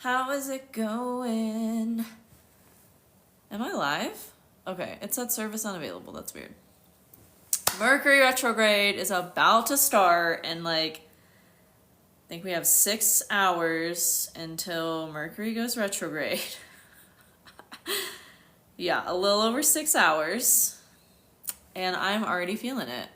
How is it going? Am I live? Okay, it said service unavailable. That's weird. Mercury retrograde is about to start, and I think we have 6 hours until Mercury goes retrograde. Yeah, a little over 6 hours, and I'm already feeling it.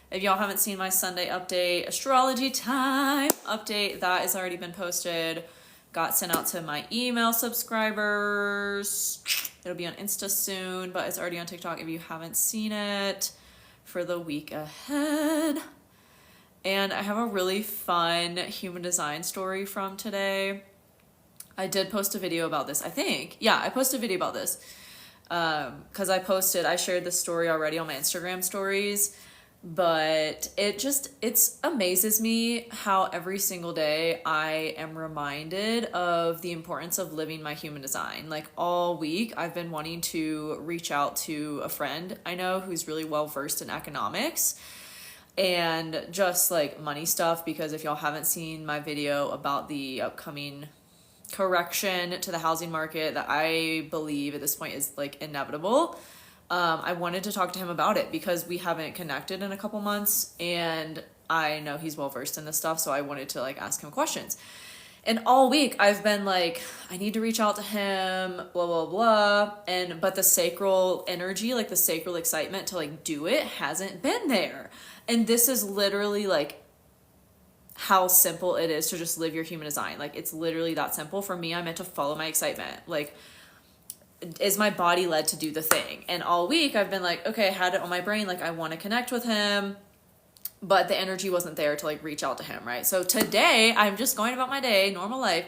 If y'all haven't seen my Sunday update, astrology time update, that has already been posted. Got sent out to my email subscribers. It'll be on Insta soon, but it's already on TikTok if you haven't seen it for the week ahead. And I have a really fun human design story from today. I did post a video about this, I think. Yeah, I posted a video about this. Because I shared this story already on my Instagram stories. But it amazes me how every single day I am reminded of the importance of living my human design. Like all week, I've been wanting to reach out to a friend I know who's really well versed in economics and just like money stuff, because if y'all haven't seen my video about the upcoming correction to the housing market that I believe at this point is like inevitable, I wanted to talk to him about it because we haven't connected in a couple months and I know he's well versed in this stuff, so I wanted to ask him questions. And all week I've been like, I need to reach out to him, blah blah blah, but the sacral energy, the sacral excitement to do it hasn't been there. And this is literally how simple it is to just live your human design. It's literally that simple. For me, I meant to follow my excitement. Is my body led to do the thing? And all week I've been okay, I had it on my brain, I want to connect with him, but the energy wasn't there to reach out to him, right? So today I'm just going about my day, normal life,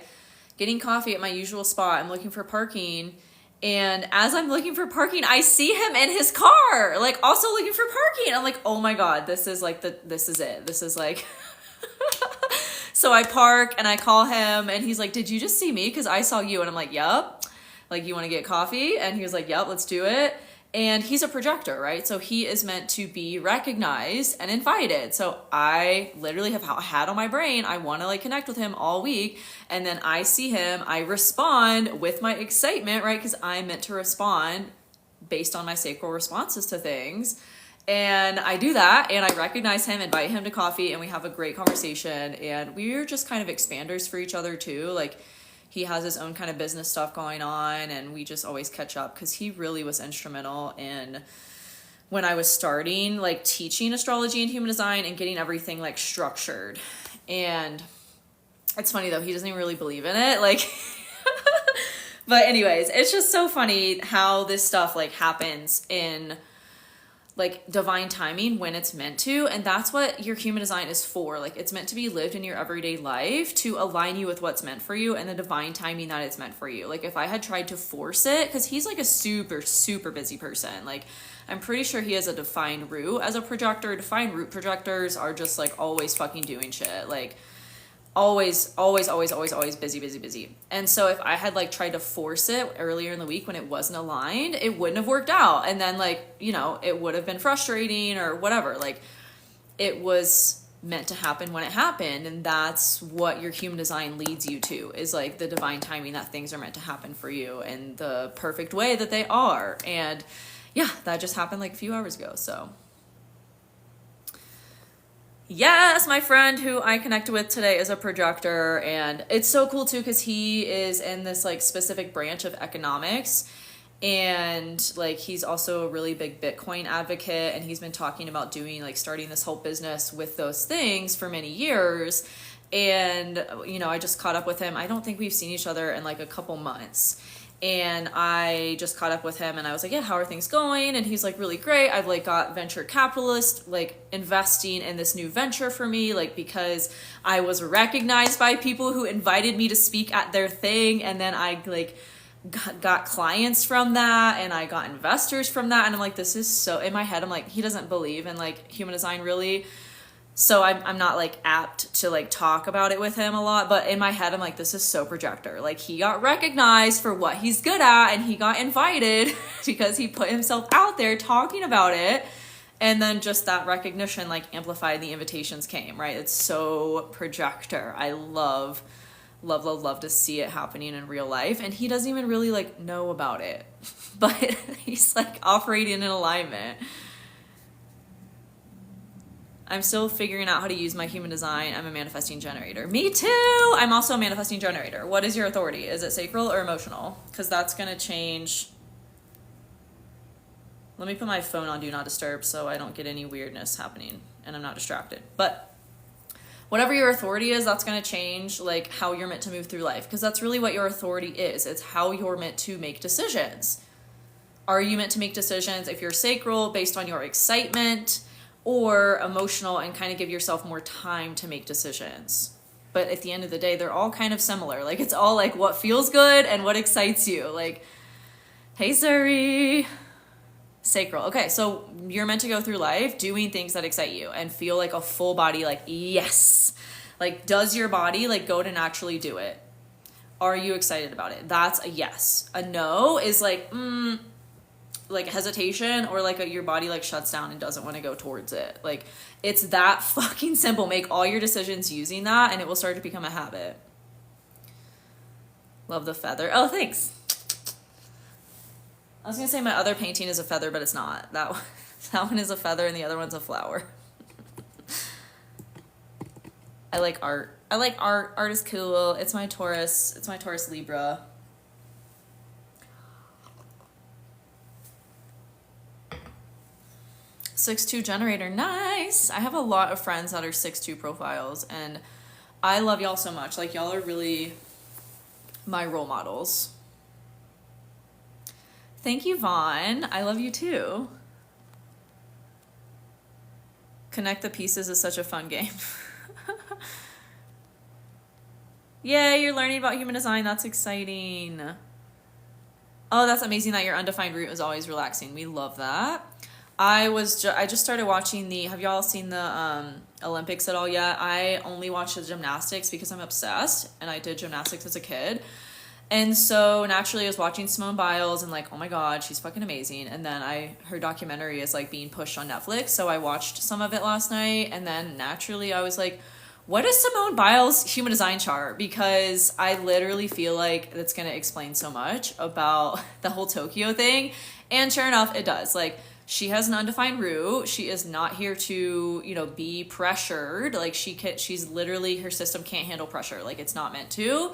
getting coffee at my usual spot. I'm looking for parking, and as I'm looking for parking, I see him in his car, also looking for parking. I'm like, oh my god, this is this is it. This is So I park and I call him and he's like, did you just see me? Because I saw you. And I'm like, yup. You want to get coffee? And he was like, yep, let's do it. And he's a projector, right? So he is meant to be recognized and invited. So I literally have had on my brain, I want to connect with him all week. And then I see him, I respond with my excitement, right? Because I'm meant to respond based on my sacral responses to things. And I do that, and I recognize him, invite him to coffee, and we have a great conversation. And we're just kind of expanders for each other too. He has his own kind of business stuff going on, and we just always catch up because he really was instrumental in when I was starting teaching astrology and human design and getting everything structured. And it's funny though, he doesn't even really believe in it. But anyways, it's just so funny how this stuff happens in divine timing when it's meant to. And that's what your human design is for. It's meant to be lived in your everyday life to align you with what's meant for you and the divine timing that it's meant for you. If I had tried to force it, because he's a super, super busy person. I'm pretty sure he has a defined root as a projector. Defined root projectors are just always fucking doing shit. Always busy. And so if I had tried to force it earlier in the week when it wasn't aligned, it wouldn't have worked out. And then it would have been frustrating or whatever. It was meant to happen when it happened. And that's what your human design leads you to, is the divine timing that things are meant to happen for you in the perfect way that they are. And yeah, that just happened a few hours ago. So yes, my friend who I connected with today is a projector, and it's so cool too because he is in this specific branch of economics, and he's also a really big Bitcoin advocate, and he's been talking about doing starting this whole business with those things for many years. And I just caught up with him. I don't think we've seen each other in a couple months. And I just caught up with him and I was like, yeah, how are things going? And he's really great. I've got venture capitalists investing in this new venture for me, because I was recognized by people who invited me to speak at their thing. And then I got clients from that, and I got investors from that. And I'm this is so, in my head, I'm he doesn't believe in human design really. So I'm not apt to talk about it with him a lot, but in my head I'm this is so projector. He got recognized for what he's good at, and he got invited because he put himself out there talking about it, and then just that recognition amplified, the invitations came, right? It's so projector. I love love to see it happening in real life. And he doesn't even really like know about it, but he's like operating in alignment. I'm still figuring out how to use my human design. I'm a manifesting generator. Me too. I'm also a manifesting generator. What is your authority? Is it sacral or emotional? Because that's going to change. Let me put my phone on do not disturb so I don't get any weirdness happening and I'm not distracted. But whatever your authority is, that's going to change like how you're meant to move through life, because that's really what your authority is. It's how you're meant to make decisions. Are you meant to make decisions if you're sacral based on your excitement, or emotional and kind of give yourself more time to make decisions? But at the end of the day, they're all kind of similar. Like it's all like what feels good and what excites you. Like, hey, Zuri. Sacral. Okay, so you're meant to go through life doing things that excite you and feel like a full body, like, yes. Like, does your body like go to naturally do it? Are you excited about it? That's a yes. A no is like hesitation, or like your body like shuts down and doesn't want to go towards it. Like, it's that fucking simple. Make all your decisions using that and it will start to become a habit. Love the feather. Oh, thanks. I was gonna say my other painting is a feather, but it's not. That one is a feather and the other one's a flower. I like art. Art is cool. It's my Taurus. It's my Taurus Libra. (6-2) generator. Nice. I have a lot of friends that are 6-2 profiles, and I love y'all so much. Like, y'all are really my role models. Thank you, Vaughn. I love you too. Connect the Pieces is such a fun game. Yay, you're learning about human design. That's exciting. Oh, that's amazing that your undefined root is always relaxing. We love that. I just started watching have y'all seen the Olympics at all yet? I only watch the gymnastics because I'm obsessed, and I did gymnastics as a kid. And so naturally I was watching Simone Biles and like, oh my God, she's fucking amazing. And then her documentary is like being pushed on Netflix. So I watched some of it last night. And then naturally I was like, what is Simone Biles' human design chart? Because I literally feel like that's going to explain so much about the whole Tokyo thing. And sure enough, it does. Like, she has an undefined root. She is not here to, be pressured. Like, she's literally, her system can't handle pressure. Like, it's not meant to.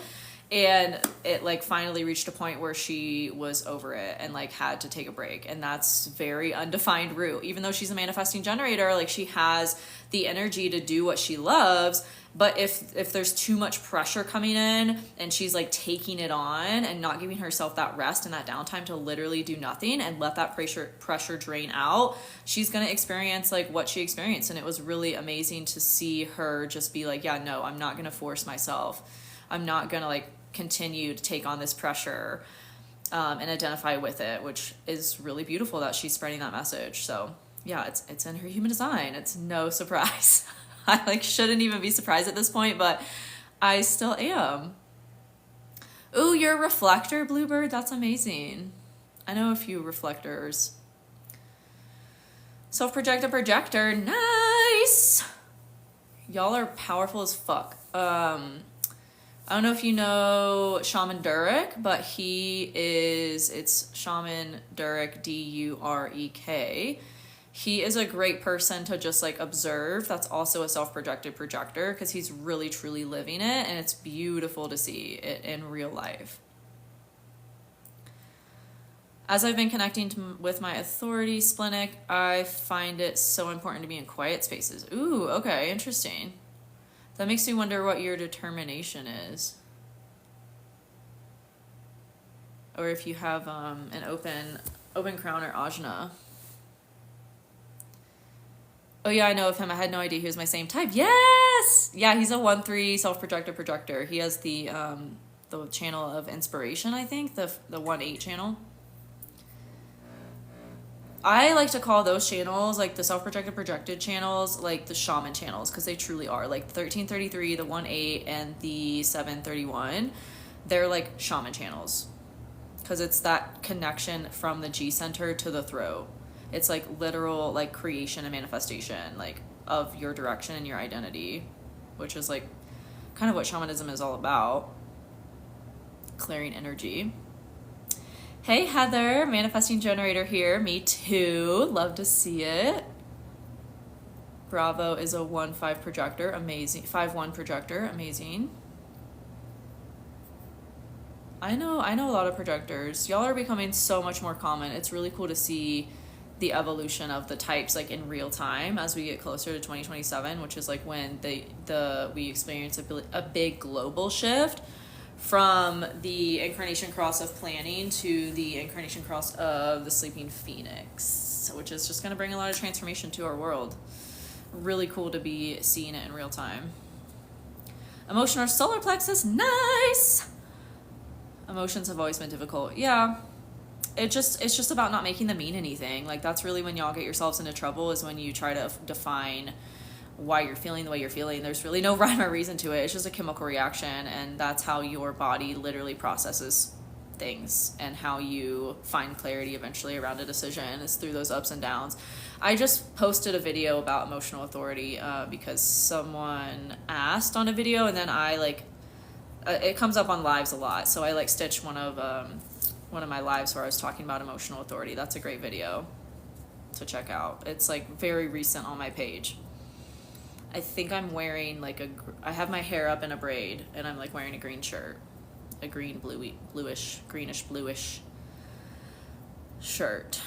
And it like finally reached a point where she was over it and like had to take a break. And that's very undefined root. Even though she's a manifesting generator, like she has the energy to do what she loves. But if there's too much pressure coming in and she's like taking it on and not giving herself that rest and that downtime to literally do nothing and let that pressure drain out, she's going to experience like what she experienced. And it was really amazing to see her just be like, yeah, no, I'm not going to force myself. I'm not going to like continue to take on this pressure and identify with it, which is really beautiful that she's spreading that message. So yeah, it's in her human design. It's no surprise. I like shouldn't even be surprised at this point, but I still am. Ooh, you're a reflector, Bluebird. That's amazing. I know a few reflectors. Self-projected projector. Nice. Y'all are powerful as fuck. I don't know if you know Shaman Durek, but it's Shaman Durek, Durek. He is a great person to just like observe. That's also a self-projected projector because he's really truly living it, and it's beautiful to see it in real life. As I've been connecting with my authority, splenic, I find it so important to be in quiet spaces. Ooh, okay, interesting. That makes me wonder what your determination is. Or if you have an open crown or ajna. Oh yeah, I know of him. I had no idea he was my same type. Yes! Yeah, he's a 1-3 self-projected projector. He has the channel of inspiration, I think. The 1-8 channel. I like to call those channels, like the self-projected projected channels, like the shaman channels, because they truly are. Like 1333, the 1-8, and the 731, they're like shaman channels. Because it's that connection from the G center to the throat. It's like literal like creation and manifestation like of your direction and your identity, which is like kind of what shamanism is all about. Clearing energy. Hey Heather, manifesting generator here. Me too. Love to see it. Bravo is a 1-5 projector. Amazing. 5-1 projector. Amazing. I know a lot of projectors. Y'all are becoming so much more common. It's really cool to see the evolution of the types like in real time as we get closer to 2027, which is like when we experience a big global shift from the incarnation cross of planning to the incarnation cross of the sleeping phoenix, which is just going to bring a lot of transformation to our world. Really cool to be seeing it in real time. Emotional solar plexus, nice. Emotions have always been difficult. Yeah. It's just about not making them mean anything. Like, that's really when y'all get yourselves into trouble, is when you try to define why you're feeling the way you're feeling. There's really no rhyme or reason to it. It's just a chemical reaction, and that's how your body literally processes things, and how you find clarity eventually around a decision is through those ups and downs. I just posted a video about emotional authority because someone asked on a video, and then I it comes up on lives a lot, so I stitched one of my lives where I was talking about emotional authority. That's a great video to check out. It's very recent on my page. I think I'm wearing I have my hair up in a braid, and I'm wearing a green shirt, a greenish bluish shirt.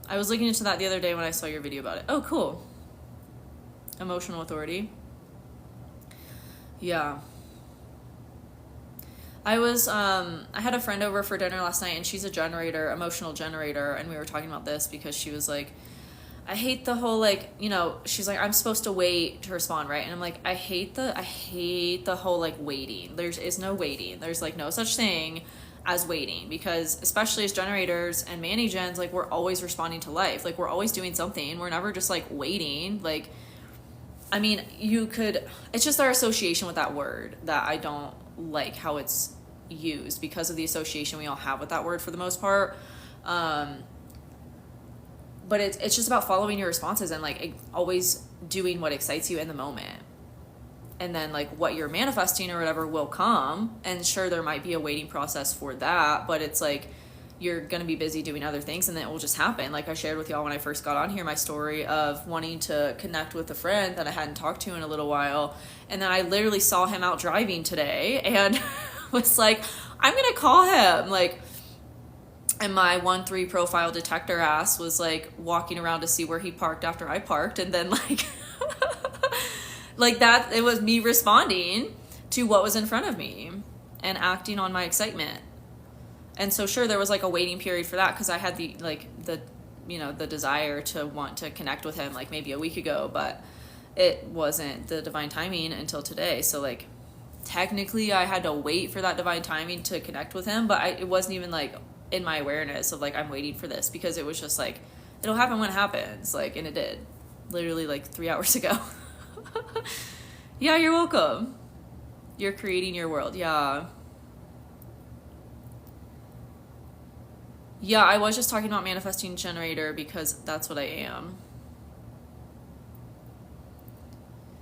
I was looking into that the other day when I saw your video about it. Oh, cool. Emotional authority. Yeah. I had a friend over for dinner last night, and she's a generator, emotional generator, and we were talking about this because she was like, I hate the whole she's like, I'm supposed to wait to respond, right? And I'm like, I hate the whole waiting. There is no waiting. There's no such thing as waiting, because especially as generators and mani-gens, we're always responding to life. We're always doing something. We're never just waiting. I mean, it's just our association with that word that I don't like how it's used, because of the association we all have with that word for the most part. But it's just about following your responses and always doing what excites you in the moment. And then what you're manifesting or whatever will come, and sure, there might be a waiting process for that, but it's you're going to be busy doing other things, and then it will just happen. I shared with y'all when I first got on here, my story of wanting to connect with a friend that I hadn't talked to in a little while. And then I literally saw him out driving today and was like, I'm going to call him. And my 1-3 profile detector ass was walking around to see where he parked after I parked. And then that, it was me responding to what was in front of me and acting on my excitement. And so sure, there was a waiting period for that, because I had the desire to want to connect with him maybe a week ago, but it wasn't the divine timing until today. So technically I had to wait for that divine timing to connect with him, but it wasn't even in my awareness of I'm waiting for this, because it was just it'll happen when it happens. And it did literally 3 hours ago. Yeah, you're welcome. You're creating your world. Yeah. Yeah, I was just talking about manifesting generator because that's what I am.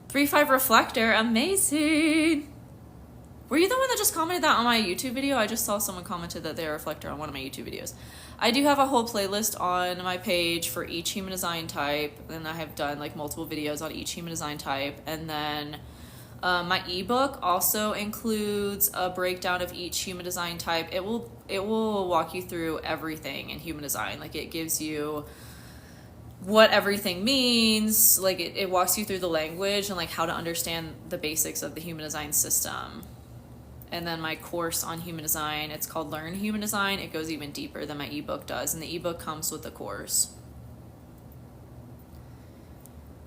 3-5 reflector, amazing. Were you the one that just commented that on my YouTube video? I just saw someone commented that they're a reflector on one of my YouTube videos. I do have a whole playlist on my page for each human design type, and I have done multiple videos on each human design type. And then my ebook also includes a breakdown of each human design type. It will walk you through everything in human design. It gives you what everything means. It walks you through the language and how to understand the basics of the human design system. And then my course on human design, it's called Learn Human Design. It goes even deeper than my ebook does, and the ebook comes with the course.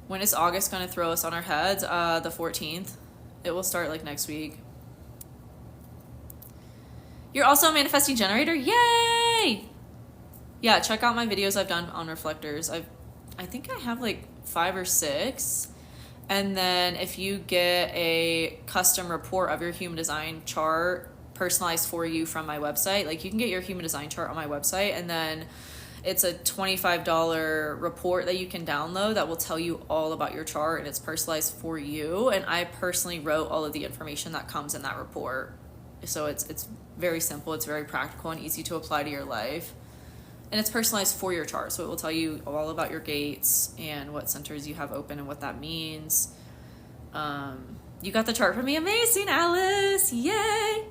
When is August going to throw us on our heads? The 14th. It will start next week. You're also a manifesting generator? Yay! Yeah, check out my videos I've done on reflectors. I think I have 5 or 6. And then if you get a custom report of your human design chart personalized for you from my website, you can get your human design chart on my website, and then It's a $25 report that you can download that will tell you all about your chart, and it's personalized for you. And I personally wrote all of the information that comes in that report. So it's very simple, it's very practical and easy to apply to your life. And it's personalized for your chart. So it will tell you all about your gates and what centers you have open and what that means. You got the chart from me. Amazing, Alice. Yay.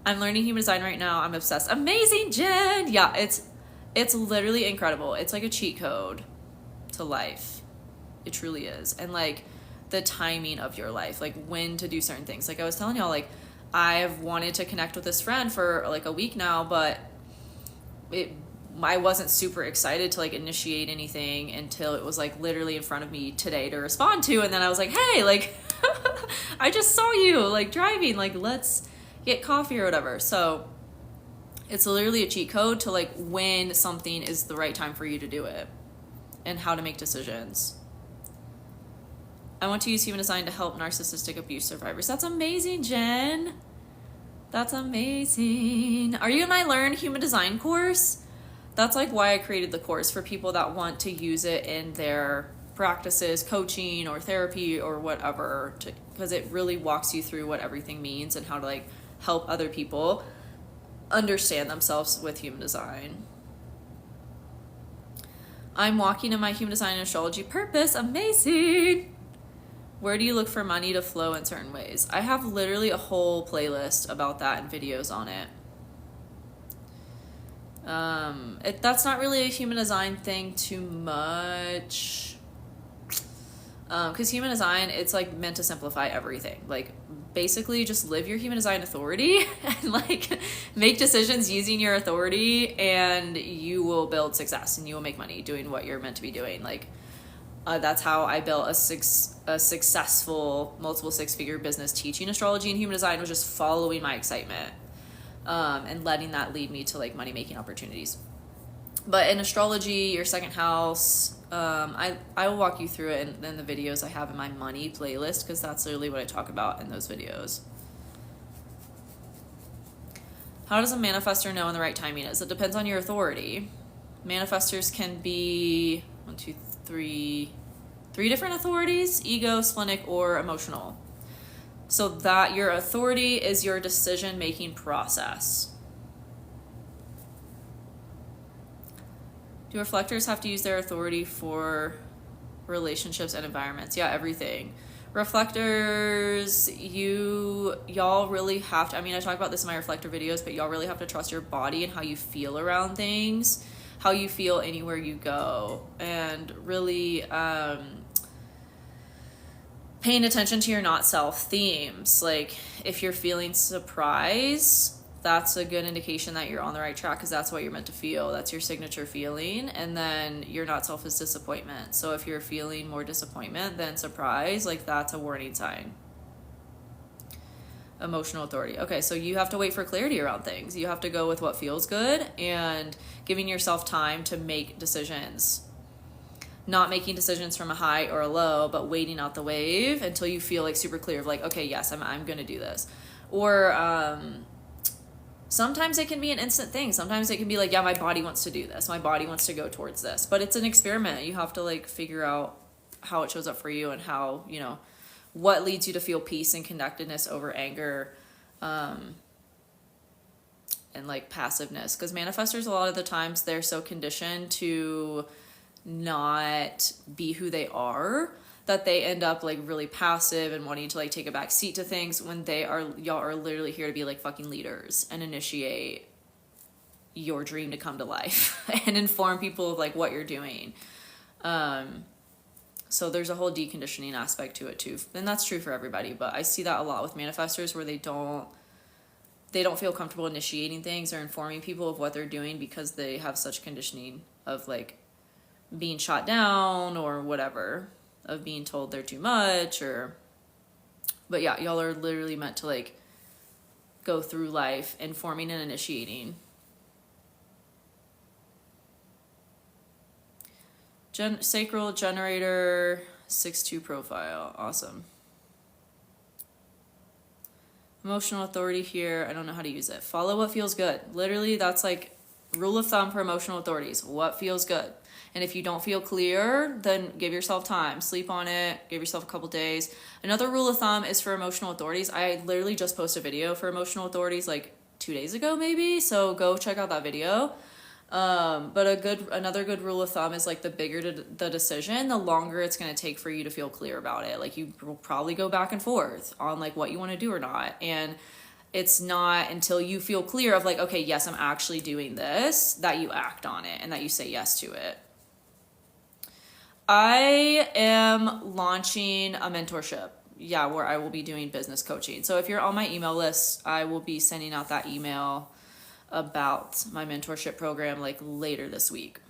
I'm learning human design right now. I'm obsessed. Amazing, Jen. Yeah, it's literally incredible. It's like a cheat code to life. It truly is. And like the timing of your life, like when to do certain things. Like I was telling y'all, like I've wanted to connect with this friend for like a week now, but I wasn't super excited to like initiate anything until it was like literally in front of me today to respond to. And then I was like, hey, like I just saw you like driving, like let's get coffee or whatever. So it's literally a cheat code to like when something is the right time for you to do it and how to make decisions. I want to use human design to help narcissistic abuse survivors. That's amazing, Jen. That's amazing. Are you in my Learn Human Design course? That's like why I created the course, for people that want to use it in their practices, coaching or therapy or whatever, because it really walks you through what everything means and how to like help other people understand themselves with human design. I'm walking in my human design and astrology purpose. Amazing. Where do you look for money to flow in certain ways? I have literally a whole playlist about that and videos on it. That's not really a human design thing too much. Because human design, it's like meant to simplify everything. Like basically just live your human design authority and like make decisions using your authority, and you will build success and you will make money doing what you're meant to be doing. Like that's how I built a successful multiple six-figure business teaching astrology and human design, was just following my excitement and letting that lead me to like money making opportunities. But in astrology, your second house, I will walk you through it in the videos I have in my money playlist, because that's literally what I talk about in those videos. How does a manifestor know when the right timing is? It depends on your authority. Manifestors can be three different authorities: ego, splenic, or emotional. So that your authority is your decision-making process. Do reflectors have to use their authority for relationships and environments? Yeah, everything. Reflectors, y'all really have to, I mean, I talk about this in my reflector videos, but y'all really have to trust your body and how you feel around things, how you feel anywhere you go, and really paying attention to your not self themes. Like if you're feeling surprise, that's a good indication that you're on the right track, because that's what you're meant to feel. That's your signature feeling. And then your not self is disappointment. So if you're feeling more disappointment than surprise, like that's a warning sign. Emotional authority. Okay, so you have to wait for clarity around things. You have to go with what feels good and giving yourself time to make decisions. Not making decisions from a high or a low, but waiting out the wave until you feel like super clear of like, okay, yes, I'm going to do this. Or sometimes it can be an instant thing. Sometimes it can be like, yeah, my body wants to do this. My body wants to go towards this. But it's an experiment. You have to like figure out how it shows up for you, and how, you know, what leads you to feel peace and connectedness over anger and like passiveness. Because manifestors, a lot of the times, they're so conditioned to not be who they are that they end up like really passive and wanting to like take a back seat to things, when y'all are literally here to be like fucking leaders and initiate your dream to come to life and inform people of like what you're doing. So there's a whole deconditioning aspect to it too, and that's true for everybody, but I see that a lot with manifestors, where they don't feel comfortable initiating things or informing people of what they're doing, because they have such conditioning of like being shot down or whatever, of being told they're too much, or, but yeah, y'all are literally meant to like go through life informing and initiating. Sacral generator 6-2 profile. Awesome. Emotional authority here. I don't know how to use it. Follow what feels good. Literally, that's like Rule of thumb for emotional authorities. What feels good? And if you don't feel clear, then give yourself time. Sleep on it. Give yourself a couple days. Another rule of thumb is for emotional authorities. I literally just posted a video for emotional authorities like 2 days ago maybe. So go check out that video. But another good rule of thumb is like the bigger the decision, the longer it's going to take for you to feel clear about it. Like you will probably go back and forth on like what you want to do or not. And it's not until you feel clear of like, okay, yes, I'm actually doing this, that you act on it and that you say yes to it. I am launching a mentorship. Yeah, where I will be doing business coaching. So if you're on my email list, I will be sending out that email about my mentorship program like later this week.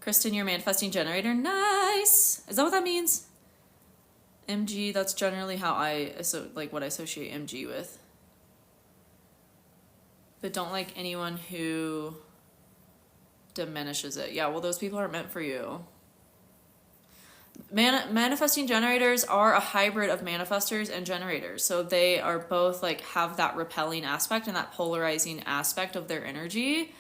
Kristen, you're manifesting generator. Nice. Is that what that means? MG, that's generally how what I associate MG with. But don't like anyone who diminishes it. Yeah, well, those people aren't meant for you. Manifesting generators are a hybrid of manifestors and generators. So they are both like have that repelling aspect and that polarizing aspect of their energy,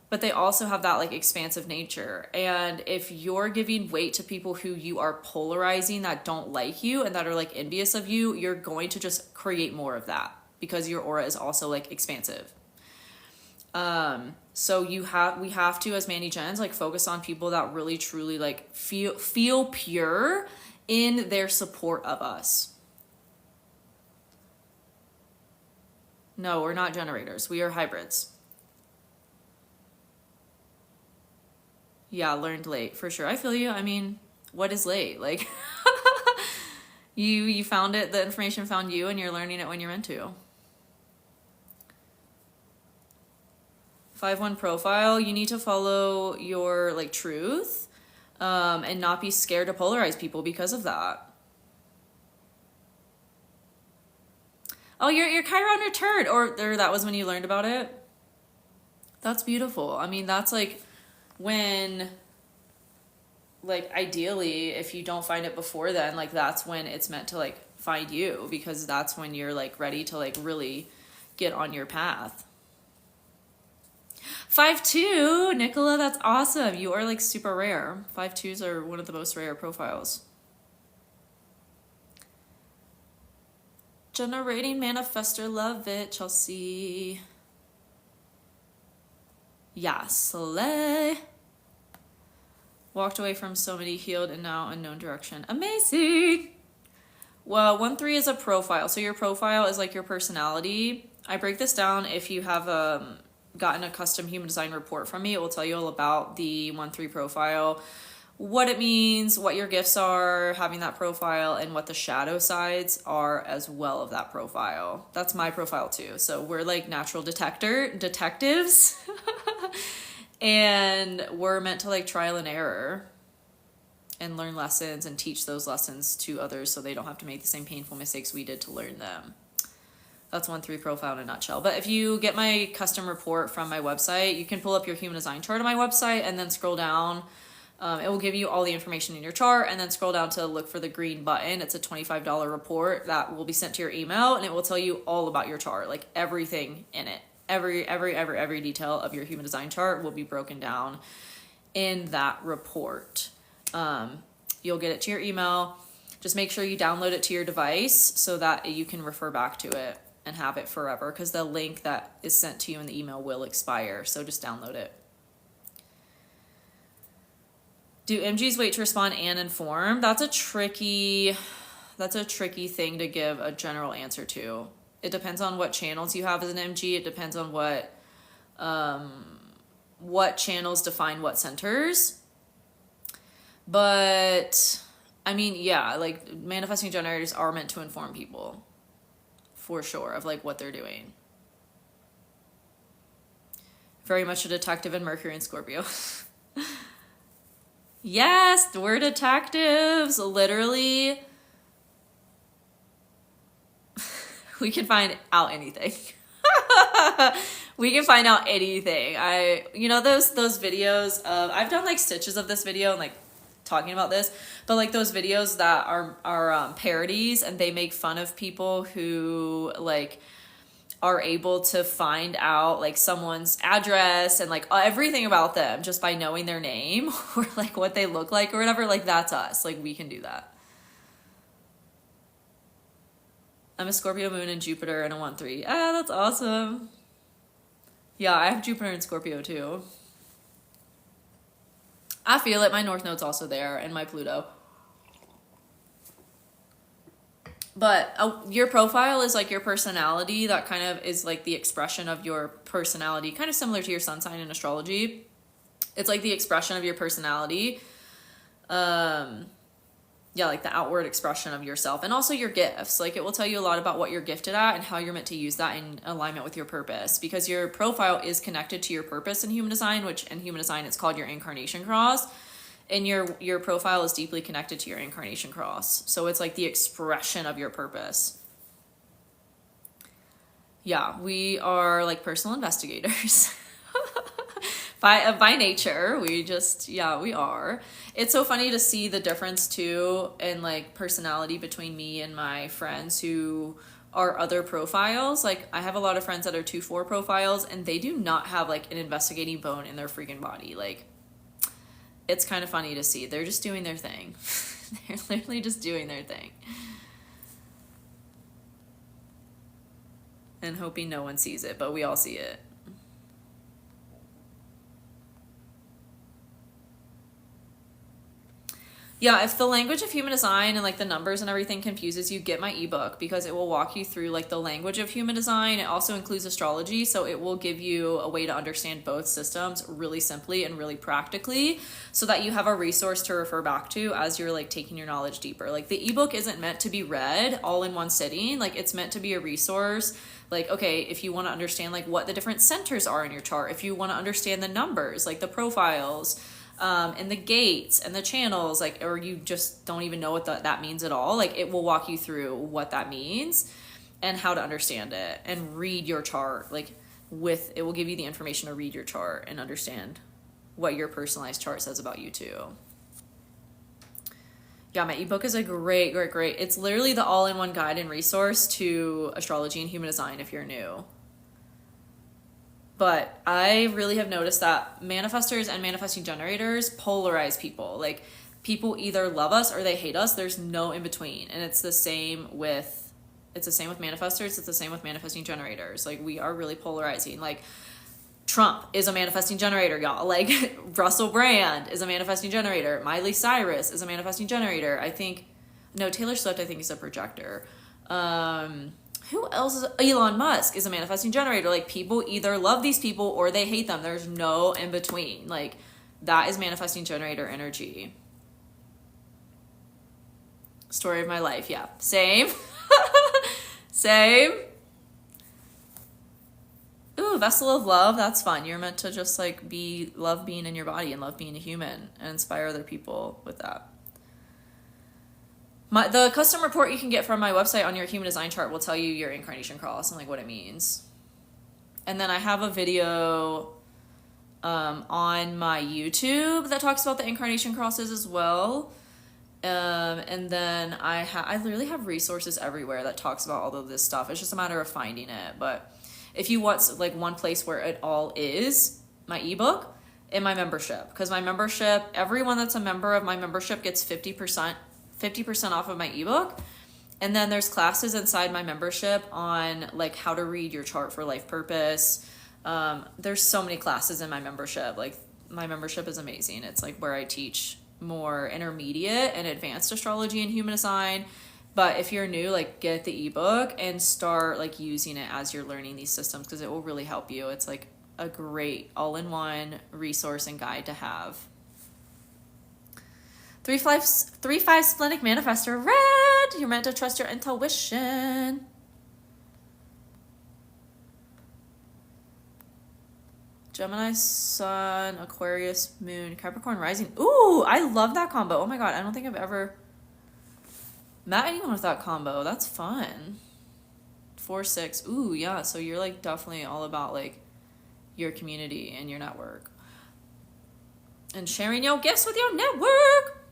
but they also have that like expansive nature. And if you're giving weight to people who you are polarizing, that don't like you and that are like envious of you, you're going to just create more of that because your aura is also like expansive. So we have to, as Manny Gens, like focus on people that really truly like feel pure in their support of us. No, we're not generators. We are hybrids. Yeah, learned late for sure. I feel you. I mean, what is late? Like you found it, the information found you and you're learning it when you're meant to. 5-1 profile, you need to follow your like truth and not be scared to polarize people because of that. Oh, your Chiron returned, or that was when you learned about it? That's beautiful. I mean, that's like when, like ideally, if you don't find it before then, like that's when it's meant to like find you, because that's when you're like ready to like really get on your path. 5-2, Nicola, that's awesome. You are like super rare. 5-2s are one of the most rare profiles. Generating manifestor, love it, Chelsea. Yeah, slay. Walked away from so many, healed, and now unknown direction. Amazing. Well, 1-3 is a profile. So your profile is like your personality. I break this down. If you have gotten a custom human design report from me, it will tell you all about the 1-3 profile, what it means, what your gifts are, having that profile, and what the shadow sides are as well of that profile. That's my profile too. So we're like natural detectives and we're meant to like trial and error and learn lessons and teach those lessons to others so they don't have to make the same painful mistakes we did to learn them. That's 1-3 profile in a nutshell. But if you get my custom report from my website, you can pull up your human design chart on my website and then scroll down. It will give you all the information in your chart, and then scroll down to look for the green button. It's a $25 report that will be sent to your email, and it will tell you all about your chart, like everything in it. Every detail of your human design chart will be broken down in that report. You'll get it to your email. Just make sure you download it to your device so that you can refer back to it and have it forever, because the link that is sent to you in the email will expire. So just download it. Do MGs wait to respond and inform? That's a tricky thing to give a general answer to. It depends on what channels you have as an MG. It depends on what channels define what centers. But I mean, yeah, like manifesting generators are meant to inform people for sure of like what they're doing. Very much a detective in Mercury and Scorpio. Yes, we're detectives. Literally, we can find out anything. We can find out anything. Those videos of, I've done like stitches of this video and like talking about this, but like those videos that are parodies, and they make fun of people who like are able to find out like someone's address and like everything about them just by knowing their name or like what they look like or whatever. Like that's us. Like we can do that. I'm a Scorpio moon and Jupiter and a 1-3. Ah, that's awesome. Yeah, I have Jupiter and Scorpio too. I feel it. My North Node's also there, and my Pluto. But your profile is like your personality. That kind of is like the expression of your personality, kind of similar to your sun sign in astrology. It's like the expression of your personality. Yeah, like the outward expression of yourself, and also your gifts. Like it will tell you a lot about what you're gifted at and how you're meant to use that in alignment with your purpose, because your profile is connected to your purpose in human design, which in human design it's called your incarnation cross, and your profile is deeply connected to your incarnation cross. So it's like the expression of your purpose. Yeah, we are like personal investigators. By nature, we just, yeah, we are. It's so funny to see the difference too in like personality between me and my friends who are other profiles. Like I have a lot of friends that are 2-4 profiles, and they do not have like an investigating bone in their freaking body. Like it's kind of funny to see. They're just doing their thing. They're literally just doing their thing. And hoping no one sees it, but we all see it. Yeah, if the language of human design and like the numbers and everything confuses you, get my ebook, because it will walk you through like the language of human design. It also includes astrology, so it will give you a way to understand both systems really simply and really practically, so that you have a resource to refer back to as you're like taking your knowledge deeper. Like the ebook isn't meant to be read all in one sitting. Like it's meant to be a resource. Like, okay, if you want to understand like what the different centers are in your chart, if you want to understand the numbers, like the profiles, and the gates and the channels, like, or you just don't even know what that means at all, like it will walk you through what that means and how to understand it and read your chart. Like it will give you the information to read your chart and understand what your personalized chart says about you too. Yeah, my ebook is a great. It's literally the all-in-one guide and resource to astrology and human design if you're new. But I really have noticed that manifestors and manifesting generators polarize people. Like people either love us or they hate us. There's no in between. And it's the same with manifestors. It's the same with manifesting generators. Like we are really polarizing. Like Trump is a manifesting generator, y'all. Like Russell Brand is a manifesting generator. Miley Cyrus is a manifesting generator. Taylor Swift I think is a projector. Who else Elon Musk is a manifesting generator. Like people either love these people or they hate them. There's no in between. Like that is manifesting generator energy. Story of my life. Yeah. Same. Same. Ooh, vessel of love. That's fun. You're meant to just like love being in your body and love being a human and inspire other people with that. The custom report you can get from my website on your human design chart will tell you your incarnation cross and like what it means. And then I have a video on my YouTube that talks about the incarnation crosses as well. And then I literally have resources everywhere that talks about all of this stuff. It's just a matter of finding it. But if you want like one place where it all is, my ebook and my membership, because my membership, everyone that's a member of my membership gets 50% off of my ebook. And then there's classes inside my membership on like how to read your chart for life purpose. There's so many classes in my membership. Like my membership is amazing. It's like where I teach more intermediate and advanced astrology and human design. But if you're new, like get the ebook and start like using it as you're learning these systems, because it will really help you. It's like a great all-in-one resource and guide to have. 3-5 splenic manifestor red. You're meant to trust your intuition. Gemini sun, Aquarius moon, Capricorn rising. Ooh, I love that combo. Oh my god, I don't think I've ever met anyone with that combo. That's fun. 4-6. Ooh, yeah. So you're like definitely all about like your community and your network and sharing your gifts with your network.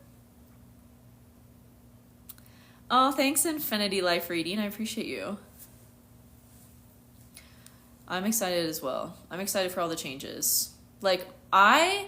Oh, thanks, Infinity Life Reading. I appreciate you. I'm excited as well. I'm excited for all the changes. Like, I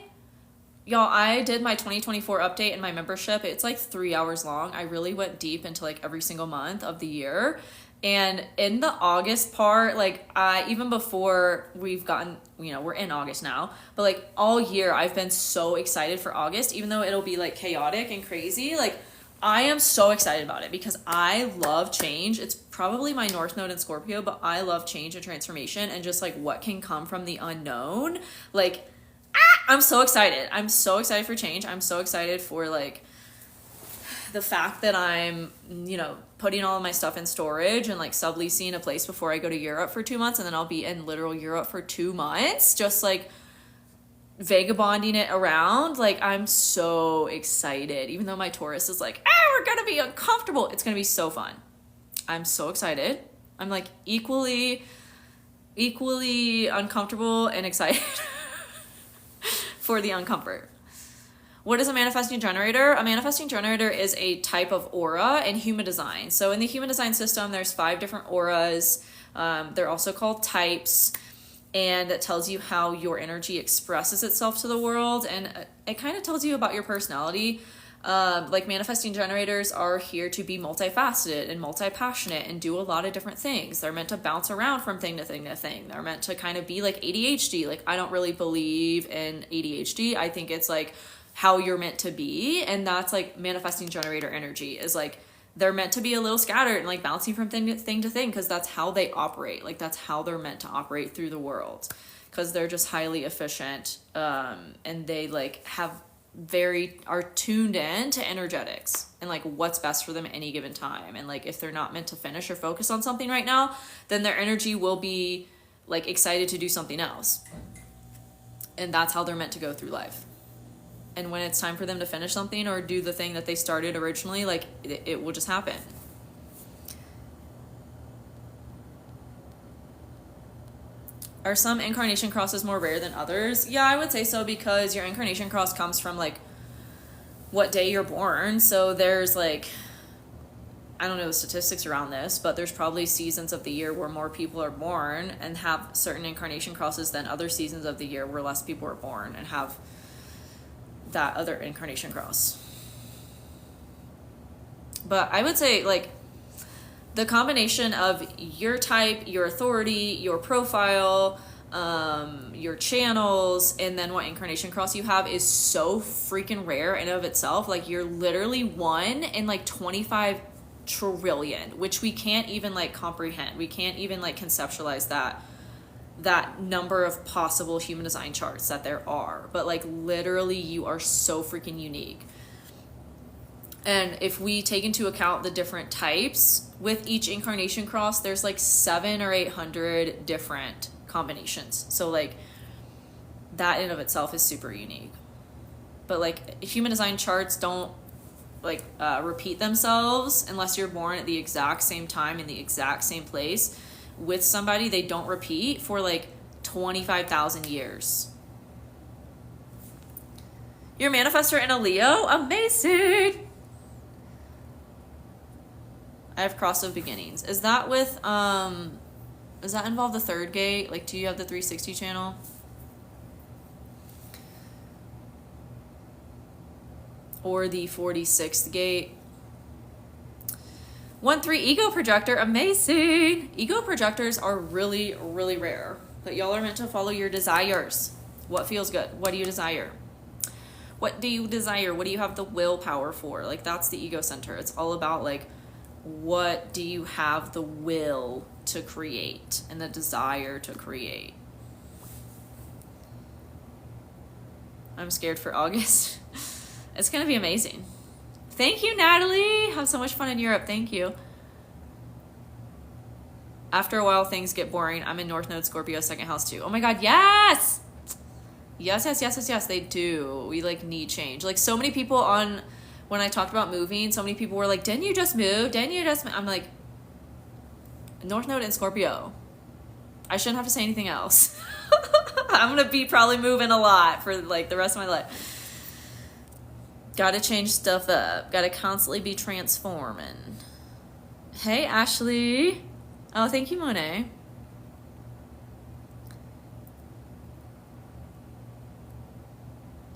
did my 2024 update in my membership. It's like 3 hours long. I really went deep into like every single month of the year. And in the August part, like even before we've gotten, we're in August now, but like all year I've been so excited for August, even though it'll be like chaotic and crazy. Like I am so excited about it because I love change. It's probably my North Node in Scorpio, but I love change and transformation and just like what can come from the unknown. Like, I'm so excited. I'm so excited for change. I'm so excited for like the fact that I'm, putting all of my stuff in storage and like subleasing a place before I go to Europe for 2 months, and then I'll be in literal Europe for 2 months, just like vagabonding it around. Like I'm so excited, even though my Taurus is like, we're gonna be uncomfortable. It's gonna be so fun. I'm so excited. I'm like equally uncomfortable and excited for the uncomfort. What is a manifesting generator? A manifesting generator is a type of aura in human design. So in the human design system, there's 5 different auras. They're also called types. And it tells you how your energy expresses itself to the world. And it kind of tells you about your personality. Like manifesting generators are here to be multifaceted and multi-passionate and do a lot of different things. They're meant to bounce around from thing to thing to thing. They're meant to kind of be like ADHD. Like I don't really believe in ADHD. I think it's like how you're meant to be, and that's like manifesting generator energy is like they're meant to be a little scattered and like bouncing from thing to thing because that's how they operate. Like that's how they're meant to operate through the world because they're just highly efficient, and they like are tuned in to energetics and like what's best for them at any given time. And like if they're not meant to finish or focus on something right now, then their energy will be like excited to do something else, and that's how they're meant to go through life. And when it's time for them to finish something or do the thing that they started originally, like it will just happen. Are some incarnation crosses more rare than others? Yeah, I would say so, because your incarnation cross comes from like what day you're born. So there's like, I don't know the statistics around this, but there's probably seasons of the year where more people are born and have certain incarnation crosses than other seasons of the year where less people are born and have that other incarnation cross. But I would say like the combination of your type, your authority, your profile, your channels, and then what incarnation cross you have is so freaking rare in of itself. Like you're literally 1 in like 25 trillion, which we can't even like comprehend. We can't even like conceptualize that number of possible human design charts that there are. But like literally you are so freaking unique. And if we take into account the different types with each incarnation cross, there's like 700 or 800 different combinations. So like that in of itself is super unique. But like human design charts don't like repeat themselves unless you're born at the exact same time in the exact same place with somebody. They don't repeat for like 25,000 years. You're a manifestor in a Leo? Amazing! I have cross of beginnings. Is that with, does that involve the 3rd gate? Like, do you have the 360 channel? Or the 46th gate? 1-3 ego projector, amazing! Ego projectors are really, really rare. But y'all are meant to follow your desires. What feels good? What do you desire? What do you desire? What do you have the willpower for? Like, that's the ego center. It's all about, like, what do you have the will to create and the desire to create? I'm scared for August. It's going to be amazing. Thank you, Natalie. Have so much fun in Europe. Thank you. After a while, things get boring. I'm in North Node Scorpio, 2nd house too. Oh my God, yes! Yes, they do. We like need change. Like so many people when I talked about moving, so many people were like, didn't you just move? I'm like, North Node in Scorpio. I shouldn't have to say anything else. I'm going to be probably moving a lot for like the rest of my life. Got to change stuff up. Got to constantly be transforming. Hey, Ashley. Oh, thank you, Monet.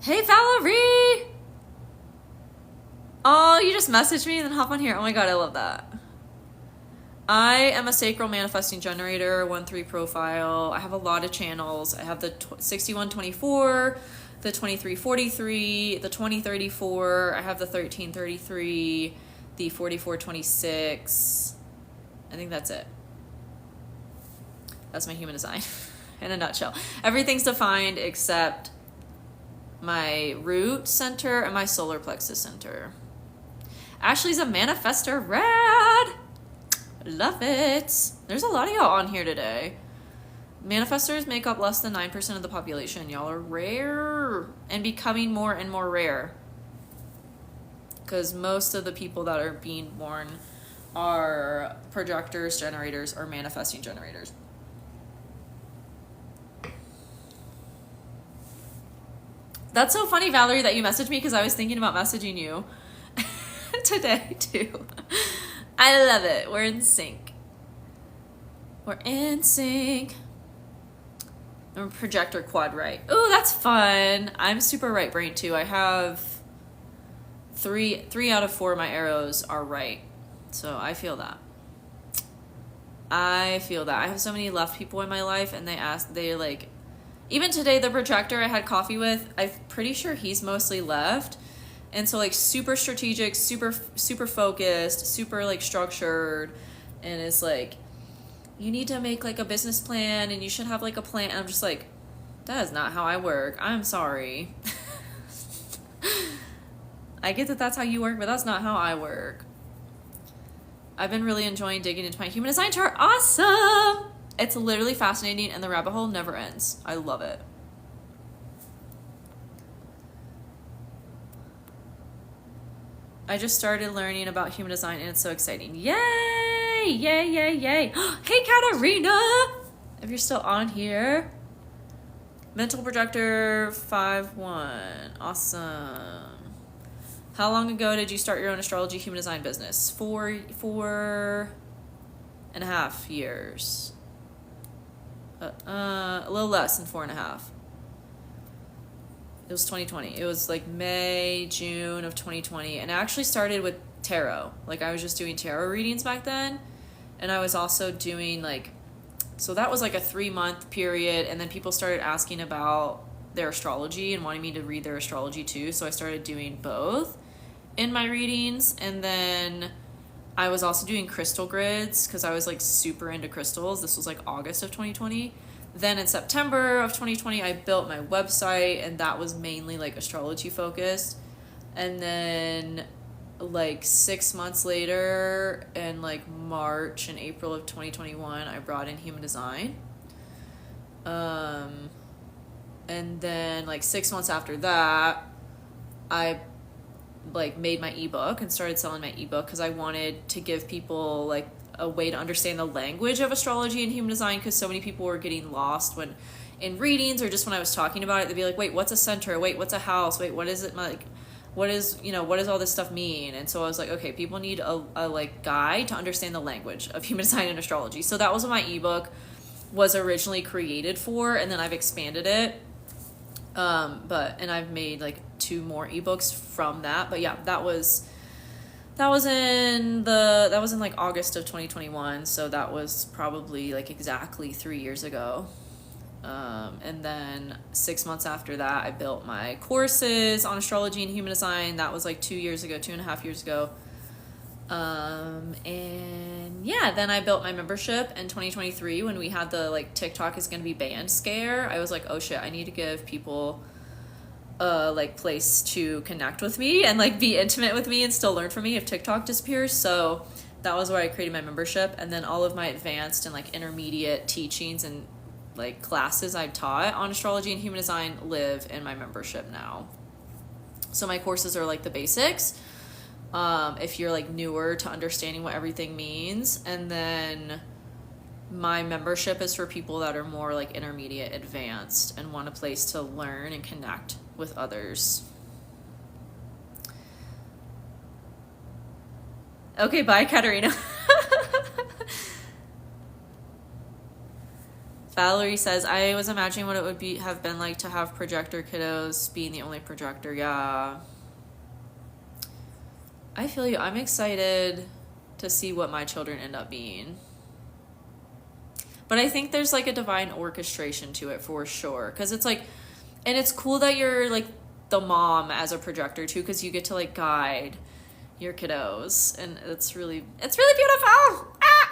Hey, Valerie. Oh, you just messaged me and then hop on here. Oh my god, I love that. I am a sacral manifesting generator, 1-3 profile. I have a lot of channels. I have the 6124, the 2343, the 2034. I have the 1333, the 4426. I think that's it. That's my human design in a nutshell. Everything's defined except my root center and my solar plexus center. Ashley's a manifester. Rad! Love it. There's a lot of y'all on here today. Manifestors make up less than 9% of the population. Y'all are rare and becoming more and more rare. Because most of the people that are being born are projectors, generators, or manifesting generators. That's so funny, Valerie, that you messaged me because I was thinking about messaging you today too. I love it. We're in sync. We're in sync. I'm a projector quad right. Oh, that's fun. I'm super right brain too. I have three out of 4 of my arrows are right. So I feel that. I feel that. I have so many left people in my life and they like, even today, the projector I had coffee with, I'm pretty sure he's mostly left. And so like super strategic, super focused, super like structured. And it's like, you need to make like a business plan and you should have like a plan. And I'm just like, that is not how I work. I'm sorry. I get that that's how you work, but that's not how I work. I've been really enjoying digging into my human design chart. Awesome! It's literally fascinating and the rabbit hole never ends. I love it. I just started learning about human design and it's so exciting. Yay! Yay, yay, yay. Hey, Katarina! If you're still on here. Mental projector 5-1. Awesome. How long ago did you start your own astrology human design business? 4.5 years. A little less than 4.5. It was 2020. It was like May, June of 2020. And I actually started with tarot. Like I was just doing tarot readings back then. And I was also doing like, so that was like a 3-month period. And then people started asking about their astrology and wanting me to read their astrology too. So I started doing both in my readings. And then I was also doing crystal grids because I was like super into crystals. This was like August of 2020. Then in September of 2020, I built my website and that was mainly like astrology focused. And then like 6 months later in like March and April of 2021, I brought in human design. And then like 6 months after that, I like made my ebook and started selling my ebook because I wanted to give people like a way to understand the language of astrology and human design because so many people were getting lost when in readings or just when I was talking about it. They'd be like, wait, what's a center? Wait, what's a house? Wait, what is it like? What is, what does all this stuff mean? And so I was like, okay, people need a like guide to understand the language of human design and astrology. So that was what my ebook was originally created for, and then I've expanded it. And I've made like 2 more ebooks from that. But yeah, that was in like August of 2021. So that was probably like exactly 3 years ago. And then 6 months after that, I built my courses on astrology and human design. That was like 2.5 years ago. And yeah, then I built my membership in 2023 when we had the like TikTok is going to be banned scare. I was like, oh shit, I need to give people a like place to connect with me and like be intimate with me and still learn from me if TikTok disappears. So that was where I created my membership. And then all of my advanced and like intermediate teachings and like classes I've taught on astrology and human design live in my membership now. So my courses are like the basics. If you're like newer to understanding what everything means, and then my membership is for people that are more like intermediate advanced and want a place to learn and connect with others. Okay, bye, Katarina. Valerie says, I was imagining what it would have been like to have projector kiddos, being the only projector. Yeah. I feel you. I'm excited to see what my children end up being. But I think there's like a divine orchestration to it for sure. Because it's like, and it's cool that you're like the mom as a projector too, because you get to like guide your kiddos. And it's really beautiful. Ah!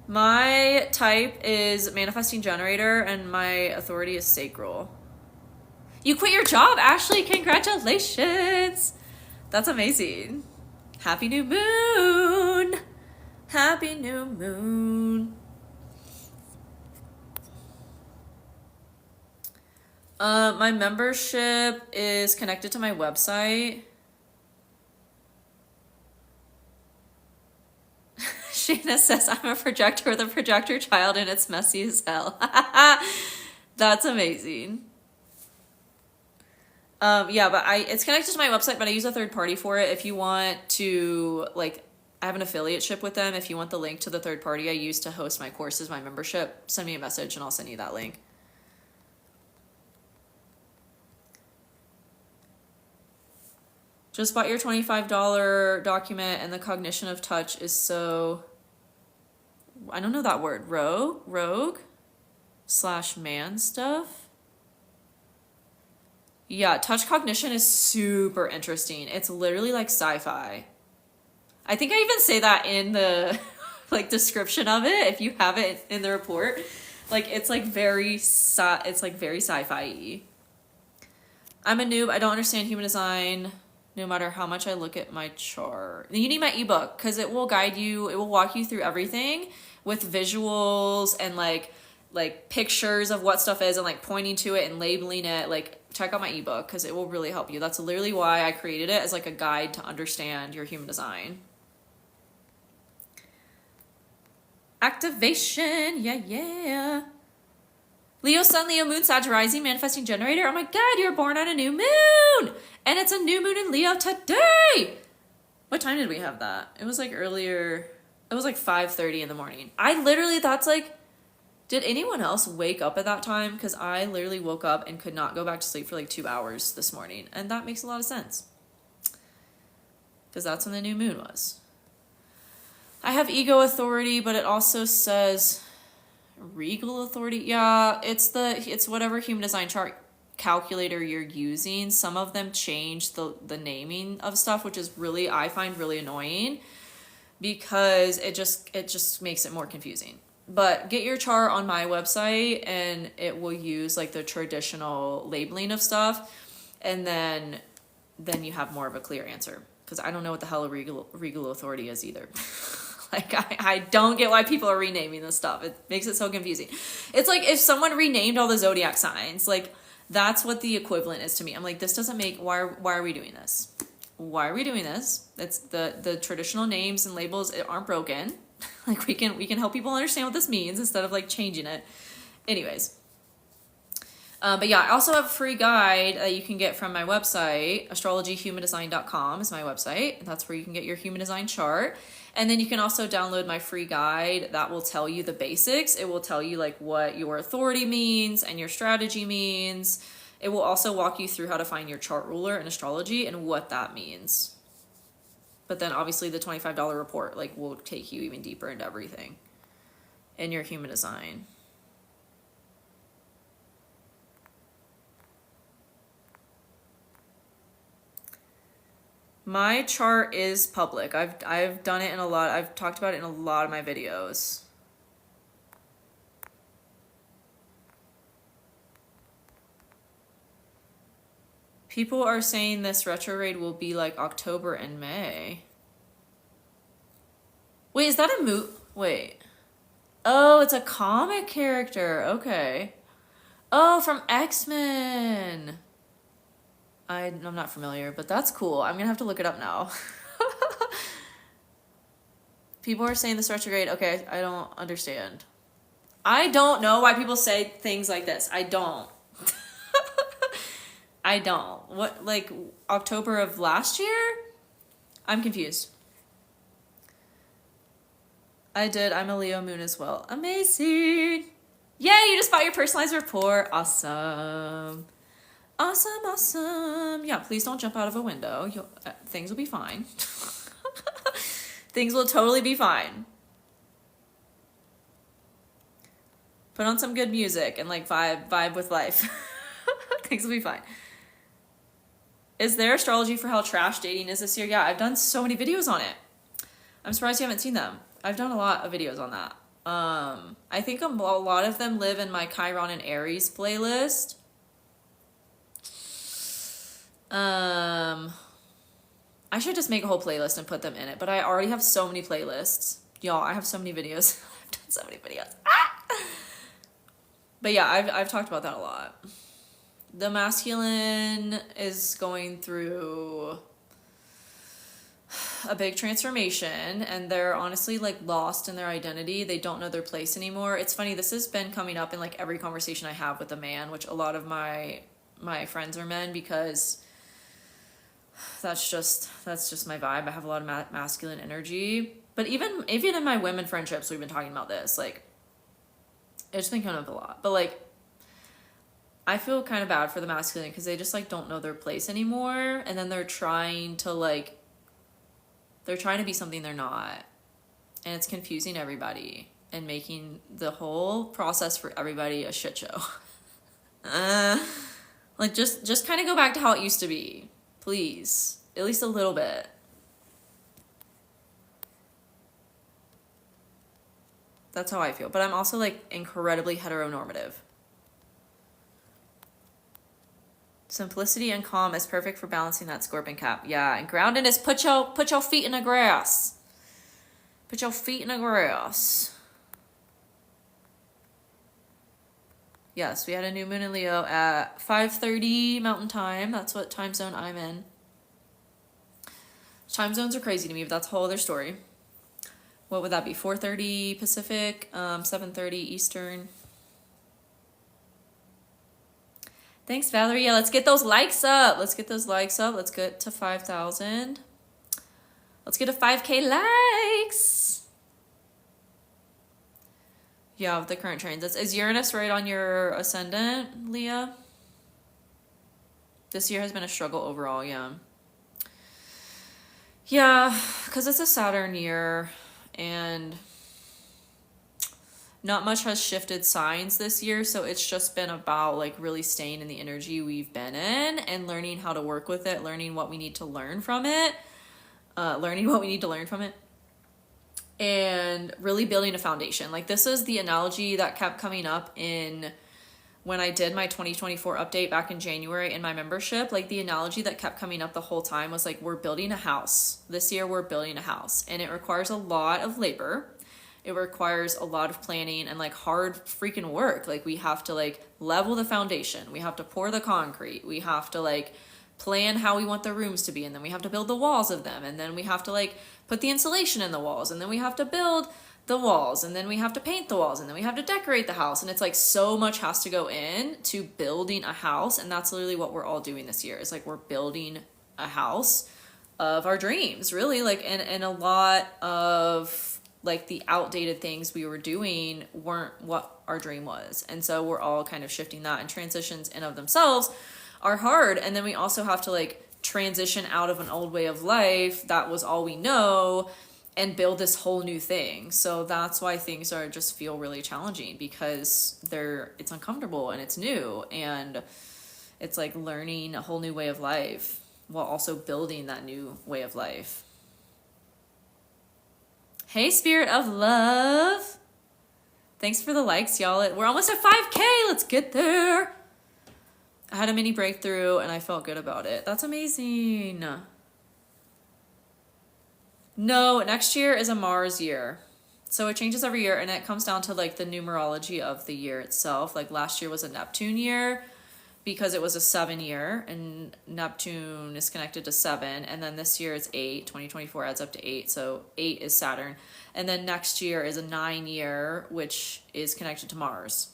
My type is manifesting generator and my authority is sacral. You quit your job, Ashley. Congratulations. That's amazing. Happy new moon. Happy new moon. My membership is connected to my website. Shayna says, I'm a projector with a projector child and it's messy as hell. That's amazing. Yeah, but it's connected to my website, but I use a third party for it. If you want to, like, I have an affiliate ship with them. If you want the link to the third party I use to host my courses, my membership, send me a message and I'll send you that link. Just bought your $25 document and the cognition of touch is so, I don't know that word, rogue/man stuff. Yeah, touch cognition is super interesting. It's literally like sci-fi. I think I even say that in the like description of it. If you have it in the report, like it's like very sci-fi-y. I'm a noob. I don't understand human design. No matter how much I look at my chart. You need my ebook because it will guide you. It will walk you through everything with visuals and like pictures of what stuff is and like pointing to it and labeling it. Like check out my ebook because it will really help you. That's literally why I created it as like a guide to understand your human design. Activation. Yeah. Leo Sun, Leo Moon, Sag Rising, Manifesting Generator. Oh my God, you're born on a new moon. And it's a new moon in Leo today. What time did we have that? It was like earlier. It was like 5:30 in the morning. I literally, that's like, did anyone else wake up at that time? Because I literally woke up and could not go back to sleep for like 2 hours this morning. And that makes a lot of sense. Because that's when the new moon was. I have ego authority, but it also says regal authority. Yeah, it's whatever human design chart calculator you're using. Some of them change the naming of stuff, which is really, I find really annoying because it just makes it more confusing. But get your chart on my website and it will use like the traditional labeling of stuff, and then you have more of a clear answer, because I don't know what the hell a regal authority is either. Like, I don't get why people are renaming this stuff. It makes it so confusing. It's like if someone renamed all the zodiac signs, like that's what the equivalent is to me. I'm like, this doesn't make, why are we doing this? Why are we doing this? It's the traditional names and labels aren't broken. Like we can help people understand what this means instead of like changing it. Anyways. But yeah, I also have a free guide that you can get from my website. astrologyhumandesign.com is my website. That's where you can get your human design chart. And then you can also download my free guide that will tell you the basics. It will tell you like what your authority means and your strategy means. It will also walk you through how to find your chart ruler in astrology and what that means. But then obviously the $25 report like will take you even deeper into everything in your human design. My chart is public. I've done it in a lot. I've talked about it in a lot of my videos. People are saying this retrograde will be like October and May. Wait, is that a Wait. Oh, it's a comic character. Okay. Oh, from X-Men. I'm not familiar, but that's cool. I'm gonna have to look it up now. People are saying this retrograde. Okay, I don't understand. I don't know why people say things like this. I don't. I don't. What, like October of last year? I'm confused. I did. I'm a Leo moon as well. Amazing. Yay, you just bought your personalized report. Awesome. Awesome, awesome. Yeah, please don't jump out of a window. Things will be fine. Things will totally be fine. Put on some good music and like vibe with life. Things will be fine. Is there astrology for how trash dating is this year? Yeah, I've done so many videos on it. I'm surprised you haven't seen them. I've done a lot of videos on that. I think a lot of them live in my Chiron and Aries playlist. I should just make a whole playlist and put them in it, but I already have so many playlists. Y'all, I have so many videos. I've done so many videos. But yeah, I've talked about that a lot. The masculine is going through a big transformation, and they're honestly like lost in their identity. They don't know their place anymore. It's funny, this has been coming up in like every conversation I have with a man, which a lot of my friends are men, because that's just my vibe. I have a lot of masculine energy. But even in my women friendships, we've been talking about this. Like, it's been coming up a lot. But like, I feel kind of bad for the masculine because they just like don't know their place anymore, and then they're trying to be something they're not, and it's confusing everybody and making the whole process for everybody a shit show. Like just kind of go back to how it used to be, please, at least a little bit. That's how I feel. But I'm also like incredibly heteronormative. Simplicity and calm is perfect for balancing that scorpion cap. Yeah, and grounding is put your feet in the grass. Put your feet in the grass. Yes, we had a new moon in Leo at 5:30 Mountain Time. That's what time zone I'm in. Time zones are crazy to me, but that's a whole other story. What would that be? 4:30 Pacific, 7:30 Eastern. Thanks, Valerie. Yeah, let's get those likes up. Let's get to 5,000. Let's get to 5K likes. Yeah, with the current trends. Is Uranus right on your ascendant, Leah? This year has been a struggle overall, yeah. Yeah, because it's a Saturn year, and not much has shifted signs this year, so it's just been about like really staying in the energy we've been in and learning how to work with it, learning what we need to learn from it, and really building a foundation. Like, this is the analogy that kept coming up in when I did my 2024 update back in January in my membership. Like, the analogy that kept coming up the whole time was like, we're building a house. This year we're building a house, and it requires a lot of labor. It requires a lot of planning and like hard freaking work. Like, we have to like level the foundation. We have to pour the concrete. We have to like plan how we want the rooms to be. And then we have to build the walls of them. And then we have to like put the insulation in the walls. And then we have to build the walls. And then we have to paint the walls. And then we have to decorate the house. And it's like so much has to go in to building a house. And that's literally what we're all doing this year. It's like we're building a house of our dreams, really. Like, and a lot of like the outdated things we were doing weren't what our dream was. And so we're all kind of shifting that, and transitions in of themselves are hard. And then we also have to like transition out of an old way of life that was all we know and build this whole new thing. So that's why things are just feel really challenging, because it's uncomfortable and it's new, and it's like learning a whole new way of life while also building that new way of life. Hey, Spirit of Love. Thanks for the likes, y'all. We're almost at 5K. Let's get there. I had a mini breakthrough and I felt good about it. That's amazing. No, next year is a Mars year. So it changes every year, and it comes down to like the numerology of the year itself. Like, last year was a Neptune year because it was a 7 year, and Neptune is connected to 7. And then this year it's 8. 2024 adds up to 8. So 8 is Saturn. And then next year is a 9 year, which is connected to Mars.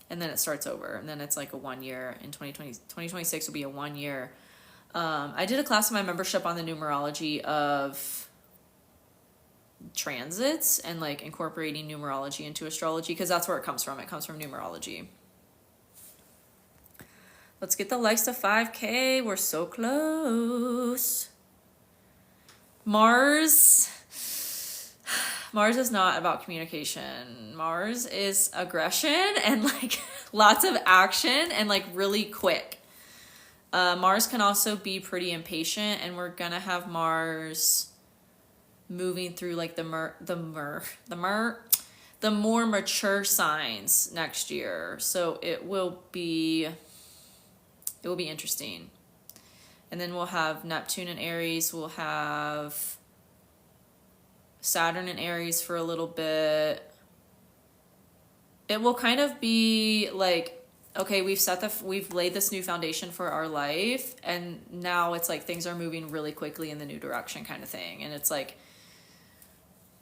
And then it starts over. And then it's like a 1 year. In 2026 will be a 1 year. I did a class in my membership on the numerology of transits and like incorporating numerology into astrology, because that's where it comes from. It comes from numerology. Let's get the likes to 5K. We're so close. Mars is not about communication. Mars is aggression and like lots of action and like really quick. Mars can also be pretty impatient, and we're gonna have Mars moving through like the more mature signs next year. So it will be interesting. And then we'll have Neptune in Aries. We'll have Saturn in Aries for a little bit. It will kind of be like, okay, we've laid this new foundation for our life, and now it's like things are moving really quickly in the new direction kind of thing. And it's like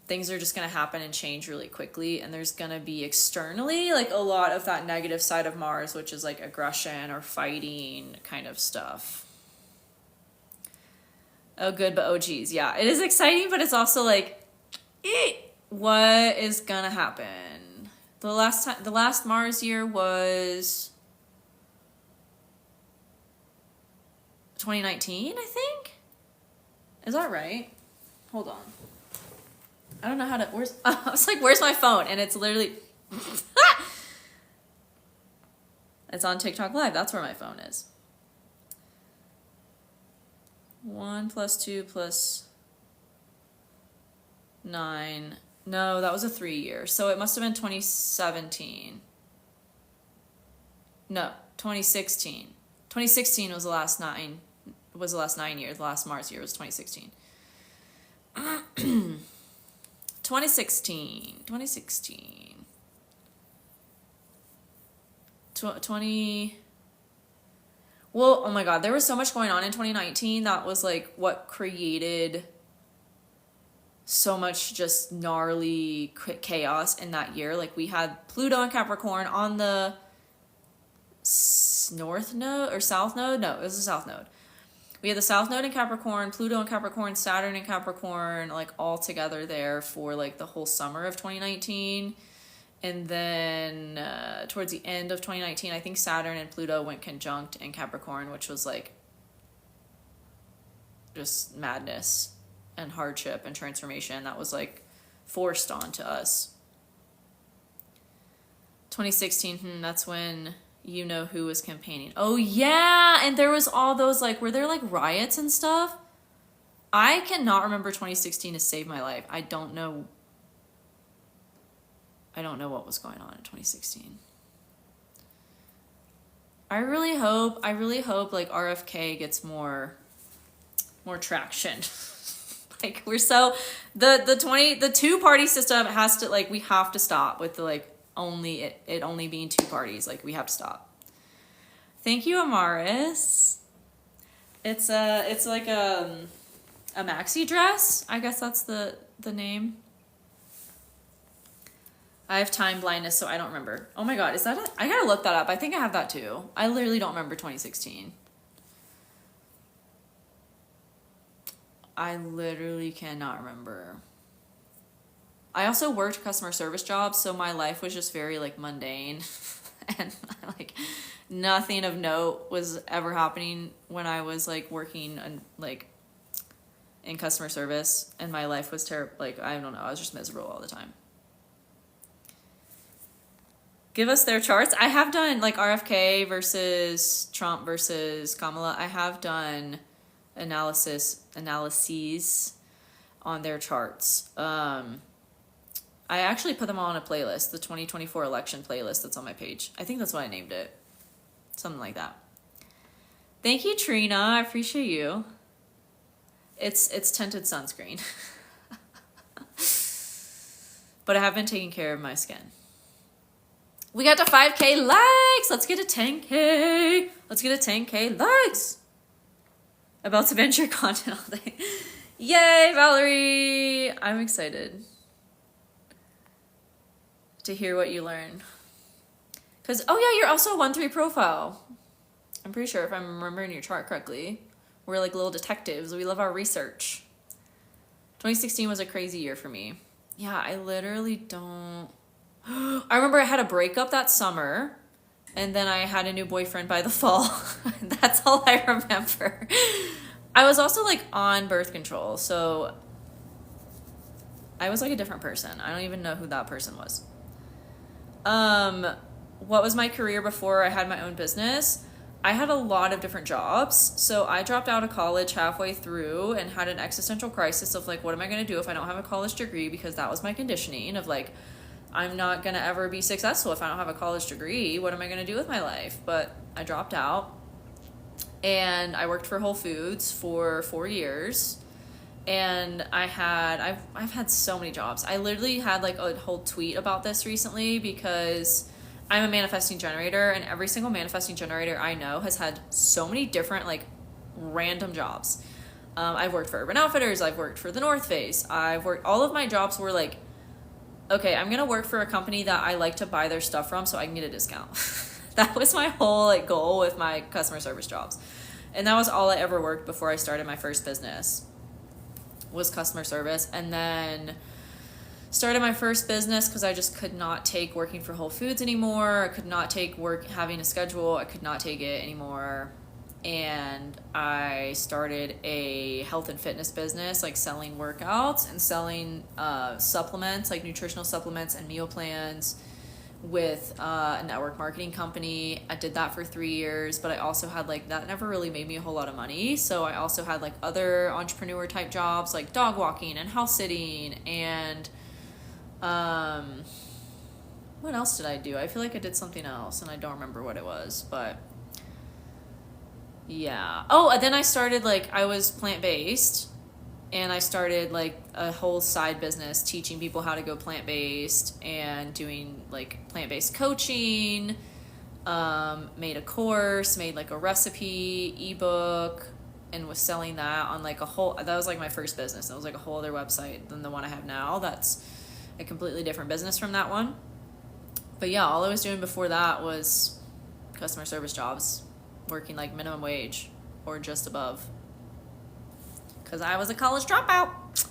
things are just going to happen and change really quickly, and there's going to be externally like a lot of that negative side of Mars, which is like aggression or fighting kind of stuff. Oh good, but oh geez, yeah, it is exciting, but it's also like, what is gonna happen? The last Mars year was 2019, I think. Is that right? Hold on. I don't know how to. I was like, where's my phone? And it's literally. It's on TikTok Live. That's where my phone is. 1 + 2 + 9. No, that was a 3 year. So it must have been 2017. No, 2016. 2016 was the last 9. Was the last 9 years. The last Mars year was 2016. 2016. 20. Well, oh my God, there was so much going on in 2019 that was like what created so much just gnarly chaos in that year. Like we had Pluto and Capricorn on the north node or south node. No, it was the south node. We had the south node in Capricorn, Pluto and Capricorn, Saturn and Capricorn, like all together there for like the whole summer of 2019. And then towards the end of 2019, I think Saturn and Pluto went conjunct in Capricorn, which was like just madness and hardship and transformation that was like forced onto us. 2016, that's when you know who was campaigning. Oh yeah, and there was all those like, were there like riots and stuff? I cannot remember 2016 to save my life. I don't know what was going on in 2016. I really hope like RFK gets more traction. Like we're so the two party system has to, like, we have to stop with the like it only being two parties. Like we have to stop. Thank you, Amaris. It's like a maxi dress. I guess that's the name. I have time blindness, so I don't remember. Oh my God, is that it? I gotta look that up. I think I have that too. I literally don't remember 2016. I literally cannot remember. I also worked customer service jobs, so my life was just very like mundane. And like nothing of note was ever happening when I was like working and like in customer service, and my life was terrible. Like, I don't know, I was just miserable all the time. Give us their charts. I have done like RFK versus Trump versus Kamala. I have done analyses on their charts. I actually put them all on a playlist, the 2024 election playlist that's on my page. I think that's what I named it. Something like that. Thank you, Trina. I appreciate you. It's tinted sunscreen. But I have been taking care of my skin. We got to 5K likes. Let's get a 10K. Let's get a 10K likes. About to venture content all day. Yay, Valerie. I'm excited to hear what you learn. Because, oh yeah, you're also a 1-3 profile. I'm pretty sure if I'm remembering your chart correctly. We're like little detectives. We love our research. 2016 was a crazy year for me. Yeah, I literally don't... I remember I had a breakup that summer, and then I had a new boyfriend by the fall. That's all I remember. I was also like on birth control, so I was like a different person. I don't even know who that person was. What was my career before I had my own business? I had a lot of different jobs. So I dropped out of college halfway through and had an existential crisis of like, what am I going to do if I don't have a college degree? Because that was my conditioning of like, I'm not going to ever be successful if I don't have a college degree. What am I going to do with my life? But I dropped out and I worked for Whole Foods for 4 years. And I've had so many jobs. I literally had like a whole tweet about this recently because I'm a manifesting generator, and every single manifesting generator I know has had so many different like random jobs. I've worked for Urban Outfitters. I've worked for the North Face. All of my jobs were like, okay, I'm going to work for a company that I like to buy their stuff from so I can get a discount. That was my whole like goal with my customer service jobs. And that was all I ever worked before I started my first business, was customer service. And then started my first business because I just could not take working for Whole Foods anymore. I could not take having a schedule. I could not take it anymore. And I started a health and fitness business, like selling workouts and selling supplements, like nutritional supplements and meal plans with a network marketing company. I did that for 3 years, but I also had like, that never really made me a whole lot of money. So I also had like other entrepreneur type jobs like dog walking and house sitting and what else did I do? I feel like I did something else and I don't remember what it was, but yeah. Oh, and then I started like, I was plant-based and I started like a whole side business teaching people how to go plant-based and doing like plant-based coaching, made a course, made like a recipe, ebook, and was selling that on like that was like my first business. That was like a whole other website than the one I have now. That's a completely different business from that one. But yeah, all I was doing before that was customer service jobs, working like minimum wage or just above, because I was a college dropout.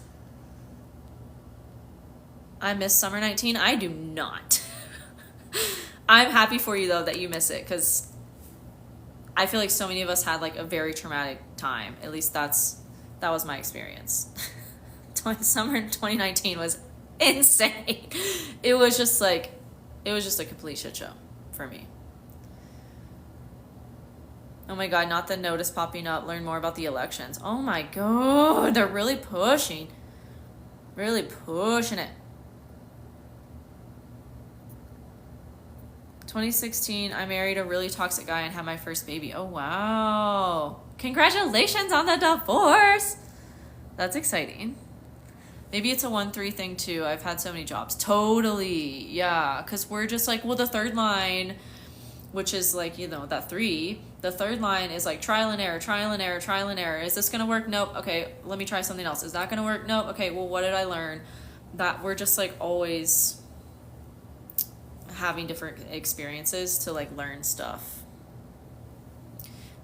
I miss summer 19. I do not. I'm happy for you though that you miss it, because I feel like so many of us had like a very traumatic time. At least that was my experience. Summer 2019 was insane. It was just a complete shit show for me. Oh my God, not the notice popping up. Learn more about the elections. Oh my God, they're really pushing it. 2016, I married a really toxic guy and had my first baby. Oh wow. Congratulations on the divorce. That's exciting. Maybe it's a 1-3 thing too. I've had so many jobs. Totally. Yeah. Because we're just like, well, the third line, which is like, you know, that 3, the third line is like trial and error, trial and error, trial and error. Is this going to work? Nope. Okay. Let me try something else. Is that going to work? Nope. Okay. Well, what did I learn? That we're just like always having different experiences to like learn stuff.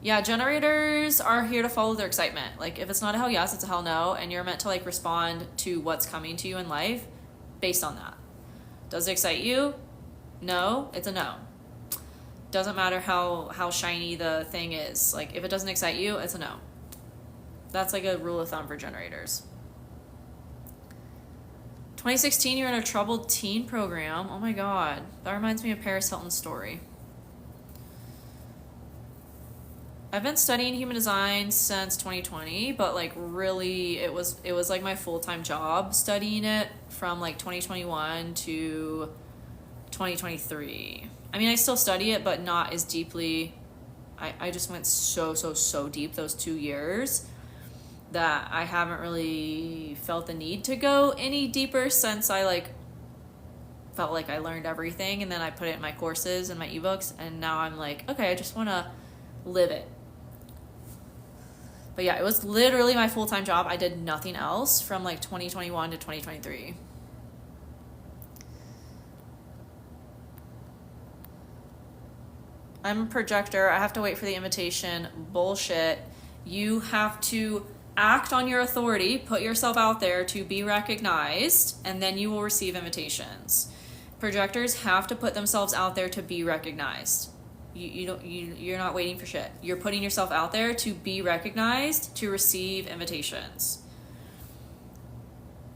Yeah, generators are here to follow their excitement. Like if it's not a hell yes, it's a hell no, and you're meant to like respond to what's coming to you in life based on that. Does it excite you? No, it's a no. Doesn't matter how shiny the thing is. Like if it doesn't excite you, it's a no. That's like a rule of thumb for generators. 2016, you're in a troubled teen program. Oh my God. That reminds me of Paris Hilton's story. I've been studying human design since 2020, but like really it was like my full-time job studying it from like 2021 to 2023. I mean, I still study it, but not as deeply. I just went so deep those 2 years that I haven't really felt the need to go any deeper since I like felt like I learned everything, and then I put it in my courses and my ebooks, and now I'm like, okay, I just want to live it. But yeah, it was literally my full-time job. I did nothing else from like 2021 to 2023. I'm a projector. I have to wait for the invitation. Bullshit. You have to act on your authority, put yourself out there to be recognized, and then you will receive invitations. Projectors have to put themselves out there to be recognized. You're not waiting for shit. You're putting yourself out there to be recognized, to receive invitations.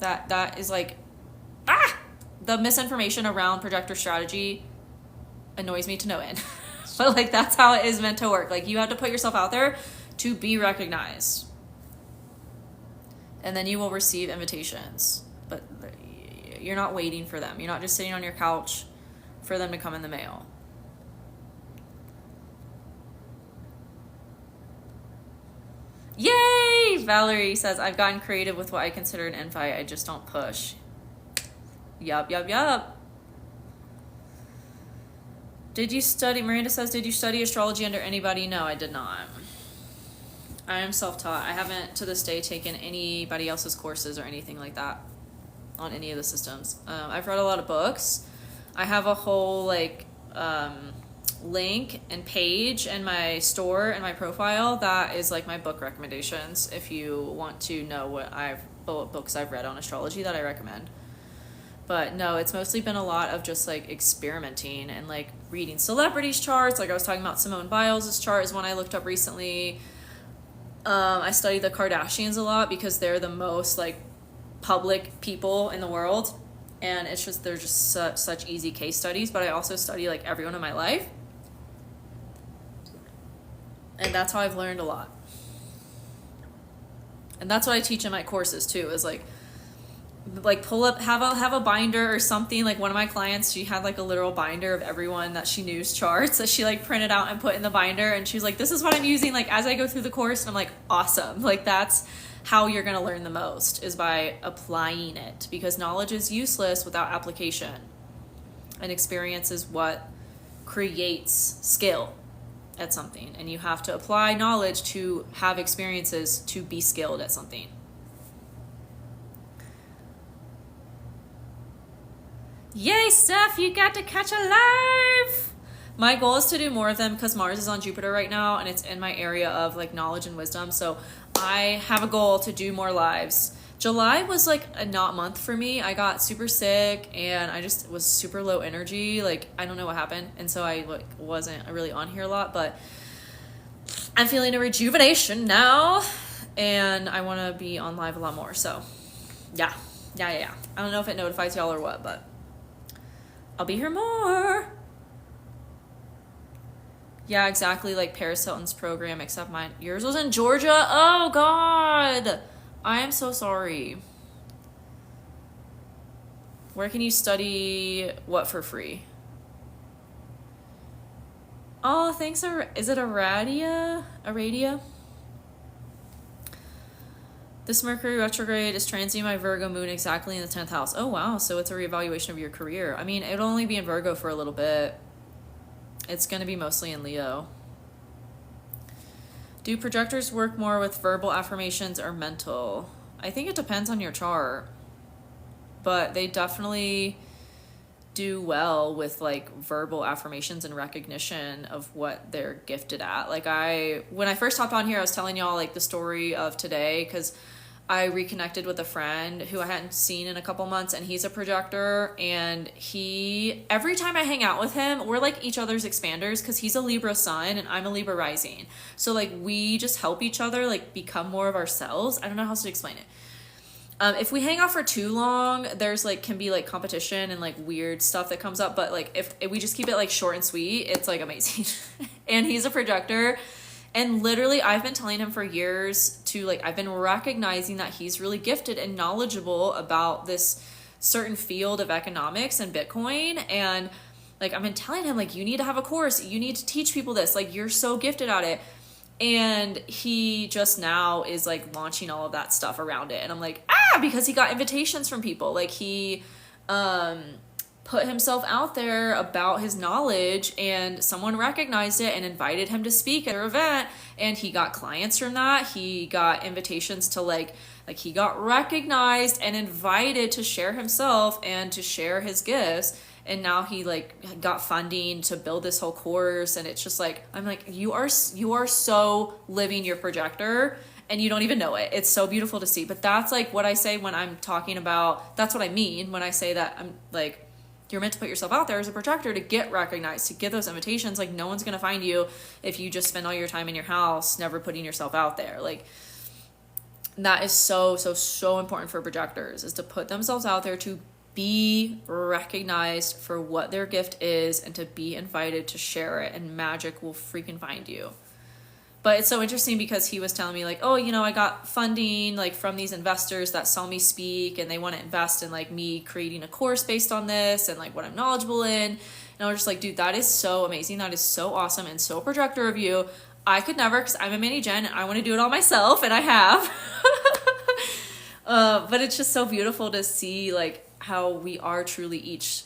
That is like, the misinformation around projector strategy annoys me to no end. But like, that's how it is meant to work. Like, you have to put yourself out there to be recognized, and then you will receive invitations. But you're not waiting for them. You're not just sitting on your couch for them to come in the mail. Yay! Valerie says, I've gotten creative with what I consider an invite. I just don't push. Yup. Miranda says, did you study astrology under anybody? No, I did not. I am self-taught. I haven't, to this day, taken anybody else's courses or anything like that on any of the systems. I've read a lot of books. I have a whole, link and page in my store and my profile that is, my book recommendations if you want to know what books I've read on astrology that I recommend. But no, it's mostly been a lot of just experimenting and reading celebrities' charts. I was talking about Simone Biles' chart is one I looked up recently. I study the Kardashians a lot because they're the most public people in the world, and they're just such easy case studies. But I also study everyone in my life, and that's how I've learned a lot. And that's what I teach in my courses too, is pull up, have a binder or something. One of my clients, she had a literal binder of everyone that she knew's charts that she printed out and put in the binder, and she was like, this is what I'm using as I go through the course. And I'm like, awesome. That's how you're going to learn the most, is by applying it, because knowledge is useless without application, and experience is what creates skill at something. And you have to apply knowledge to have experiences to be skilled at something. Yay, Steph, you got to catch a live! My goal is to do more of them because Mars is on Jupiter right now, and it's in my area of knowledge and wisdom. So I have a goal to do more lives. July was a not month for me. I got super sick and I just was super low energy. I don't know what happened. And so I wasn't really on here a lot, but I'm feeling a rejuvenation now and I want to be on live a lot more. So yeah. I don't know if it notifies y'all or what, but I'll be here more. Yeah, exactly, Paris Hilton's program, except yours was in Georgia. Oh, God. I am so sorry. Where can you study what for free? Oh, thanks. Is it Aradia? This Mercury retrograde is transiting my Virgo moon exactly in the 10th house. Oh, wow. So it's a reevaluation of your career. I mean, it'll only be in Virgo for a little bit. It's going to be mostly in Leo. Do projectors work more with verbal affirmations or mental? I think it depends on your chart. But they definitely do well with verbal affirmations and recognition of what they're gifted at. When I first hopped on here, I was telling y'all the story of today, because I reconnected with a friend who I hadn't seen in a couple months, and he's a projector, and every time I hang out with him, we're each other's expanders, because he's a Libra sun and I'm a Libra rising. So we just help each other become more of ourselves. I don't know how else to explain it. If we hang out for too long, there's can be competition and weird stuff that comes up, but if we just keep it short and sweet, it's amazing. And he's a projector, and literally I've been telling him for years I've been recognizing that he's really gifted and knowledgeable about this certain field of economics and Bitcoin, and I've been telling him you need to have a course, you need to teach people this, you're so gifted at it. And he just now is launching all of that stuff around it. And I'm because he got invitations from people. He put himself out there about his knowledge, and someone recognized it and invited him to speak at their event. And he got clients from that. He got invitations to he got recognized and invited to share himself and to share his gifts. And now he like got funding to build this whole course. And it's just like, I'm like, you are so living your projector and you don't even know it. It's so beautiful to see. But that's like what I say when I'm talking about, that's what I mean when I say that I'm like, you're meant to put yourself out there as a projector to get recognized, to get those invitations. Like no one's going to find you if you just spend all your time in your house, never putting yourself out there. Like that is so important for projectors, is to put themselves out there, to be recognized for what their gift is and to be invited to share it, and magic will freaking find you. But it's so interesting because he was telling me like, oh, you know, I got funding like from these investors that saw me speak and they want to invest in like me creating a course based on this and like what I'm knowledgeable in. And I was just like, dude, that is so amazing. That is so awesome and so projector of you. I could never, because I'm a mini gen and I want to do it all myself, and I have. But it's just so beautiful to see like how we are truly each,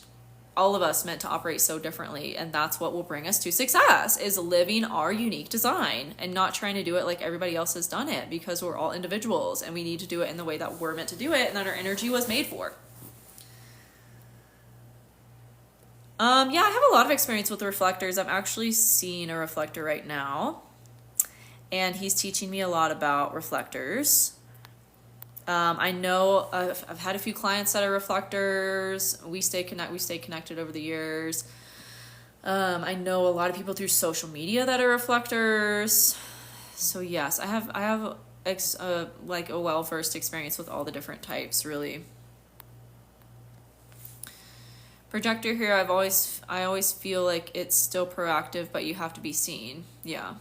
all of us, meant to operate so differently. And that's what will bring us to success, is living our unique design and not trying to do it like everybody else has done it, because we're all individuals and we need to do it in the way that we're meant to do it and that our energy was made for. Yeah, I have a lot of experience with reflectors. I'm actually seeing a reflector right now, and he's teaching me a lot about reflectors. I know I've had a few clients that are reflectors. We stay connected over the years. I know a lot of people through social media that are reflectors. So yes, I have like a well-versed experience with all the different types, really. Projector here, I always feel like it's still proactive, but you have to be seen. Yeah.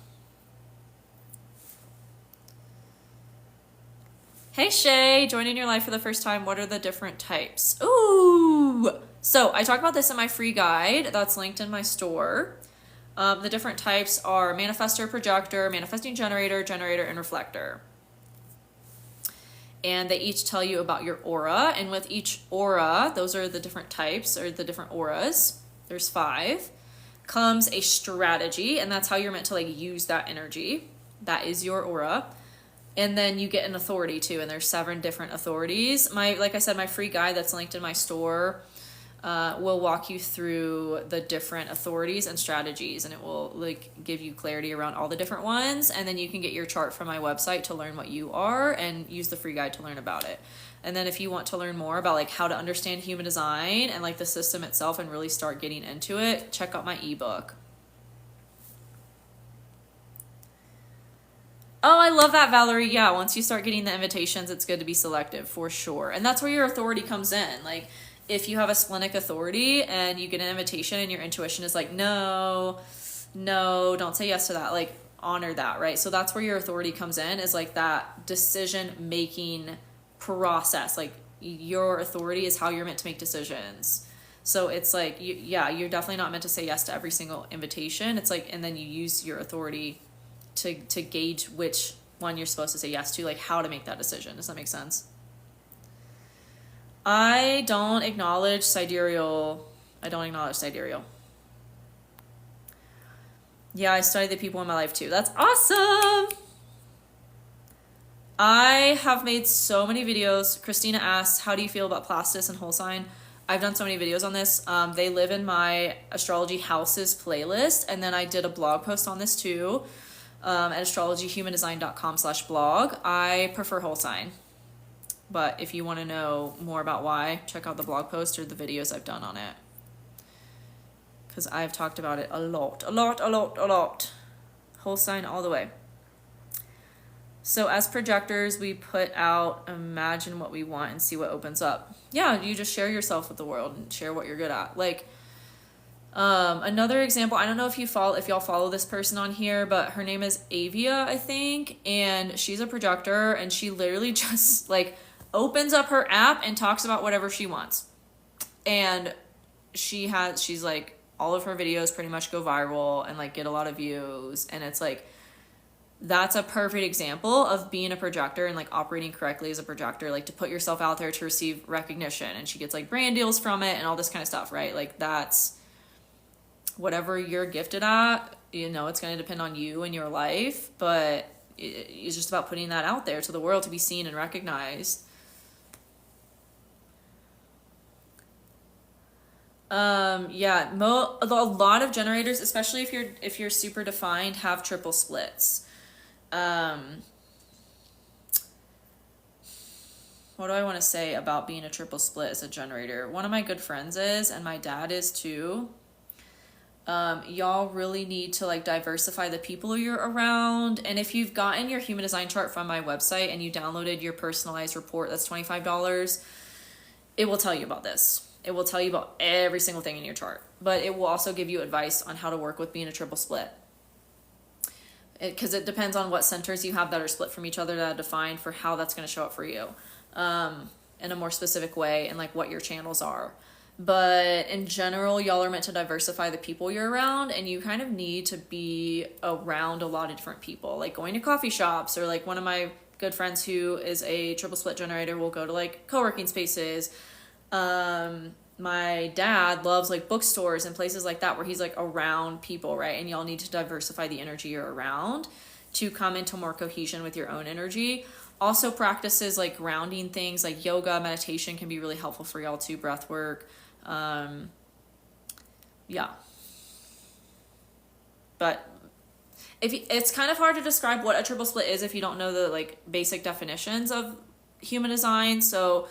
Hey Shay, joining your life for the first time. What are the different types? Ooh! So I talk about this in my free guide that's linked in my store. The different types are manifestor, projector, manifesting generator, generator, and reflector. And they each tell you about your aura. And with each aura, those are the different types, or the different auras. There's 5. Comes a strategy, and that's how you're meant to like use that energy. That is your aura. And then you get an authority too, and there's 7 different authorities. Like I said, my free guide that's linked in my store will walk you through the different authorities and strategies, and it will like give you clarity around all the different ones. And then you can get your chart from my website to learn what you are, and use the free guide to learn about it. And then if you want to learn more about like how to understand human design and like the system itself and really start getting into it, check out my ebook. Oh, I love that, Valerie. Yeah, once you start getting the invitations, it's good to be selective for sure. And that's where your authority comes in. Like if you have a splenic authority and you get an invitation and your intuition is like, no, don't say yes to that. Like honor that, right? So that's where your authority comes in, is like that decision-making process. Like your authority is how you're meant to make decisions. So it's like, you're definitely not meant to say yes to every single invitation. It's like, and then you use your authority to gauge which one you're supposed to say yes to, like how to make that decision. Does that make sense? I don't acknowledge sidereal. Yeah, I study the people in my life too. That's awesome. I have made so many videos. Christina asks, how do you feel about Plastis and Whole Sign? I've done so many videos on this. They live in my Astrology Houses playlist. And then I did a blog post on this too. At astrologyhumandesign.com/blog. I prefer Whole Sign, but if you want to know more about why, check out the blog post or the videos I've done on it, because I've talked about it a lot. Whole Sign all the way. So as projectors, we put out, imagine what we want and see what opens up. Yeah, you just share yourself with the world and share what you're good at. Like another example, I don't know if y'all follow this person on here, but her name is Avia, I think, and she's a projector, and she literally just like opens up her app and talks about whatever she wants. And she's like, all of her videos pretty much go viral and like get a lot of views, and it's like, that's a perfect example of being a projector and like operating correctly as a projector, like to put yourself out there to receive recognition. And she gets like brand deals from it and all this kind of stuff, right? Like that's whatever you're gifted at, you know, it's going to depend on you and your life, but it's just about putting that out there to the world to be seen and recognized. Yeah, a lot of generators, especially if you're super defined, have triple splits. Um, what do I want to say about being a triple split as a generator? One of my good friends is, and my dad is too. Y'all really need to like diversify the people you're around. And if you've gotten your human design chart from my website and you downloaded your personalized report, that's $25. It will tell you about this. It will tell you about every single thing in your chart, but it will also give you advice on how to work with being a triple split. Because it depends on what centers you have that are split from each other that are defined for how that's going to show up for you in a more specific way and like what your channels are. But in general, y'all are meant to diversify the people you're around, and you kind of need to be around a lot of different people, like going to coffee shops, or like one of my good friends who is a triple split generator will go to like co-working spaces. My dad loves like bookstores and places like that where he's like around people, right? And y'all need to diversify the energy you're around to come into more cohesion with your own energy. Also, practices like grounding things like yoga, meditation can be really helpful for y'all too, breath work. Yeah. But it's kind of hard to describe what a triple split is if you don't know the like basic definitions of human design. So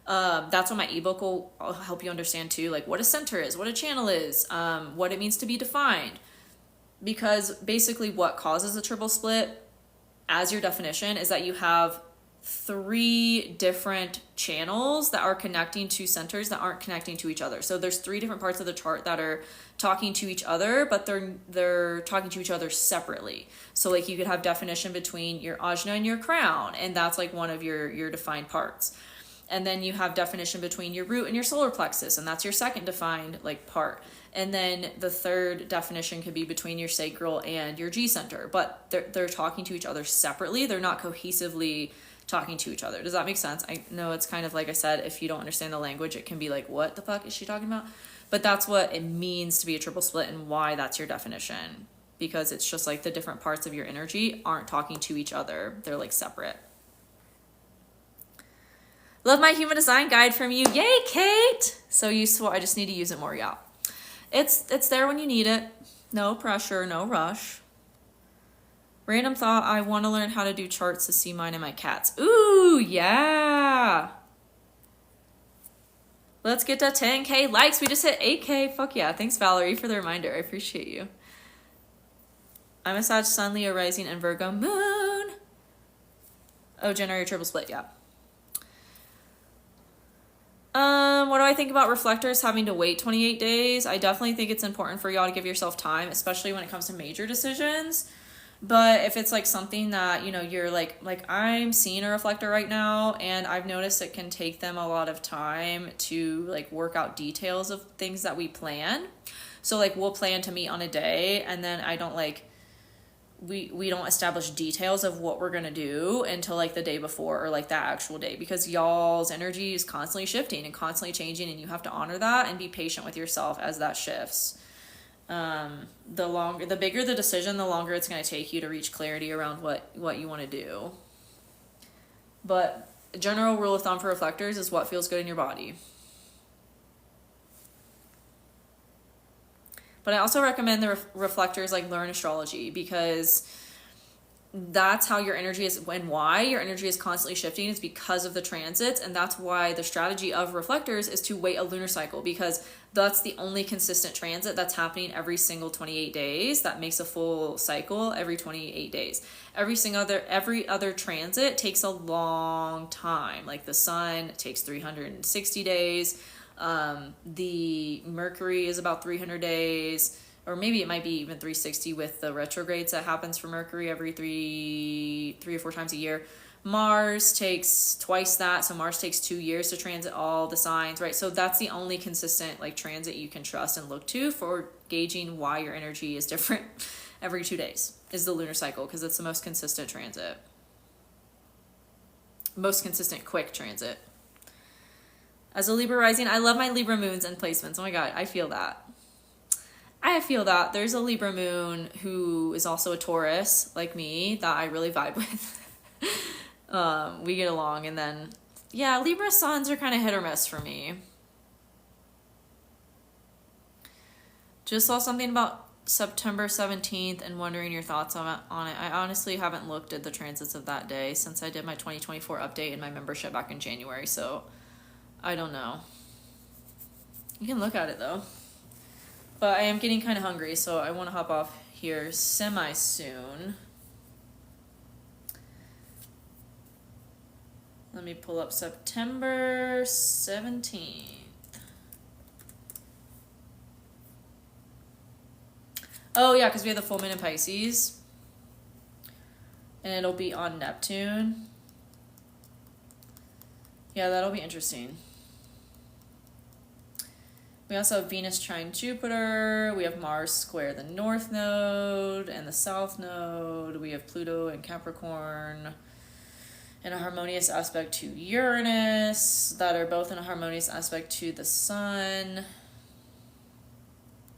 that's what my ebook will help you understand too, like what a center is, what a channel is, what it means to be defined. Because basically what causes a triple split as your definition is that you have 3 different channels that are connecting to centers that aren't connecting to each other. So there's 3 different parts of the chart that are talking to each other, but they're talking to each other separately. So like you could have definition between your ajna and your crown, and that's like one of your defined parts. And then you have definition between your root and your solar plexus, and that's your second defined like part. And then the third definition could be between your sacral and your G center, but they're talking to each other separately. They're not cohesively talking to each other. Does that make sense? I know it's kind of like I said, if you don't understand the language, it can be like, what the fuck is she talking about? But that's what it means to be a triple split and why that's your definition. Because it's just like the different parts of your energy aren't talking to each other. They're like separate. Love my human design guide from you. Yay, Kate! So useful. I just need to use it more, yeah. It's there when you need it. No pressure, no rush. Random thought, I want to learn how to do charts to see mine and my cats. Ooh, yeah. Let's get to 10K likes. We just hit 8K. Fuck yeah. Thanks, Valerie, for the reminder. I appreciate you. I'm a Sag, Sun, Leo, Rising, and Virgo Moon. Oh, generator triple split, yeah. What do I think about reflectors having to wait 28 days? I definitely think it's important for y'all to give yourself time, especially when it comes to major decisions. But if it's like something that, you know, you're like I'm seeing a reflector right now, and I've noticed it can take them a lot of time to like work out details of things that we plan. So like we'll plan to meet on a day, and then I don't like, we don't establish details of what we're gonna do until like the day before or like that actual day, because y'all's energy is constantly shifting and constantly changing, and you have to honor that and be patient with yourself as that shifts. The bigger the decision, the longer it's going to take you to reach clarity around what you want to do. But a general rule of thumb for reflectors is what feels good in your body. But I also recommend the reflectors like learn astrology, because that's how your energy is, and why your energy is constantly shifting is because of the transits. And that's why the strategy of reflectors is to wait a lunar cycle, because that's the only consistent transit that's happening every single 28 days. That makes a full cycle every 28 days. Every other transit takes a long time. Like the sun takes 360 days. The Mercury is about 300 days, or maybe it might be even 360 with the retrogrades that happens for Mercury every three or 4 times a year. Mars takes twice that, so Mars takes 2 years to transit all the signs, right? So that's the only consistent like transit you can trust and look to for gauging why your energy is different every 2 days, is the lunar cycle, because it's the most consistent transit. Most consistent quick transit. As a Libra rising, I love my Libra moons and placements. Oh my God, I feel that. There's a Libra moon who is also a Taurus, like me, that I really vibe with. We get along, and then, yeah, Libra suns are kind of hit or miss for me. Just saw something about September 17th and wondering your thoughts on it. I honestly haven't looked at the transits of that day since I did my 2024 update in my membership back in January, so I don't know. You can look at it though. But I am getting kind of hungry, so I want to hop off here semi-soon. Let me pull up September 17th. Oh, yeah, because we have the full moon in Pisces. And it'll be on Neptune. Yeah, that'll be interesting. We also have Venus trine Jupiter. We have Mars square the North Node and the South Node. We have Pluto and Capricorn in a harmonious aspect to Uranus, that are both in a harmonious aspect to the Sun.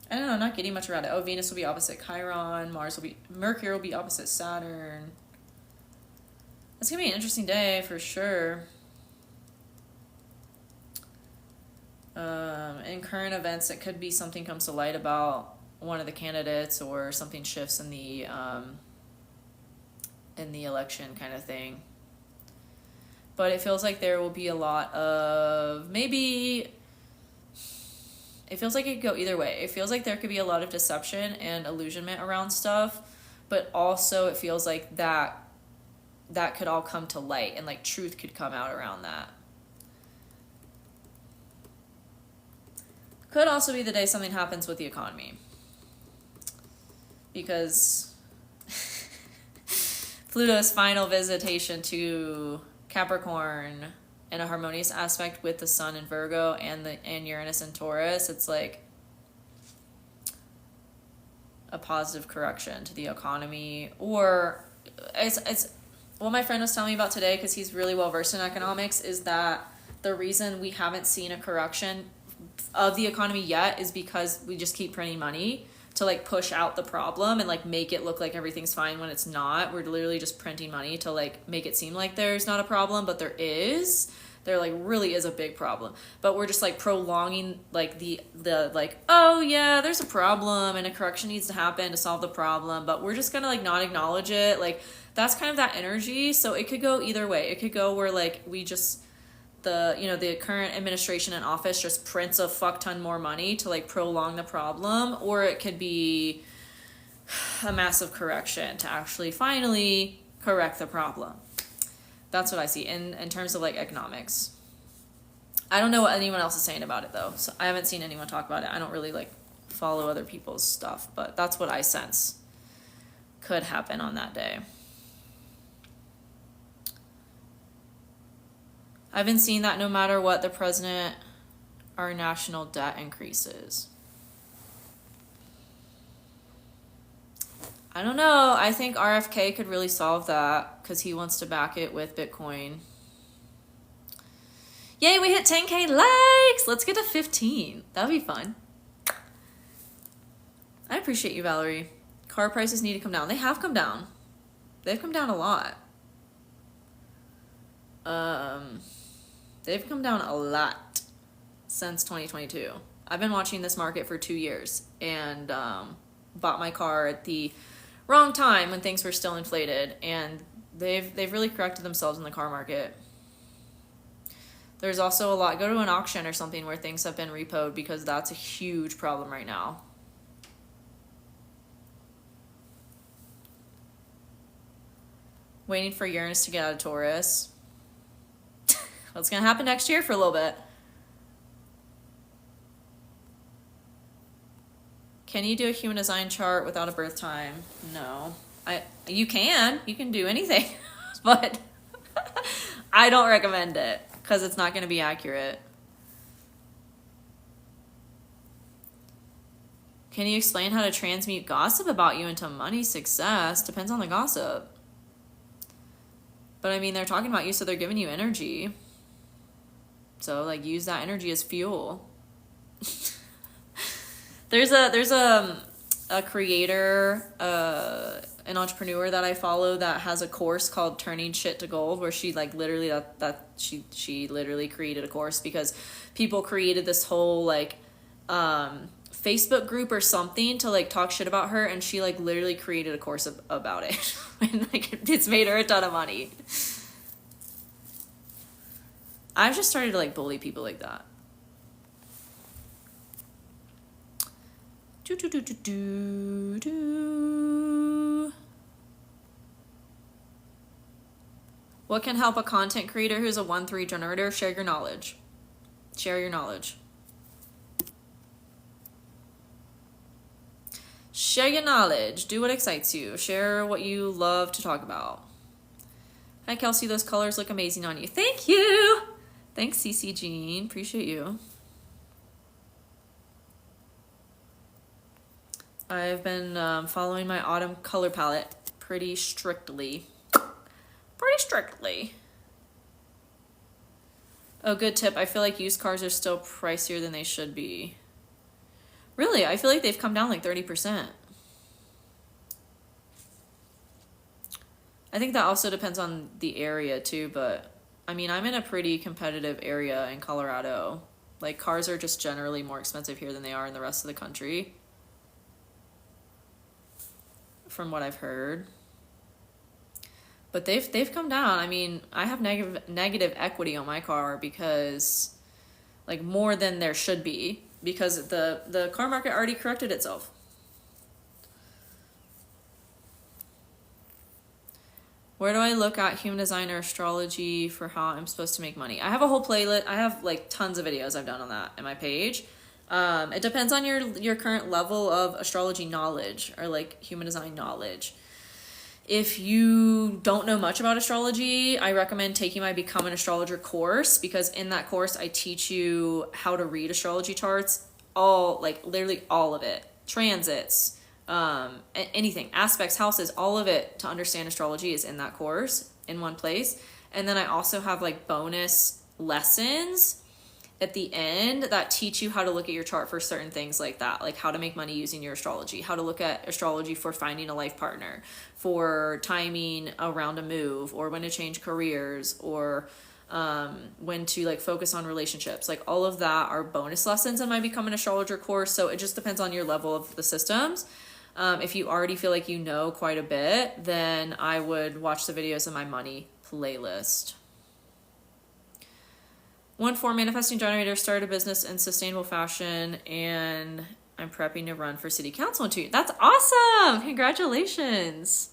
I don't know, I'm not getting much around it. Oh, Venus will be opposite Chiron. Mercury will be opposite Saturn. It's going to be an interesting day for sure. In current events, it could be something comes to light about one of the candidates, or something shifts in the election kind of thing. But it feels like there will be a lot of maybe. It feels like it could go either way. It feels like there could be a lot of deception and illusionment around stuff, but also it feels like that could all come to light, and like truth could come out around that. Could also be the day something happens with the economy, because Pluto's final visitation to Capricorn in a harmonious aspect with the Sun in Virgo and Uranus in Taurus, it's like a positive correction to the economy. Or it's what my friend was telling me about today, because he's really well versed in economics, is that the reason we haven't seen a correction of the economy yet is because we just keep printing money to like push out the problem and like make it look like everything's fine when it's not. We're literally just printing money to like make it seem like there's not a problem, but there is. There like really is a big problem, but we're just like prolonging like the like, oh yeah, there's a problem and a correction needs to happen to solve the problem, but we're just gonna like not acknowledge it. Like that's kind of that energy. So it could go either way. It could go where like we just the current administration in office just prints a fuck ton more money to like prolong the problem, or it could be a massive correction to actually finally correct the problem. That's what I see in terms of like economics. I don't know what anyone else is saying about it though, so I haven't seen anyone talk about it. I don't really like follow other people's stuff, but that's what I sense could happen on that day. I've been seeing that no matter what the president, our national debt increases. I don't know. I think RFK could really solve that because he wants to back it with Bitcoin. Yay, we hit 10K likes. Let's get to 15. That would be fun. I appreciate you, Valerie. Car prices need to come down. They have come down. They've come down a lot. They've come down a lot since 2022. I've been watching this market for 2 years and bought my car at the wrong time when things were still inflated, and they've really corrected themselves in the car market. There's also a lot. Go to an auction or something where things have been repoed, because that's a huge problem right now. Waiting for Uranus to get out of Taurus. What's going to happen next year for a little bit? Can you do a human design chart without a birth time? No. You can do anything, but I don't recommend it because it's not going to be accurate. Can you explain how to transmute gossip about you into money success? Depends on the gossip. But I mean, they're talking about you, so they're giving you energy. So like use that energy as fuel. There's a creator, an entrepreneur that I follow that has a course called Turning Shit to Gold, where she like literally she literally created a course because people created this whole like Facebook group or something to like talk shit about her, and she like literally created a course about it. And like it's made her a ton of money. I've just started to like bully people like that. Do, do, do, do, do, do. What can help a content creator who's a 1-3 generator? Share your knowledge. Share your knowledge. Share your knowledge. Do what excites you. Share what you love to talk about. Hi, Kelsey. Those colors look amazing on you. Thank you. Thanks, CC Jean. Appreciate you. I've been following my autumn color palette pretty strictly. Oh, good tip. I feel like used cars are still pricier than they should be. Really? I feel like they've come down like 30%. I think that also depends on the area too, but I mean, I'm in a pretty competitive area in Colorado. Like, cars are just generally more expensive here than they are in the rest of the country, from what I've heard. But they've come down. I mean, I have negative equity on my car because, like, more than there should be, because the car market already corrected itself. Where do I look at human design or astrology for how I'm supposed to make money? I have a whole playlist. I have like tons of videos I've done on that in my page. It depends on your current level of astrology knowledge or like human design knowledge. If you don't know much about astrology, I recommend taking my Become an Astrologer course, because in that course I teach you how to read astrology charts, literally all of it, transits, anything, aspects, houses, all of it to understand astrology is in that course in one place. And then I also have like bonus lessons at the end that teach you how to look at your chart for certain things like that, like how to make money using your astrology, how to look at astrology for finding a life partner, for timing around a move, or when to change careers, or when to like focus on relationships. Like all of that are bonus lessons in my Become an Astrologer course. So it just depends on your level of the systems. If you already feel like you know quite a bit, then I would watch the videos in my money playlist. 1-4 manifesting generator, started a business in sustainable fashion, and I'm prepping to run for city council in 2 years. That's awesome! Congratulations!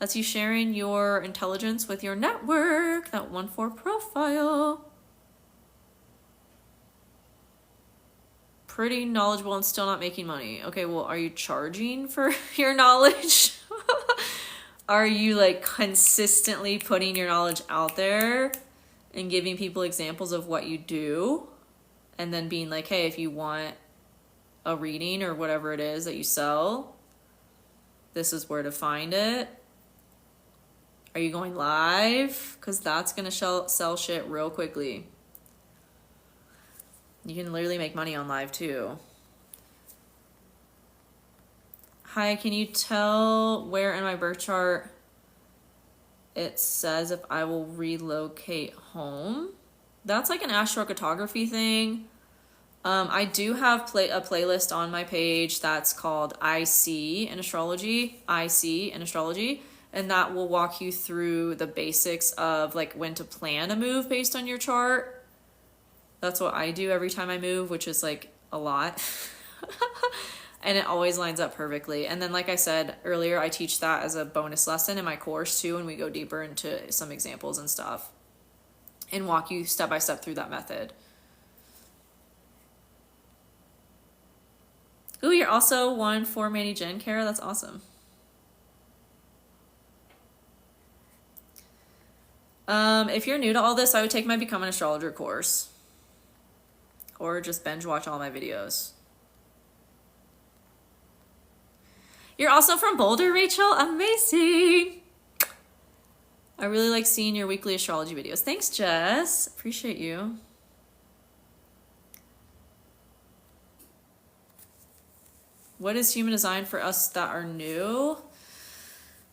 That's you sharing your intelligence with your network, that 1-4 profile. Pretty knowledgeable and still not making money. Okay, well, are you charging for your knowledge? Are you like consistently putting your knowledge out there and giving people examples of what you do, and then being like, hey, if you want a reading or whatever it is that you sell, this is where to find it? Are you going live? Because that's going to sell shit real quickly. You can literally make money on live too. Hi, can you tell where in my birth chart it says if I will relocate home? That's like an astrocartography thing. I do have a playlist on my page that's called I See in Astrology, and that will walk you through the basics of like when to plan a move based on your chart. That's what I do every time I move, which is like a lot. And it always lines up perfectly. And then, like I said earlier, I teach that as a bonus lesson in my course too, and we go deeper into some examples and stuff and walk you step by step through that method. Ooh, you're also 1-4 Manny Jen, Kara. That's awesome. If you're new to all this, I would take my Become an Astrologer course, or just binge watch all my videos. You're also from Boulder, Rachel. Amazing. I really like seeing your weekly astrology videos. Thanks, Jess. Appreciate you. What is human design for us that are new?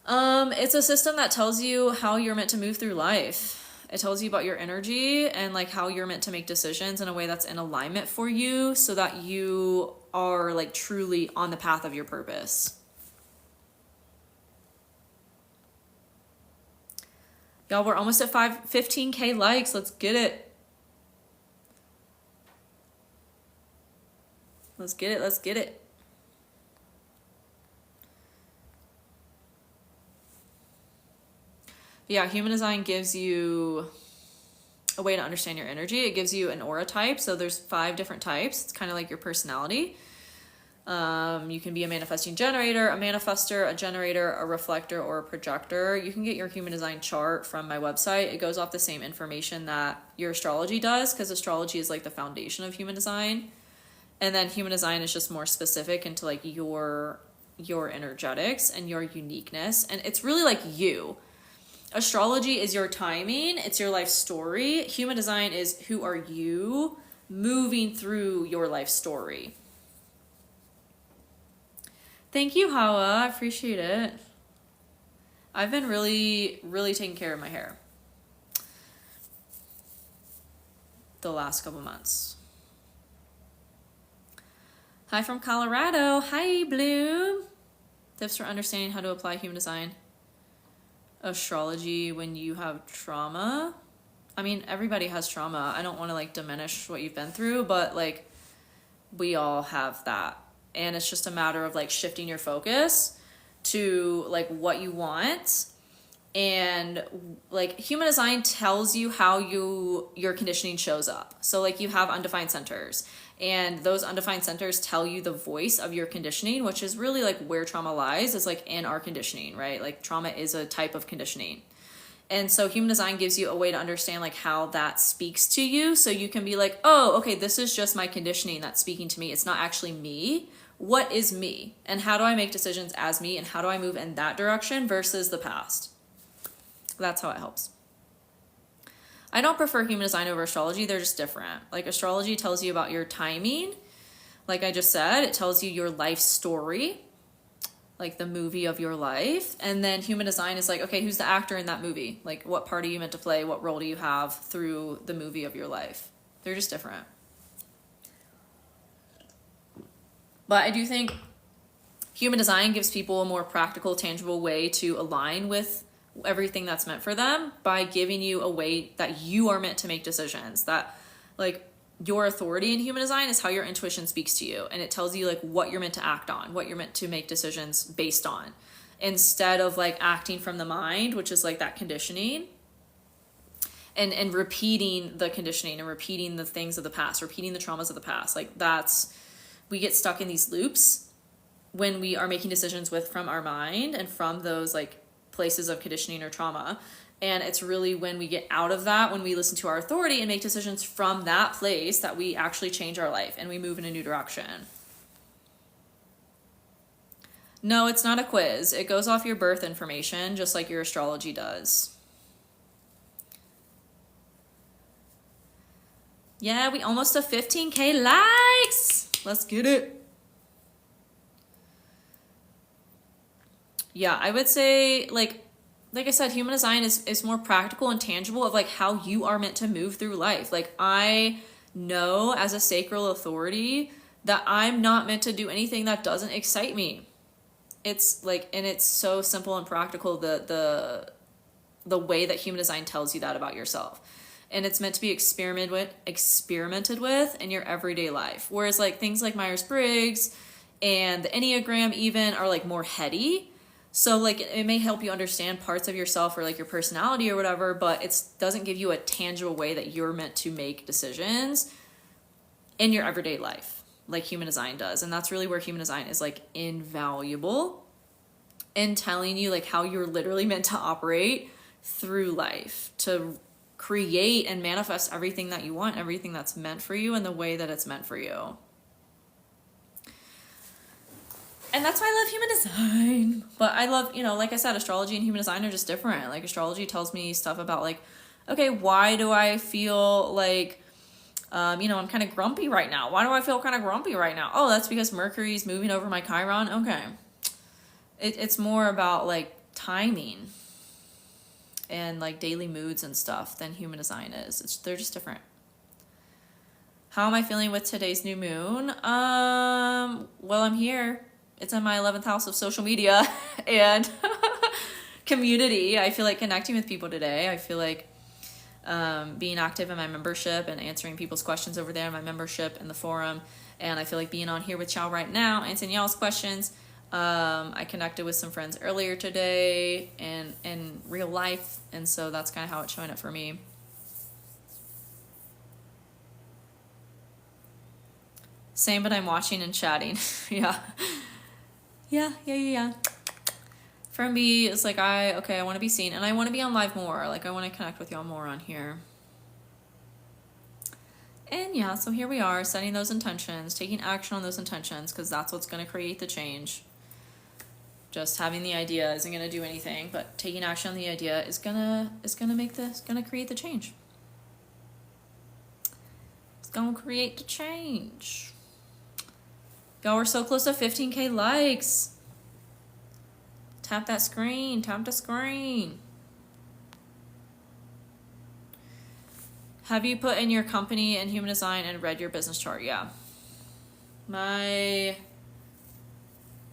It's a system that tells you how you're meant to move through life. It tells you about your energy and like how you're meant to make decisions in a way that's in alignment for you so that you are like truly on the path of your purpose. Y'all, we're almost at 15K likes. Let's get it. Let's get it. Let's get it. Yeah, human design gives you a way to understand your energy. It gives you an aura type. So there's 5 different types. It's kind of like your personality. You can be a manifesting generator, a manifester, a generator, a reflector, or a projector. You can get your human design chart from my website. It goes off the same information that your astrology does, because astrology is like the foundation of human design. And then human design is just more specific into like your energetics and your uniqueness. And it's really like you. Astrology is your timing. It's your life story. Human design is who are you moving through your life story. Thank you, Hawa. I appreciate it. I've been really, really taking care of my hair the last couple months. Hi from Colorado. Hi, Bloom. Tips for understanding how to apply human design astrology when you have trauma. I mean, everybody has trauma. I don't want to like diminish what you've been through, but like we all have that. And it's just a matter of like shifting your focus to like what you want. And like human design tells you how your conditioning shows up. So like you have undefined centers, and those undefined centers tell you the voice of your conditioning, which is really like where trauma lies, is like in our conditioning, right? Like trauma is a type of conditioning. And so human design gives you a way to understand like how that speaks to you. So you can be like, oh, okay, this is just my conditioning that's speaking to me. It's not actually me. What is me? And how do I make decisions as me? And how do I move in that direction versus the past? That's how it helps. I don't prefer human design over astrology. They're just different. Like astrology tells you about your timing. Like I just said, it tells you your life story, like the movie of your life. And then human design is like, okay, who's the actor in that movie? Like what part are you meant to play? What role do you have through the movie of your life? They're just different. But I do think human design gives people a more practical, tangible way to align with everything that's meant for them by giving you a way that you are meant to make decisions. That like your authority in human design is how your intuition speaks to you, and it tells you like what you're meant to act on, what you're meant to make decisions based on, instead of like acting from the mind, which is like that conditioning, and repeating the conditioning and repeating the things of the past, repeating the traumas of the past. Like we get stuck in these loops when we are making decisions from our mind and from those like places of conditioning or trauma. And it's really when we get out of that, when we listen to our authority and make decisions from that place, that we actually change our life and we move in a new direction. No, it's not a quiz. It goes off your birth information, just like your astrology does. Yeah, we almost have 15K likes. Let's get it. Yeah, I would say like I said, human design is more practical and tangible of like how you are meant to move through life. Like I know as a sacral authority that I'm not meant to do anything that doesn't excite me. It's like, and it's so simple and practical, the way that human design tells you that about yourself. And it's meant to be experimented with in your everyday life. Whereas like things like Myers-Briggs and the Enneagram even are like more heady. So like it may help you understand parts of yourself or like your personality or whatever, but it doesn't give you a tangible way that you're meant to make decisions in your everyday life like human design does. And that's really where human design is like invaluable in telling you like how you're literally meant to operate through life, to create and manifest everything that you want, everything that's meant for you in the way that it's meant for you. And that's why I love human design. But I love, like I said, astrology and human design are just different. Like astrology tells me stuff about like, okay, why do I feel like, I'm kind of grumpy right now? Why do I feel kind of grumpy right now? Oh, that's because Mercury's moving over my Chiron. Okay. It's more about like timing and like daily moods and stuff than human design is. They're just different. How am I feeling with today's new moon? Well, I'm here. It's in my 11th house of social media and community. I feel like connecting with people today. I feel like being active in my membership and answering people's questions over there in my membership in the forum. And I feel like being on here with y'all right now, answering y'all's questions. I connected with some friends earlier today and in real life. And so that's kind of how it's showing up for me. Same, but I'm watching and chatting. Yeah. For me, it's like I want to be seen and I want to be on live more. Like I want to connect with y'all more on here. And yeah, so here we are setting those intentions, taking action on those intentions because that's what's going to create the change. Just having the idea isn't going to do anything, but taking action on the idea is gonna create the change. It's gonna create the change. Y'all, we're so close to 15K likes. Tap that screen. Tap the screen. Have you put in your company and human design and read your business chart? Yeah.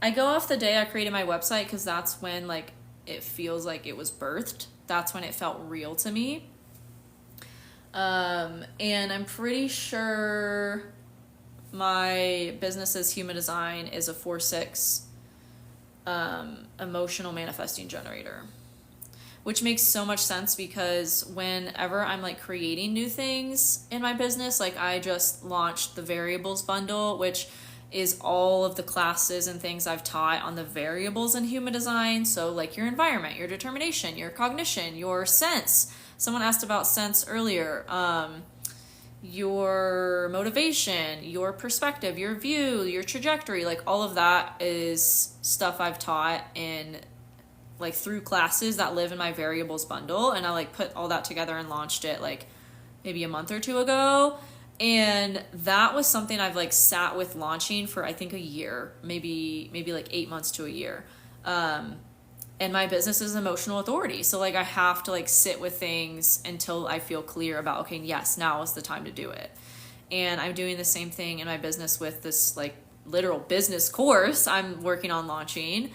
I go off the day I created my website because that's when like it feels like it was birthed. That's when it felt real to me. And I'm pretty sure my business's human design is a 4/6 emotional manifesting generator, which makes so much sense because whenever I'm like creating new things in my business, like I just launched the variables bundle, which is all of the classes and things I've taught on the variables in human design. So like your environment, your determination, your cognition, your sense. Someone asked about sense earlier. Your motivation, your perspective, your view, your trajectory, like all of that is stuff I've taught in like through classes that live in my variables bundle. And I like put all that together and launched it like maybe a month or two ago. And that was something I've like sat with launching for I think a year, maybe like 8 months to a year. And my business is emotional authority. So like I have to like sit with things until I feel clear about, okay, yes, now is the time to do it. And I'm doing the same thing in my business with this like literal business course I'm working on launching.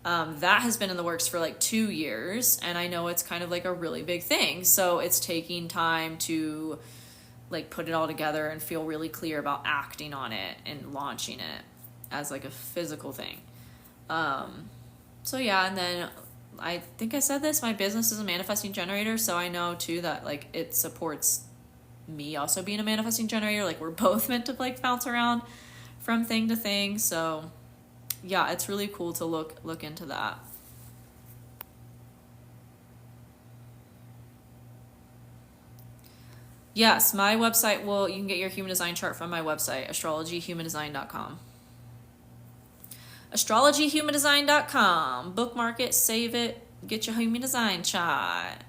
That has been in the works for like 2 years. And I know it's kind of like a really big thing. So it's taking time to like put it all together and feel really clear about acting on it and launching it as like a physical thing. So yeah, and then I think I said this, my business is a manifesting generator, so I know too that like it supports me also being a manifesting generator. Like we're both meant to like bounce around from thing to thing. So yeah, it's really cool to look into that. Yes, my website you can get your human design chart from my website, astrologyhumandesign.com. astrologyhumandesign.com. Bookmark it, save it, get your human design chart.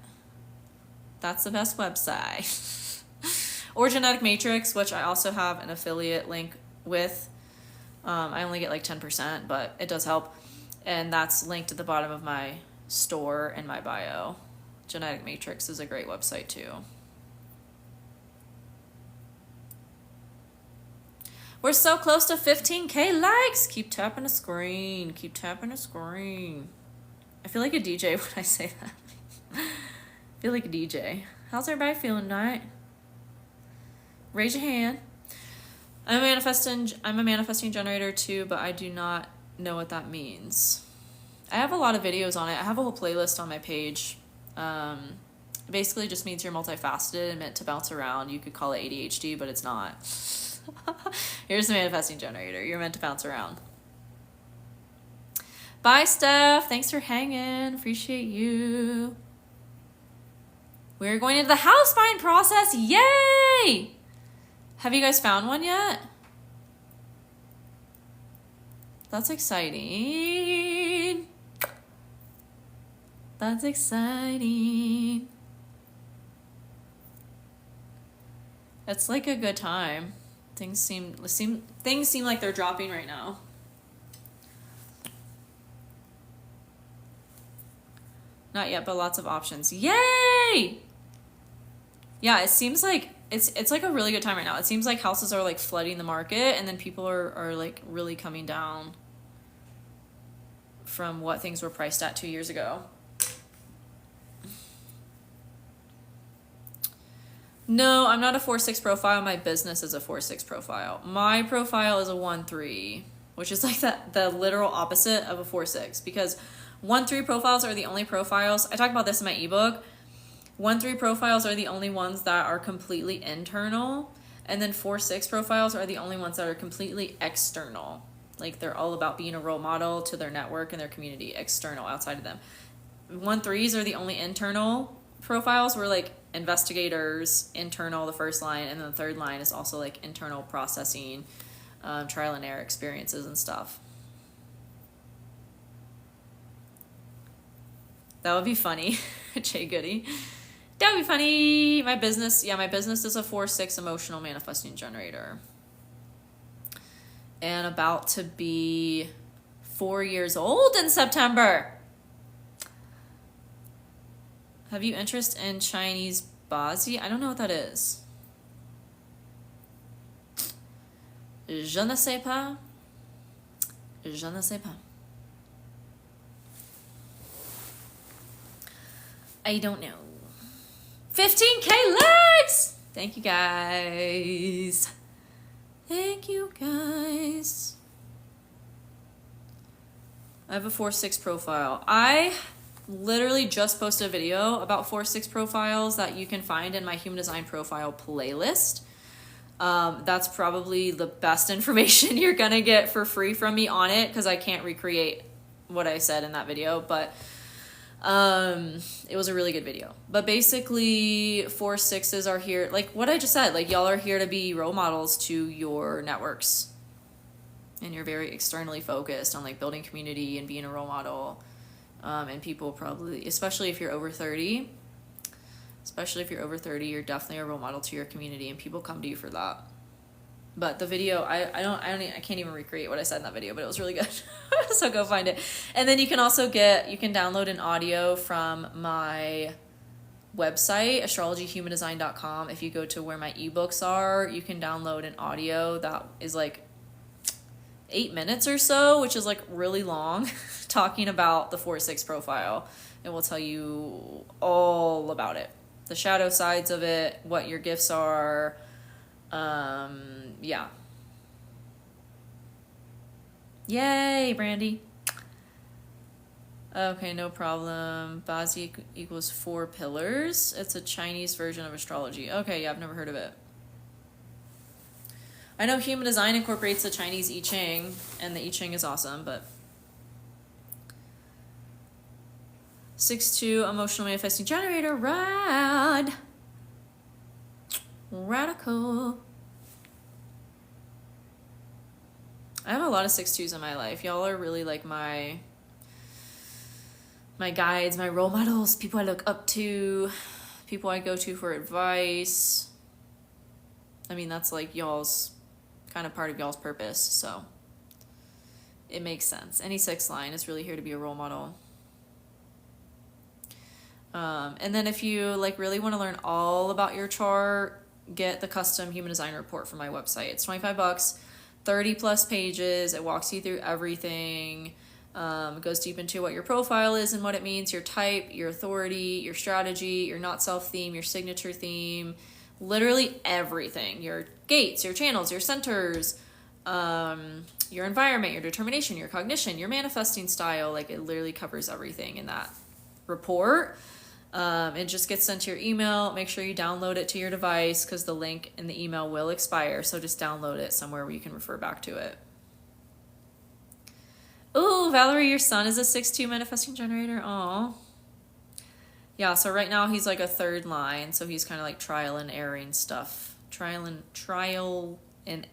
That's the best website. Or Genetic Matrix, which I also have an affiliate link with. I only get like 10%, but it does help. And that's linked at the bottom of my store in my bio. Genetic Matrix is a great website too. We're so close to 15K likes. Keep tapping the screen. Keep tapping the screen. I feel like a DJ when I say that. I feel like a DJ. How's everybody feeling tonight? Raise your hand. I'm a manifesting generator too, but I do not know what that means. I have a lot of videos on it. I have a whole playlist on my page. It basically just means you're multifaceted and meant to bounce around. You could call it ADHD, but it's not. Here's the manifesting generator. You're meant to bounce around. Bye, Steph. Thanks for hanging. Appreciate you. We're going into the house buying process. Yay! Have you guys found one yet? That's exciting. That's exciting. It's like a good time. Things seem like they're dropping right now. Not yet, but lots of options. Yay! Yeah, it seems like it's like a really good time right now. It seems like houses are like flooding the market, and then people are like really coming down from what things were priced at 2 years ago. No, I'm not a 4-6 profile. My business is a 4-6 profile. My profile is a 1-3, which is like the literal opposite of a 4-6, because 1-3 profiles are the only profiles. I talk about this in my ebook. 1-3 profiles are the only ones that are completely internal, and then 4-6 profiles are the only ones that are completely external. Like they're all about being a role model to their network and their community, external, outside of them. 1-3s are the only internal profiles. We're like investigators, internal, the first line, and then the third line is also like internal processing, trial and error experiences and stuff. That would be funny. Jay Goody. That would be funny. My business is a 4-6 emotional manifesting generator. And about to be 4 years old in September. Have you interest in Chinese Bazi? I don't know what that is. Je ne sais pas. Je ne sais pas. I don't know. 15K likes! Thank you guys. Thank you guys. I have a 4-6 profile. I literally just posted a video about 4-6 profiles that you can find in my human design profile playlist. That's probably the best information you're gonna get for free from me on it, because I can't recreate what I said in that video, but it was a really good video. But basically 4-6s are here, like what I just said, like y'all are here to be role models to your networks, and you're very externally focused on like building community and being a role model. And people probably, especially if you're over 30, you're definitely a role model to your community, and people come to you for that. But the video, I can't even recreate what I said in that video, but it was really good. So go find it. And then you can also you can download an audio from my website, astrologyhumandesign.com. If you go to where my ebooks are, you can download an audio that is like 8 minutes or so, which is like really long, talking about the 4-6 profile. And we'll tell you all about it. The shadow sides of it, what your gifts are. Yeah. Yay, Brandy. Okay, no problem. Bazi equals 4 pillars. It's a Chinese version of astrology. Okay, yeah, I've never heard of it. I know human design incorporates the Chinese I Ching, and the I Ching is awesome, but 6-2 emotional manifesting generator, radical. I have a lot of 6-2s in my life. Y'all are really like my guides, my role models, people I look up to, people I go to for advice. I mean, that's like y'all's kind of part of y'all's purpose, so it makes sense. Any 6 line is really here to be a role model. And then if you like really want to learn all about your chart, get the custom human design report from my website. It's $25, 30 plus pages. It walks you through everything. It goes deep into what your profile is and what it means, your type, your authority, your strategy, your not self theme, your signature theme, literally everything. Your gates, your channels, your centers, your environment, your determination, your cognition, your manifesting style. Like it literally covers everything in that report. It just gets sent to your email. Make sure you download it to your device, because the link in the email will expire. So just download it somewhere where you can refer back to it. Ooh, Valerie, your son is a 6-2 manifesting generator. Aw. Yeah, so right now he's like a 3rd line. So he's kind of like trial and erroring stuff. Trial and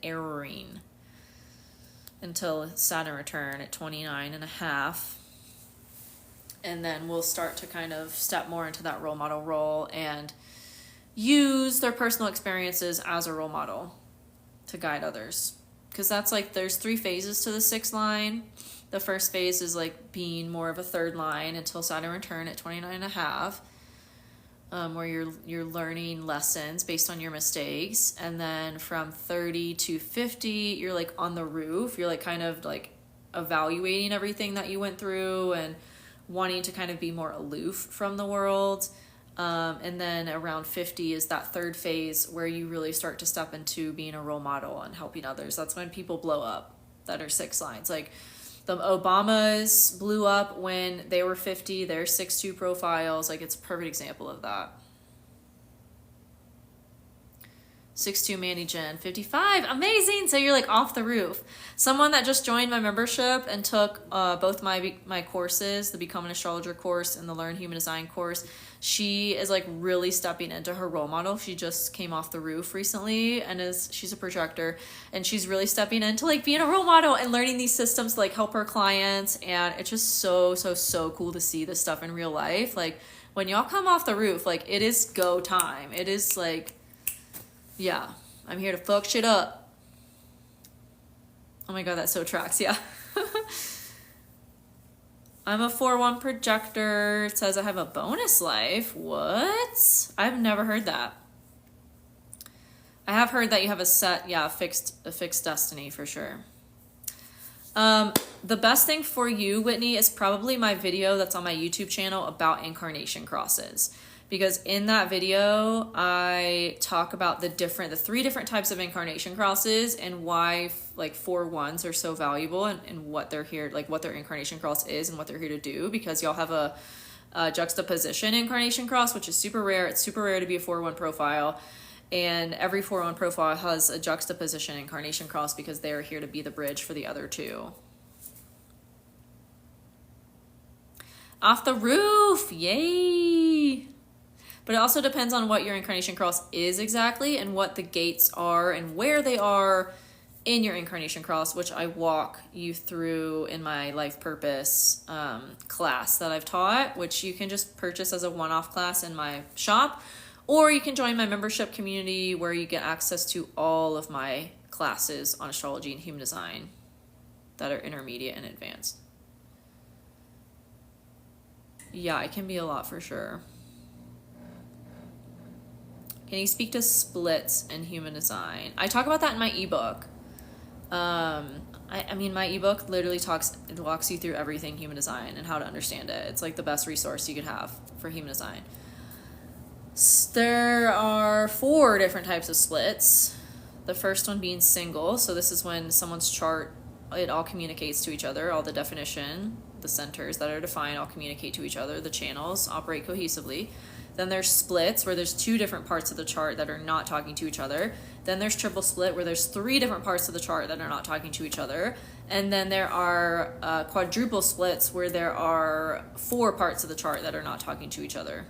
erroring until Saturn return at 29.5. And then we'll start to kind of step more into that role model role and use their personal experiences as a role model to guide others. Because that's like, there's 3 phases to the 6 line. The first phase is like being more of a third line until Saturn return at 29 and a half, where you're learning lessons based on your mistakes. And then from 30 to 50, you're like on the roof. You're like kind of like evaluating everything that you went through and wanting to kind of be more aloof from the world. And then around 50 is that third phase where you really start to step into being a role model and helping others. That's when people blow up that are 6 lines. Like the Obamas blew up when they were 50, they're 6'2" profiles. Like it's a perfect example of that. 6'2" Manny Jen, 55, amazing. So you're like off the roof. Someone that just joined my membership and took both my courses, the Become an Astrologer course and the Learn Human Design course, she is like really stepping into her role model. She just came off the roof recently and she's a projector, and she's really stepping into like being a role model and learning these systems to like help her clients. And it's just so cool to see this stuff in real life. Like when y'all come off the roof, like it is go time. It is like, yeah, I'm here to fuck shit up. Oh my God, that so tracks, yeah. I'm a 4-1 projector. It says I have a bonus life. What? I've never heard that. I have heard that you have a set, yeah, a fixed destiny for sure. The best thing for you, Whitney, is probably my video that's on my YouTube channel about incarnation crosses. Because in that video, I talk about the 3 different types of incarnation crosses and why like 4-1s are so valuable and what they're here, like what their incarnation cross is and what they're here to do. Because y'all have a juxtaposition incarnation cross, which is super rare. It's super rare to be a 4-1 profile. And every 4-1 profile has a juxtaposition incarnation cross because they're here to be the bridge for the other 2. Off the roof, yay! But it also depends on what your incarnation cross is exactly and what the gates are and where they are in your incarnation cross, which I walk you through in my life purpose class that I've taught, which you can just purchase as a one-off class in my shop, or you can join my membership community where you get access to all of my classes on astrology and human design that are intermediate and advanced. Yeah, it can be a lot for sure. Can you speak to splits in human design? I talk about that in my ebook. I mean, my ebook literally walks you through everything human design and how to understand it. It's like the best resource you could have for human design. There are 4 different types of splits. The first one being single. So this is when someone's chart, it all communicates to each other. All the definition, the centers that are defined all communicate to each other. The channels operate cohesively. Then there's splits where there's 2 different parts of the chart that are not talking to each other. Then there's triple split where there's 3 different parts of the chart that are not talking to each other. And then there are quadruple splits where there are 4 parts of the chart that are not talking to each other.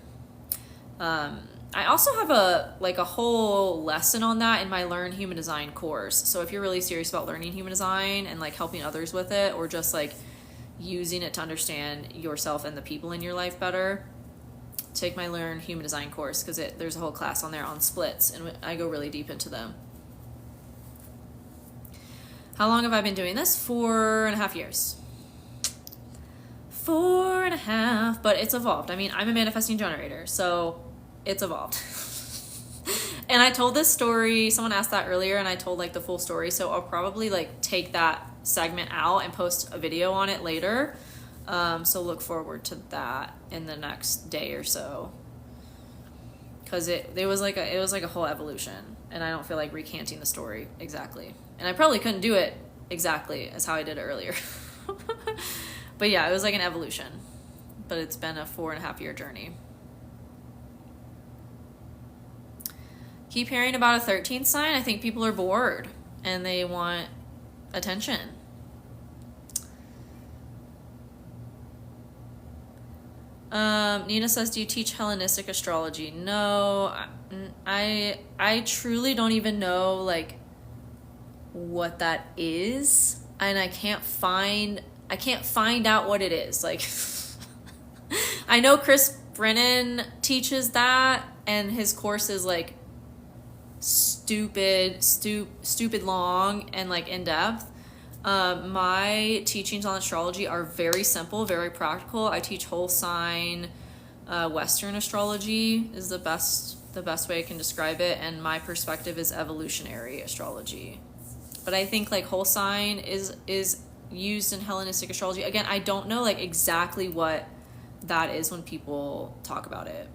I also have a whole lesson on that in my Learn Human Design course. So if you're really serious about learning human design and like helping others with it, or just like using it to understand yourself and the people in your life better, take my Learn Human Design course, because there's a whole class on there on splits and I go really deep into them. How long have I been doing this? 4.5 years. 4.5, but it's evolved. I mean, I'm a manifesting generator, so it's evolved. And I told this story, someone asked that earlier, and I told like the full story, so I'll probably like take that segment out and post a video on it later. So look forward to that in the next day or so, because it was like a whole evolution, and I don't feel like recanting the story exactly, and I probably couldn't do it exactly as how I did it earlier. But yeah, it was like an evolution, but it's been a 4.5 year journey. Keep hearing about a 13th sign. I think people are bored and they want attention. Nina says, do you teach Hellenistic astrology? No, I truly don't even know like what that is, and I can't find out what it is. Like, I know Chris Brennan teaches that, and his course is like stupid long and like in depth. My teachings on astrology are very simple, very practical. I teach whole sign. Western astrology is the best way I can describe it, and my perspective is evolutionary astrology. But I think like whole sign is used in Hellenistic astrology. Again, I don't know like exactly what that is when people talk about it.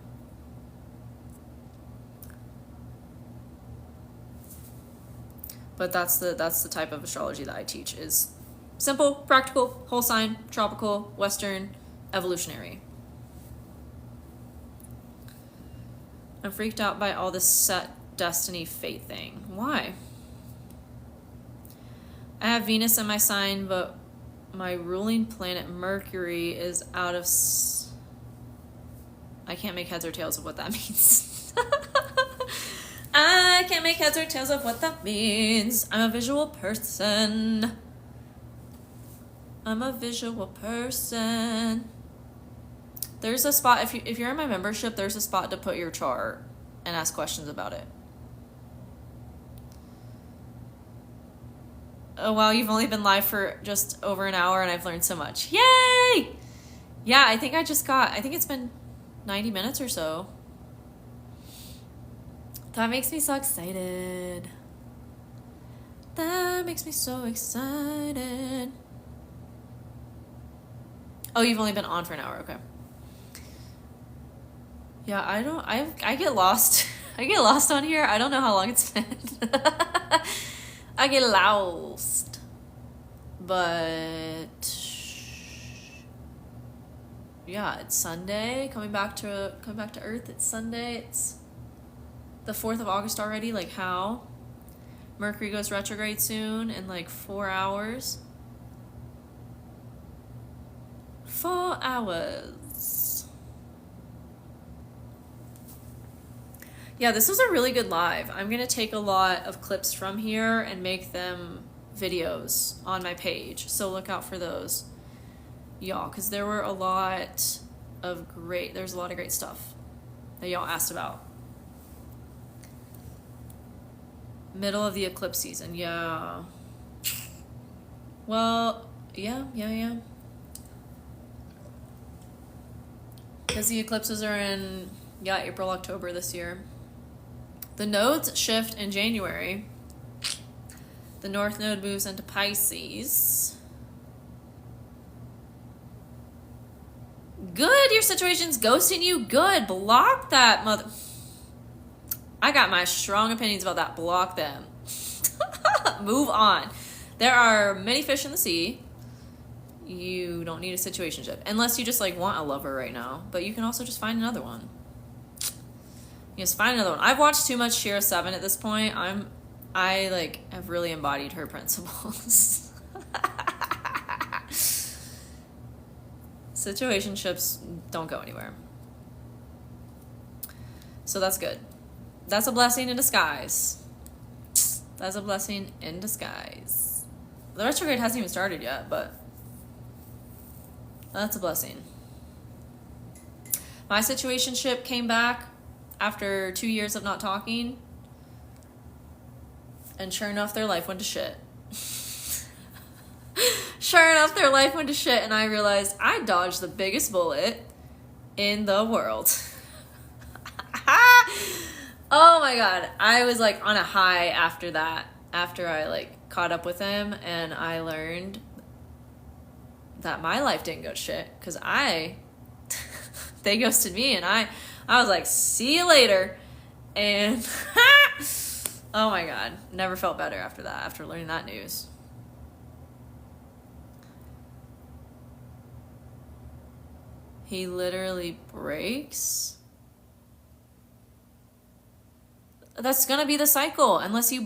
But that's the type of astrology that I teach, is simple, practical, whole sign, tropical, Western, evolutionary. I'm freaked out by all this set destiny fate thing. Why? I have Venus in my sign, but my ruling planet Mercury is out of... I can't make heads or tails of what that means. I can't make heads or tails of what that means. I'm a visual person. There's a spot, if you're in my membership, there's a spot to put your chart and ask questions about it. Oh wow, you've only been live for just over an hour and I've learned so much. Yay! Yeah, I think it's been 90 minutes or so. That makes me so excited. That makes me so excited. Oh, you've only been on for an hour, okay. Yeah, I get lost. I get lost on here. I don't know how long it's been. I get lost. But yeah, it's Sunday. Coming back to Earth. It's Sunday. It's the 4th of August already. Like how? Mercury goes retrograde soon in like 4 hours. 4 hours. Yeah, this was a really good live. I'm going to take a lot of clips from here and make them videos on my page. So look out for those, y'all, because there were a lot of great stuff that y'all asked about. Middle of the eclipse season, yeah. Well, yeah. Because the eclipses are in, April, October this year. The nodes shift in January. The North Node moves into Pisces. Good, your situation's ghosting you. Good, block that mother... I got my strong opinions about that. Block them. Move on. There are many fish in the sea. You don't need a situationship. Unless you just like want a lover right now. But you can also just find another one. Just find another one. I've watched too much Shira 7 at this point. I like have really embodied her principles. Situationships don't go anywhere. So that's good. That's a blessing in disguise. That's a blessing in disguise. The retrograde hasn't even started yet, but that's a blessing. My situationship came back after 2 years of not talking, and sure enough, their life went to shit. Sure enough, their life went to shit, and I realized I dodged the biggest bullet in the world. Oh my god, I was like on a high after that, after I like caught up with him, and I learned that my life didn't go to shit, because they ghosted me, and I was like, see you later, and oh my god, never felt better after that, after learning that news. He literally breaks. That's gonna be the cycle unless you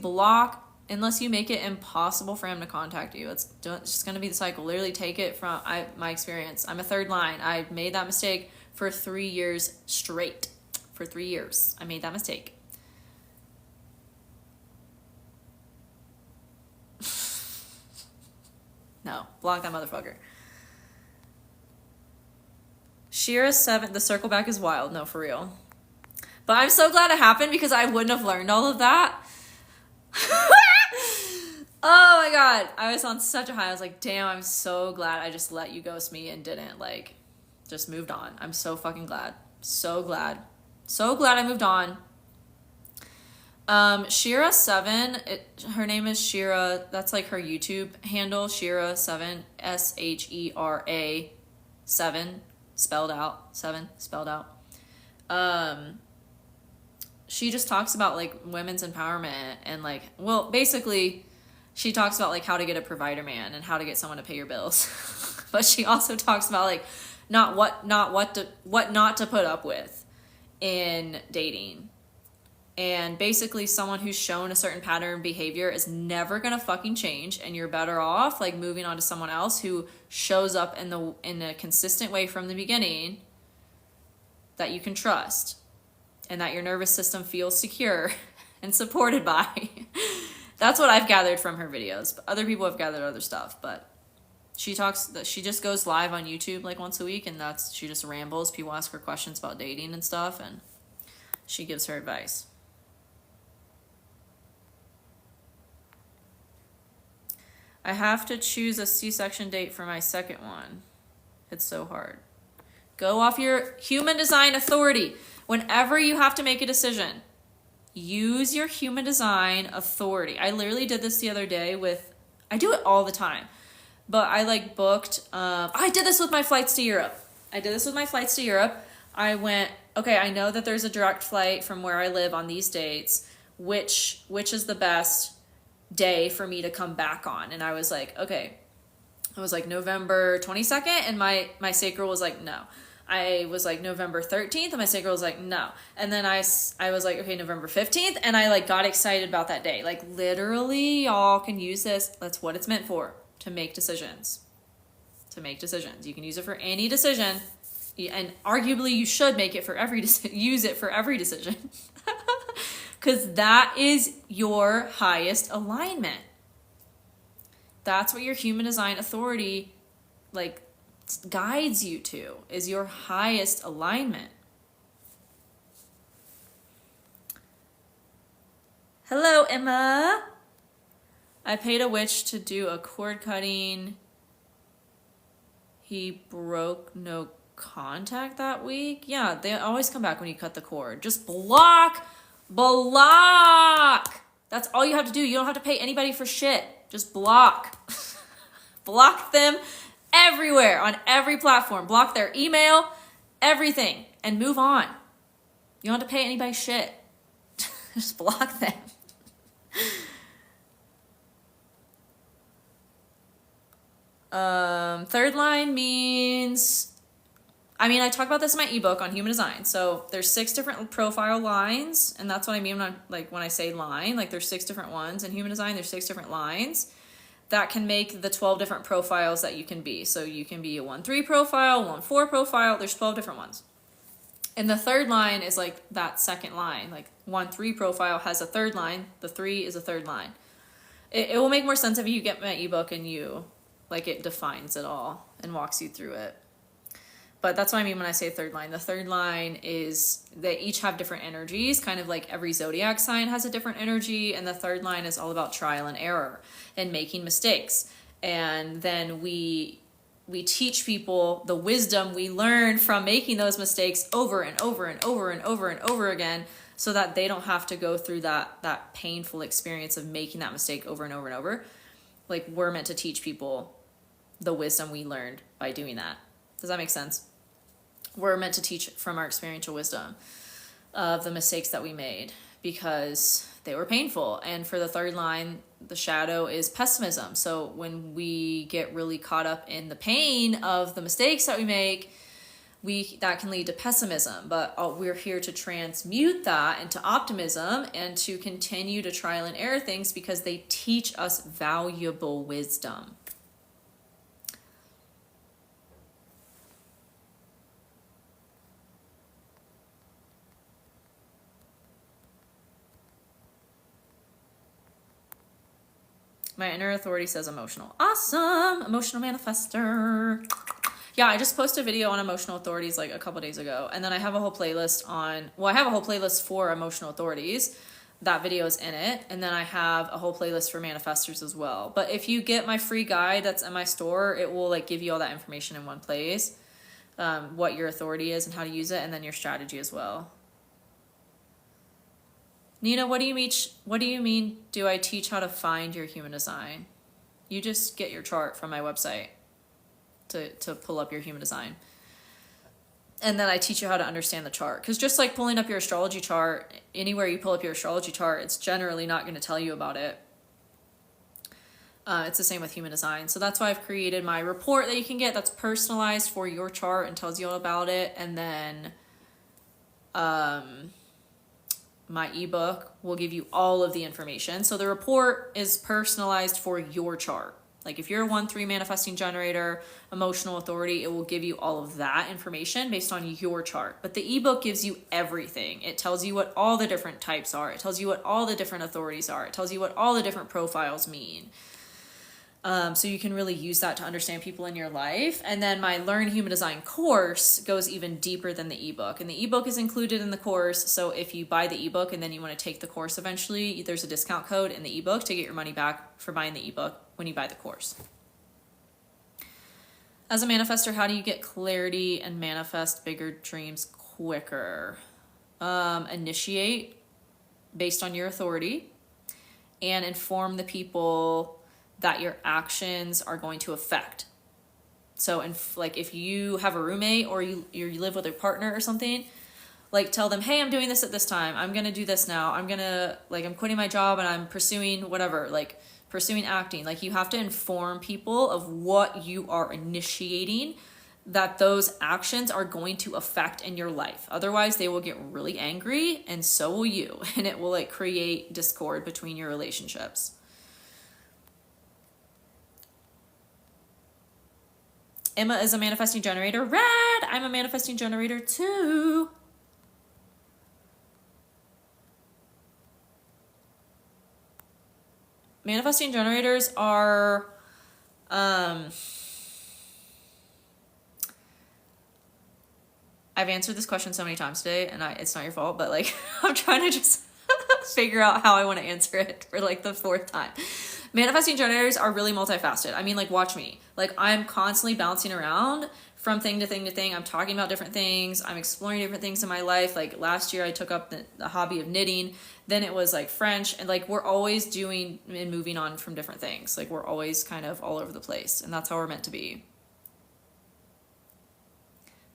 make it impossible for him to contact you. It's just gonna be the cycle. Literally take it from my experience. I'm a third line. I made that mistake for 3 years straight. For 3 years, I made that mistake. No, block that motherfucker. Shira 7, the circle back is wild. No, for real. But I'm so glad it happened because I wouldn't have learned all of that. Oh my God. I was on such a high. I was like, damn, I'm so glad I just let you ghost me and didn't like just moved on. I'm so fucking glad. So glad. So glad I moved on. Shira7, her name is Shira. That's like her YouTube handle, Shira7, Shera 7, spelled out, 7 spelled out. She just talks about like women's empowerment and like, well, basically she talks about like how to get a provider man and how to get someone to pay your bills. But she also talks about like what not to put up with in dating. And basically someone who's shown a certain pattern of behavior is never gonna fucking change, and you're better off like moving on to someone else who shows up in a consistent way from the beginning that you can trust and that your nervous system feels secure and supported by. That's what I've gathered from her videos. But other people have gathered other stuff, but she just goes live on YouTube like once a week, and she just rambles. People ask her questions about dating and stuff, and she gives her advice. I have to choose a C-section date for my second one. It's so hard. Go off your human design authority. Whenever you have to make a decision, use your human design authority. I literally did this the other day I do it all the time, but I like booked, I did this with my flights to Europe. I went, okay, I know that there's a direct flight from where I live on these dates. Which is the best day for me to come back on? And I was like, okay. I was like November 22nd, and my sacral was like, no. I was like November 13th, and my sacral was like, no. And then I was like, okay, November 15th, and I like got excited about that day. Like literally, y'all can use this. That's what it's meant for, to make decisions. You can use it for any decision, and arguably you should make it for use it for every decision. Because that is your highest alignment. That's what your human design authority like guides you to, is your highest alignment. Hello, Emma. I paid a witch to do a cord cutting. He broke no contact that week. Yeah, they always come back when you cut the cord. Just block. That's all you have to do. You don't have to pay anybody for shit. Just block. Block them everywhere, on every platform. Block their email, everything, and move on. You don't have to pay anybody shit. Just block them. Third line means, I talk about this in my ebook on human design. So there's 6 different profile lines, and that's what I mean when I say line. Like there's 6 different ones in human design. There's 6 different lines that can make the 12 different profiles that you can be. So you can be a 1-3 profile, 1-4 profile. There's 12 different ones. And the third line is like that second line. Like 1-3 profile has a third line. The 3 is a third line. It will make more sense if you get my ebook and it defines it all and walks you through it. But that's what I mean when I say third line. The third line is they each have different energies, kind of like every zodiac sign has a different energy. And the third line is all about trial and error and making mistakes. And then we teach people the wisdom we learned from making those mistakes over and over and over and over and over again, so that they don't have to go through that painful experience of making that mistake over and over and over. Like we're meant to teach people the wisdom we learned by doing that. Does that make sense? We're meant to teach from our experiential wisdom of the mistakes that we made because they were painful. And for the third line, the shadow is pessimism. So when we get really caught up in the pain of the mistakes that we make, that can lead to pessimism. But we're here to transmute that into optimism and to continue to trial and error things because they teach us valuable wisdom. My inner authority says emotional. Awesome. Emotional manifester. Yeah, I just posted a video on emotional authorities like a couple days ago. And then I have a whole playlist for emotional authorities. that video is in it. And then I have a whole playlist for manifestors as well. But if you get my free guide that's in my store, it will like give you all that information in one place, what your authority is and how to use it, and then your strategy as well. Nina, what do you mean do I teach how to find your human design? You just get your chart from my website to pull up your human design. And then I teach you how to understand the chart. Because just like pulling up your astrology chart, anywhere you pull up your astrology chart, it's generally not going to tell you about it. It's the same with human design. So that's why I've created my report that you can get that's personalized for your chart and tells you all about it. And then my ebook will give you all of the information. So the report is personalized for your chart. Like if you're a 1-3 manifesting generator, emotional authority, it will give you all of that information based on your chart. But the ebook gives you everything. It tells you what all the different types are. It tells you what all the different authorities are. It tells you what all the different profiles mean. So you can really use that to understand people in your life. And then my Learn Human Design course goes even deeper than the ebook. And the ebook is included in the course. So if you buy the ebook and then you want to take the course eventually, there's a discount code in the ebook to get your money back for buying the ebook when you buy the course. As a manifestor, how do you get clarity and manifest bigger dreams quicker? Initiate based on your authority and inform the people that your actions are going to affect. So, if you have a roommate or you live with a partner or something, like tell them, hey, I'm doing this at this time. I'm going to do this now. I'm quitting my job and I'm pursuing whatever, like pursuing acting. Like you have to inform people of what you are initiating, that those actions are going to affect in your life. Otherwise, they will get really angry and so will you. And it will like create discord between your relationships. Emma is a manifesting generator. Rad! I'm a manifesting generator too. Manifesting generators are I've answered this question so many times today, and it's not your fault, but like I'm trying to just figure out how I want to answer it for like the 4th time. Manifesting generators are really multifaceted. I mean, like, watch me. Like, I'm constantly bouncing around from thing to thing to thing. I'm talking about different things. I'm exploring different things in my life. Like, last year I took up the hobby of knitting. Then it was, like, French. And, like, we're always doing and moving on from different things. Like, we're always kind of all over the place. And that's how we're meant to be.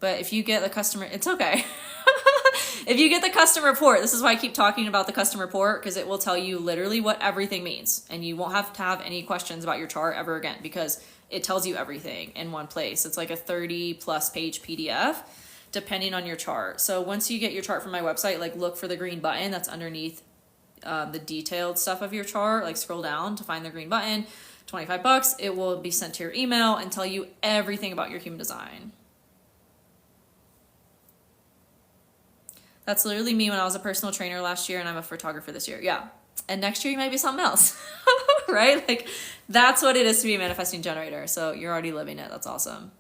But if you get the customer... It's okay. If you get the custom report, this is why I keep talking about the custom report, because it will tell you literally what everything means. And you won't have to have any questions about your chart ever again, because it tells you everything in one place. It's like a 30+ page PDF, depending on your chart. So once you get your chart from my website, like look for the green button that's underneath the detailed stuff of your chart. Like scroll down to find the green button, $25. It will be sent to your email and tell you everything about your human design. That's literally me when I was a personal trainer last year and I'm a photographer this year. Yeah. And next year you might be something else, right? Like that's what it is to be a manifesting generator. So you're already living it. That's awesome.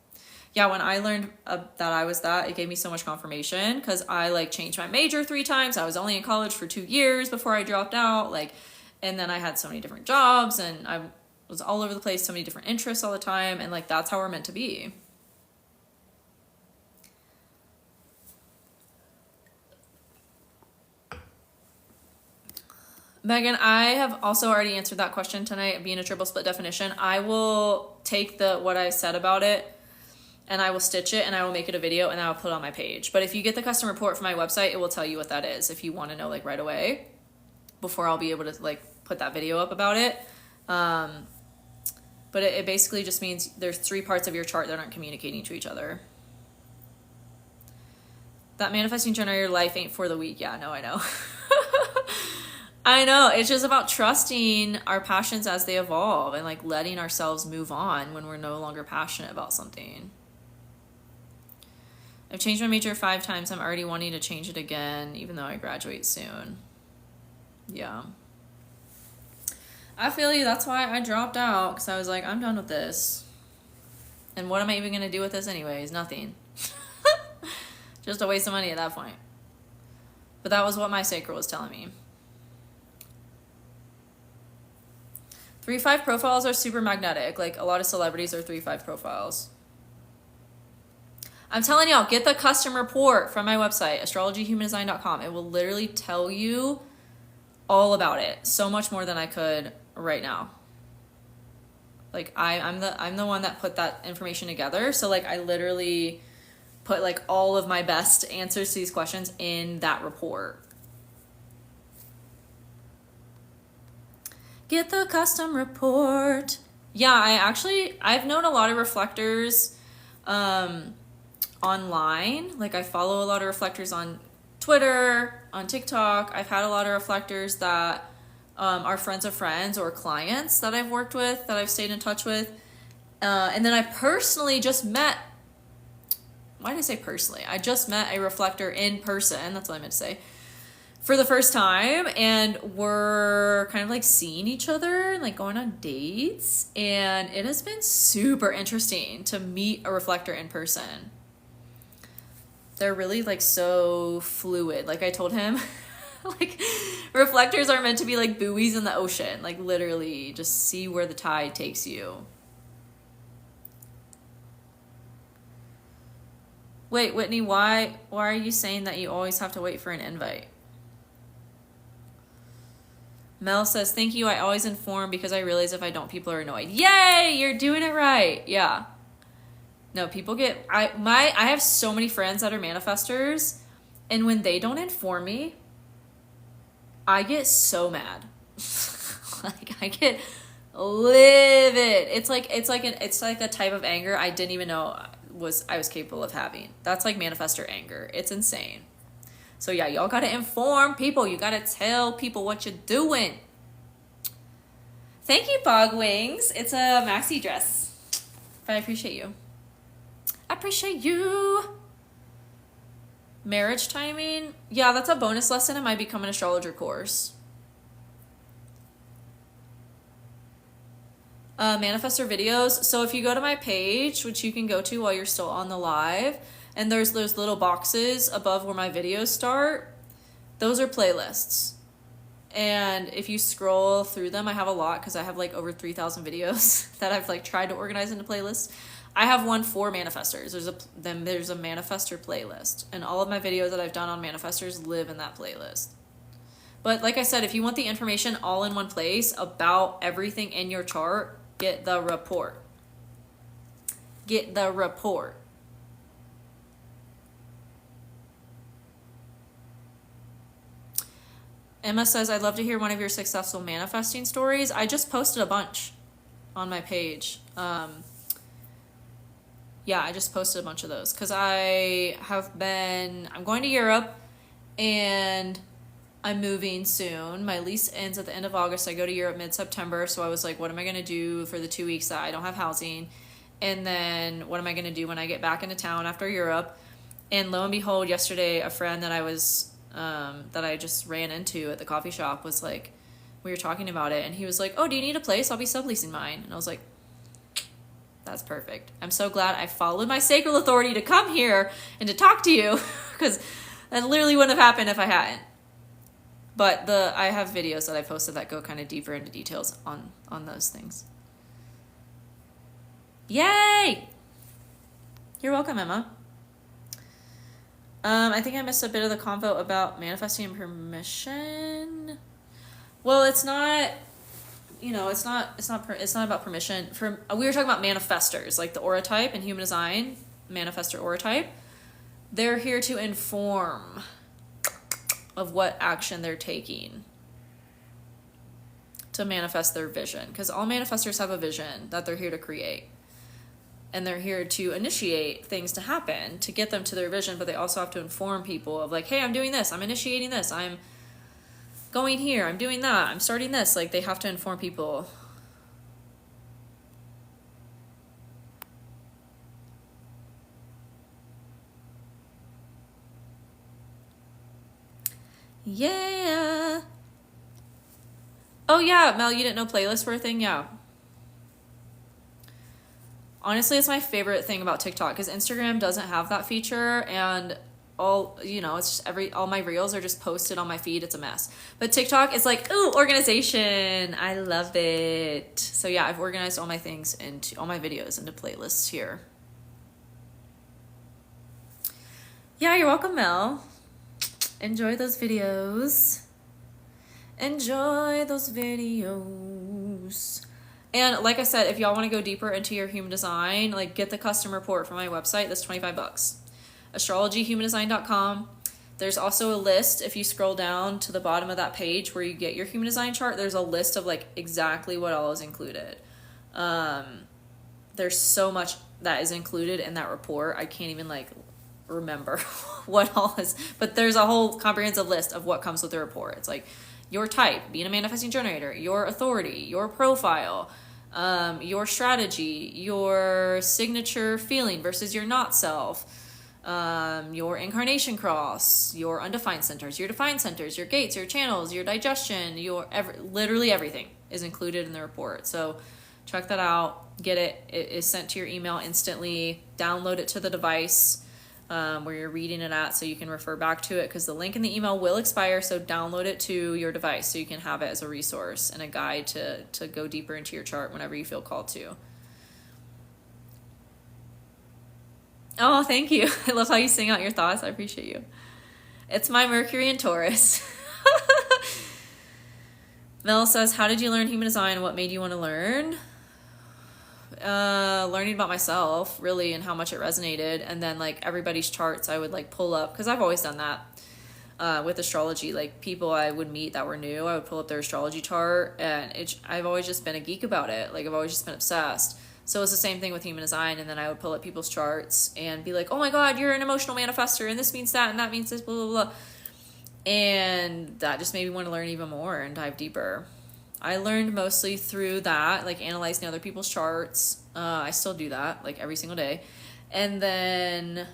Yeah. When I learned that I was that, it gave me so much confirmation because I like changed my major 3 times. I was only in college for 2 years before I dropped out. And then I had so many different jobs and I was all over the place, so many different interests all the time. And like, that's how we're meant to be. Megan, I have also already answered that question tonight, being a triple split definition. I will take what I said about it and I will stitch it and I will make it a video and I will put it on my page. But if you get the custom report from my website, it will tell you what that is if you want to know like right away before I'll be able to like put that video up about it. But it basically just means there's 3 parts of your chart that aren't communicating to each other. That manifesting generator life ain't for the weak. Yeah, no, I know. I know. It's just about trusting our passions as they evolve and like letting ourselves move on when we're no longer passionate about something. I've changed my major 5 times. I'm already wanting to change it again, even though I graduate soon. Yeah. I feel you. That's why I dropped out, because I was like, I'm done with this. And what am I even going to do with this anyways? Nothing. Just a waste of money at that point. But that was what my sacral was telling me. 3-5 profiles are super magnetic. Like a lot of celebrities are 3-5 profiles. I'm telling y'all, get the custom report from my website, astrologyhumandesign.com. It will literally tell you all about it. So much more than I could right now. Like I'm the one that put that information together. So like I literally put like all of my best answers to these questions in that report. Get the custom report. Yeah, I've known a lot of reflectors online. Like I follow a lot of reflectors on Twitter, on TikTok. I've had a lot of reflectors that are friends of friends or clients that I've worked with, that I've stayed in touch with. And then I personally just met, why did I say personally? I just met a reflector in person, that's what I meant to say, for the first time, and we're kind of like seeing each other, like going on dates, and it has been super interesting to meet a reflector in person. They're really like so fluid. Like I told him, like reflectors are meant to be like buoys in the ocean, like literally just see where the tide takes you. Wait, Whitney, why are you saying that you always have to wait for an invite? Mel says, thank you. I always inform because I realize if I don't, people are annoyed. Yay, you're doing it right. Yeah. No, people get, I have so many friends that are manifestors, and when they don't inform me, I get so mad. Like I get livid. It's like a type of anger I didn't even know I was capable of having. That's like manifestor anger. It's insane. So yeah, y'all gotta inform people. You gotta tell people what you're doing. Thank you, Bog Wings. It's a maxi dress. But I appreciate you. I appreciate you. Marriage timing. Yeah, that's a bonus lesson in my Become an Astrologer course. Manifestor videos. So if you go to my page, which you can go to while you're still on the live, and there's those little boxes above where my videos start, those are playlists. And if you scroll through them, I have a lot because I have like over 3,000 videos that I've like tried to organize into playlists. I have one for manifestors. There's a manifestor playlist, and all of my videos that I've done on manifestors live in that playlist. But like I said, if you want the information all in one place about everything in your chart, get the report. Get the report. Emma says, I'd love to hear one of your successful manifesting stories. I just posted a bunch on my page. Yeah, I just posted a bunch of those because I'm going to Europe and I'm moving soon. My lease ends at the end of August. I go to Europe mid-September. So I was like, what am I going to do for the 2 weeks that I don't have housing? And then what am I going to do when I get back into town after Europe? And lo and behold, yesterday, a friend that I just ran into at the coffee shop was like, we were talking about it. And he was like, oh, do you need a place? I'll be subleasing mine. And I was like, that's perfect. I'm so glad I followed my sacral authority to come here and to talk to you because that literally wouldn't have happened if I hadn't. But I have videos that I posted that go kind of deeper into details on those things. Yay! You're welcome, Emma. I think I missed a bit of the convo about manifesting and permission. Well, it's not. It's not about permission. We were talking about manifestors, like the aura type and human design, manifestor aura type. They're here to inform of what action they're taking to manifest their vision. Because all manifestors have a vision that they're here to create. And they're here to initiate things to happen to get them to their vision, but they also have to inform people of like, hey, I'm doing this, I'm initiating this, I'm going here, I'm doing that, I'm starting this. Like they have to inform people. Yeah. Oh yeah, Mel, you didn't know playlists were a thing? Yeah. Honestly, it's my favorite thing about TikTok because Instagram doesn't have that feature, and all, you know, it's just all my reels are just posted on my feed. It's a mess. But TikTok is like, ooh, organization. I love it. So yeah, I've organized all my things into all my videos into playlists here. Yeah, you're welcome, Mel. Enjoy those videos. Enjoy those videos. And like I said, if y'all want to go deeper into your human design, like get the custom report from my website. That's $25. astrologyhumandesign.com. There's also a list, if you scroll down to the bottom of that page where you get your human design chart, there's a list of like exactly what all is included. There's so much that is included in that report. I can't even like remember what all is, but there's a whole comprehensive list of what comes with the report. It's like your type, being a manifesting generator, your authority, your profile, your strategy, your signature feeling versus your not self, your incarnation cross, your undefined centers, your defined centers, your gates, your channels, your digestion, literally everything is included in the report. So check that out, get it. It is sent to your email instantly. Download it to the device where you're reading it at so you can refer back to it, because the link in the email will expire. So download it to your device so you can have it as a resource and a guide to go deeper into your chart whenever you feel called to. Oh, thank you. I love how you sing out your thoughts. I appreciate you. It's my Mercury in Taurus. Mel says, how did you learn human design? What made you want to learn? Learning about myself, really, and how much it resonated. And then like everybody's charts I would like pull up, because I've always done that with astrology. Like people I would meet that were new, I would pull up their astrology chart, and I've always just been a geek about it. Like I've always just been obsessed. So it's the same thing with human design. And then I would pull up people's charts and be like, oh my God, you're an emotional manifestor, and this means that, and that means this, blah, blah, blah. And that just made me want to learn even more and dive deeper. I learned mostly through that, like analyzing other people's charts. I still do that like every single day. And then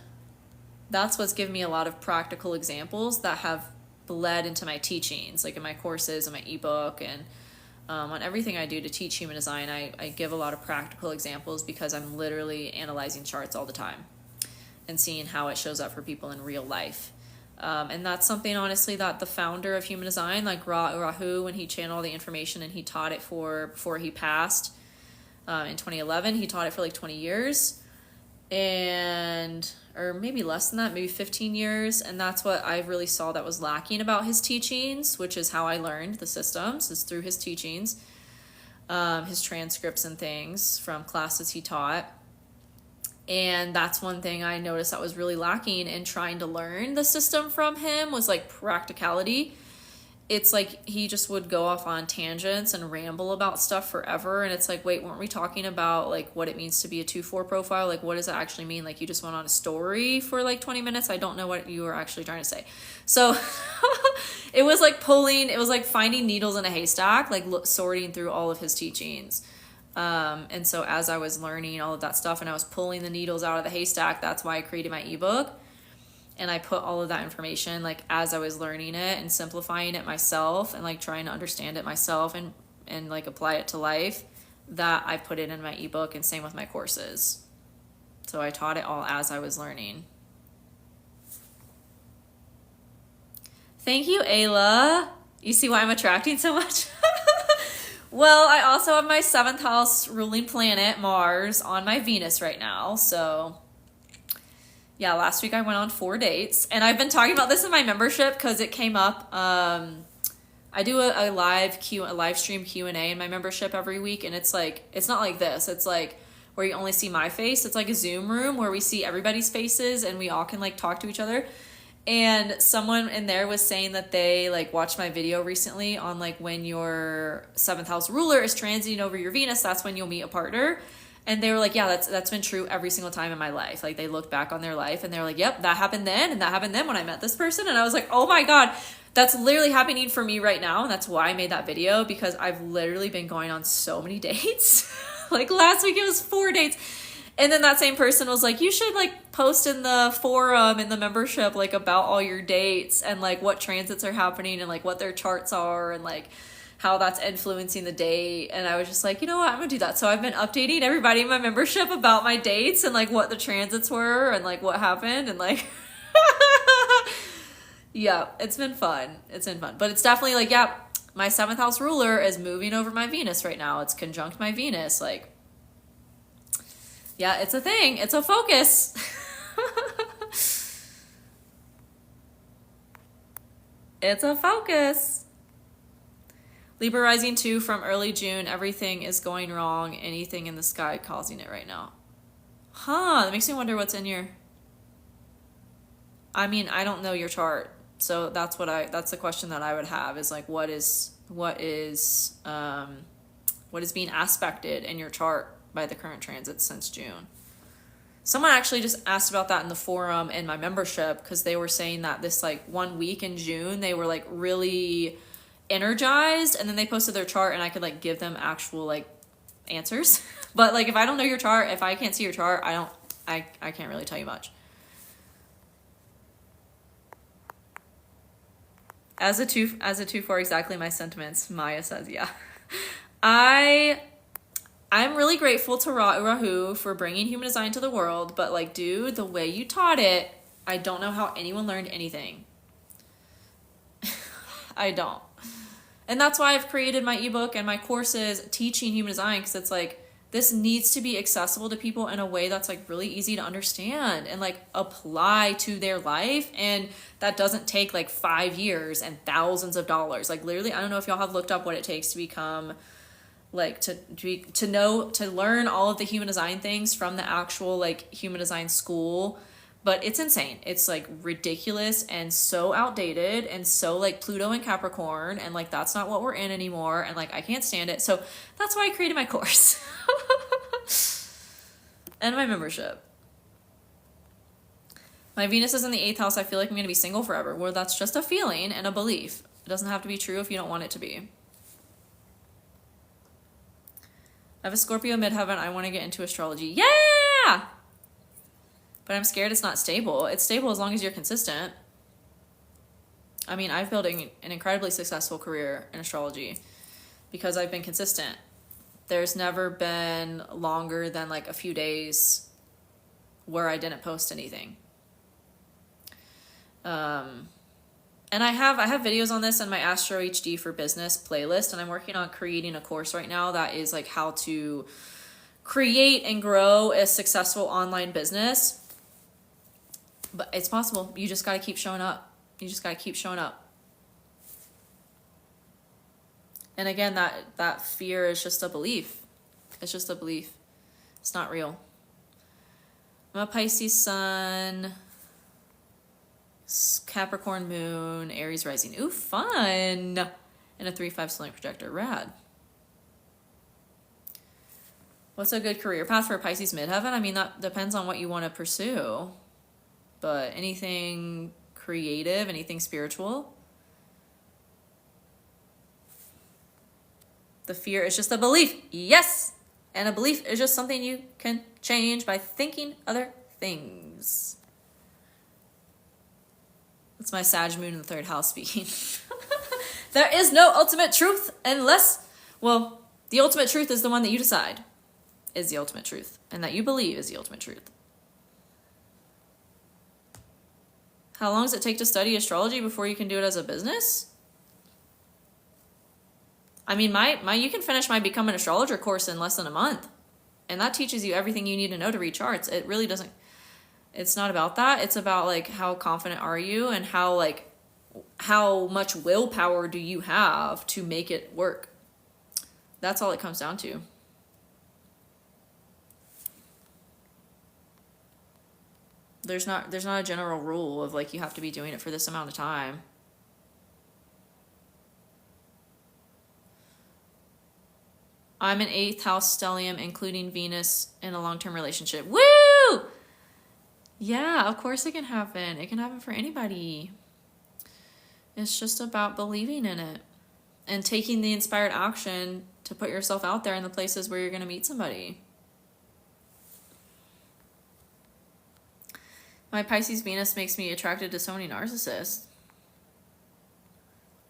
that's what's given me a lot of practical examples that have bled into my teachings, like in my courses and my ebook, and on everything I do to teach human design. I give a lot of practical examples because I'm literally analyzing charts all the time and seeing how it shows up for people in real life. And that's something, honestly, that the founder of human design, like Rahu, when he channeled all the information and he taught it before he passed in 2011, he taught it for like 20 years, or maybe less than that, maybe 15 years. And that's what I really saw that was lacking about his teachings, which is how I learned the systems, is through his teachings, his transcripts and things from classes he taught. And that's one thing I noticed that was really lacking in trying to learn the system from him, was like practicality. It's like he just would go off on tangents and ramble about stuff forever. And it's like, wait, weren't we talking about like what it means to be a 2-4 profile? Like, what does that actually mean? Like, you just went on a story for like 20 minutes. I don't know what you were actually trying to say. So it was like finding needles in a haystack, like sorting through all of his teachings. And so as I was learning all of that stuff and I was pulling the needles out of the haystack, that's why I created my ebook. And I put all of that information, like as I was learning it and simplifying it myself and like trying to understand it myself and like apply it to life, that I put it in my ebook, and same with my courses. So I taught it all as I was learning. Thank you, Ayla. You see why I'm attracting so much? Well, I also have my 7th house ruling planet, Mars, on my Venus right now. So yeah, last week I went on 4 dates, and I've been talking about this in my membership because it came up. I do a live stream Q&A in my membership every week, and it's not like this. It's like where you only see my face. It's like a Zoom room where we see everybody's faces and we all can like talk to each other. And someone in there was saying that they like watched my video recently on like when your 7th house ruler is transiting over your Venus, that's when you'll meet a partner. And they were like, yeah, that's been true every single time in my life. Like they looked back on their life and they're like, yep, that happened then, and that happened then when I met this person. And I was like, oh my God, that's literally happening for me right now. And that's why I made that video, because I've literally been going on so many dates. Like last week it was 4 dates. And then that same person was like, you should like post in the forum in the membership like about all your dates and like what transits are happening and like what their charts are and like how that's influencing the date. And I was just like, you know what, I'm gonna do that. So I've been updating everybody in my membership about my dates and like what the transits were and like what happened and like Yeah, it's been fun. It's been fun. But it's definitely like, yeah, my 7th house ruler is moving over my Venus right now. It's conjunct my Venus. Like, yeah, it's a thing. It's a focus. It's a focus. Libra rising 2 from early June. Everything is going wrong. Anything in the sky causing it right now. Huh, that makes me wonder what's in your... I mean, I don't know your chart. So that's the question that I would have is like, what is being aspected in your chart by the current transits since June? Someone actually just asked about that in the forum in my membership, because they were saying that this like 1 week in June, they were like really energized, and then they posted their chart and I could like give them actual like answers. But like, if I don't know your chart, if I can't see your chart, I can't really tell you much. As a two for exactly my sentiments, Maya says, yeah. I'm really grateful to Rahu for bringing human design to the world, but like, dude, the way you taught it, I don't know how anyone learned anything. I don't. And that's why I've created my ebook and my courses teaching human design, because it's like, this needs to be accessible to people in a way that's like really easy to understand and like apply to their life. And that doesn't take like 5 years and thousands of dollars. Like literally, I don't know if y'all have looked up what it takes to become like to learn all of the human design things from the actual like human design school. But it's insane. It's like ridiculous and so outdated and so like Pluto and Capricorn, and like that's not what we're in anymore, and like I can't stand it. So that's why I created my course and my membership. My Venus is in the 8th house. I feel like I'm going to be single forever. Well, that's just a feeling and a belief. It doesn't have to be true if you don't want it to be. I have a Scorpio midheaven. I want to get into astrology. Yeah! But I'm scared it's not stable. It's stable as long as you're consistent. I mean, I've built an incredibly successful career in astrology because I've been consistent. There's never been longer than like a few days where I didn't post anything. And I have videos on this in my Astro HD for Business playlist, and I'm working on creating a course right now that is like how to create and grow a successful online business. But it's possible. You just got to keep showing up. You just got to keep showing up. And again, that fear is just a belief. It's just a belief. It's not real. I'm a Pisces sun, Capricorn moon, Aries rising. Ooh, fun. And a 3-5 stellium projector. Rad. What's a good career path for a Pisces midheaven? I mean, that depends on what you want to pursue. But anything creative, anything spiritual. The fear is just a belief. Yes! And a belief is just something you can change by thinking other things. That's my Sag moon in the 3rd house speaking. There is no ultimate truth unless, well, the ultimate truth is the one that you decide is the ultimate truth, and that you believe is the ultimate truth. How long does it take to study astrology before you can do it as a business? I mean, you can finish my Become an Astrologer course in less than a month. And that teaches you everything you need to know to read charts. It really doesn't, it's not about that. It's about like, how confident are you, and how much willpower do you have to make it work? That's all it comes down to. There's not a general rule of like, you have to be doing it for this amount of time. I'm an 8th house stellium, including Venus, in a long-term relationship. Woo! Yeah, of course it can happen. It can happen for anybody. It's just about believing in it and taking the inspired action to put yourself out there in the places where you're going to meet somebody. My Pisces Venus makes me attracted to so many narcissists.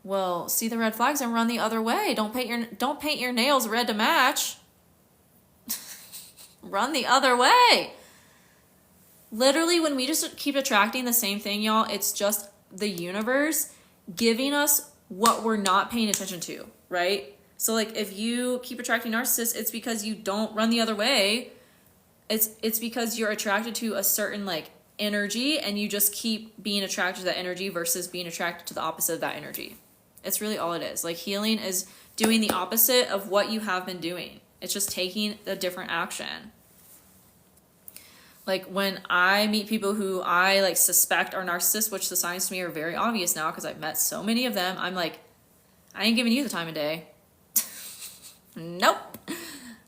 Well, see the red flags and run the other way. Don't paint your nails red to match. Run the other way. Literally, when we just keep attracting the same thing, y'all, it's just the universe giving us what we're not paying attention to, right? So like if you keep attracting narcissists, it's because you don't run the other way. It's because you're attracted to a certain like energy, and you just keep being attracted to that energy versus being attracted to the opposite of that energy. It's really all it is. Like healing is doing the opposite of what you have been doing. It's just taking a different action. Like when I meet people who I like suspect are narcissists, which the signs to me are very obvious now because I've met so many of them, I'm like, I ain't giving you the time of day. Nope.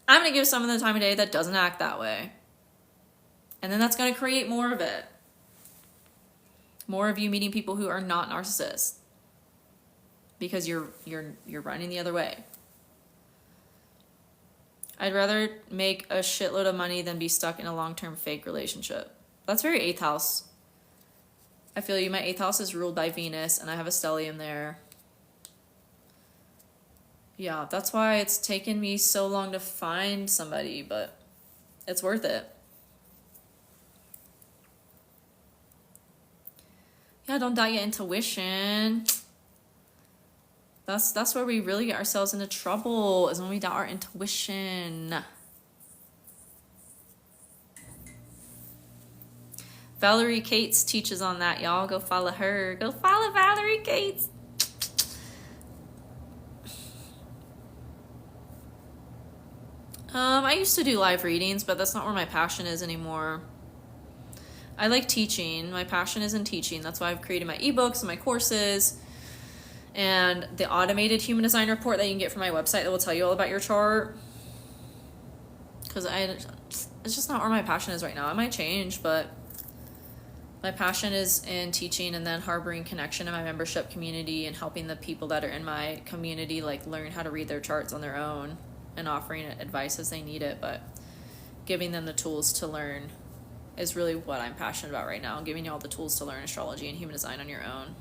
I'm going to give someone the time of day that doesn't act that way. And then that's going to create more of it. More of you meeting people who are not narcissists. Because you're running the other way. I'd rather make a shitload of money than be stuck in a long-term fake relationship. That's very 8th house. I feel you. My 8th house is ruled by Venus, and I have a stellium there. Yeah, that's why it's taken me so long to find somebody, but it's worth it. Yeah, don't doubt your intuition. That's where we really get ourselves into trouble, is when we doubt our intuition. Valerie Cates teaches on that, y'all. Go follow her. Go follow Valerie Cates. I used to do live readings, but that's not where my passion is anymore. I like teaching. My passion is in teaching. That's why I've created my ebooks and my courses and the automated human design report that you can get from my website that will tell you all about your chart. Because it's just not where my passion is right now. It might change, but my passion is in teaching and then harboring connection in my membership community and helping the people that are in my community like learn how to read their charts on their own and offering advice as they need it, but giving them the tools to learn is really what I'm passionate about right now, giving you all the tools to learn astrology and human design on your own.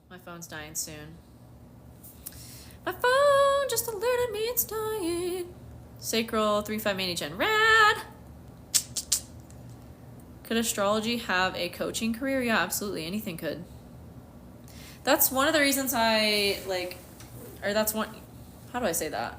My phone's dying soon. My phone just alerted me it's dying. Sacral 3-5 Mani Gen. Rad! Could astrology have a coaching career? Yeah, absolutely. Anything could. That's one of the reasons I like, or that's one, how do I say that?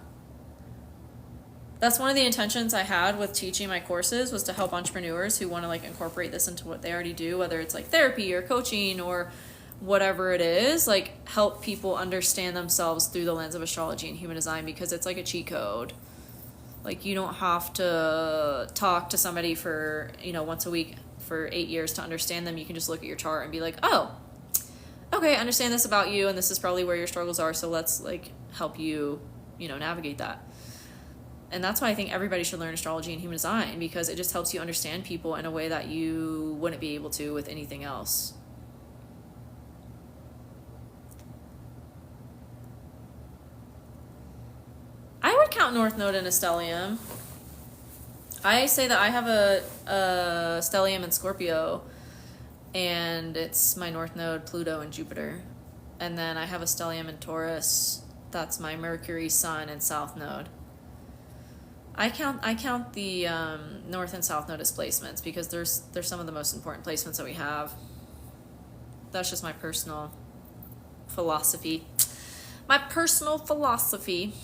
That's one of the intentions I had with teaching my courses, was to help entrepreneurs who want to like incorporate this into what they already do, whether it's like therapy or coaching or whatever it is, like help people understand themselves through the lens of astrology and human design, because it's like a cheat code. Like you don't have to talk to somebody for, once a week for 8 years to understand them. You can just look at your chart and be like, oh, okay, I understand this about you, and this is probably where your struggles are, so let's like help you, navigate that. And that's why I think everybody should learn astrology and human design, because it just helps you understand people in a way that you wouldn't be able to with anything else. I would count North Node in a stellium. I say that I have a stellium in Scorpio, and it's my North Node, Pluto, and Jupiter. And then I have a stellium in Taurus. That's my Mercury, Sun, and South Node. I count the North and South Node as placements, because there's some of the most important placements that we have. That's just my personal philosophy. My personal philosophy.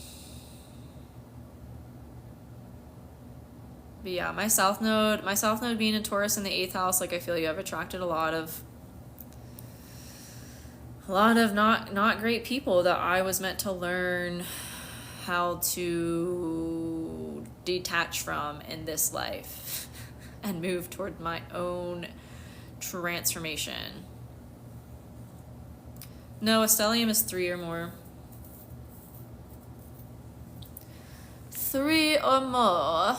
But yeah, my South Node being in Taurus in the 8th house, like I feel you have attracted a lot of not great people that I was meant to learn how to detach from in this life and move toward my own transformation. No, a stellium is 3 or more. 3 or more.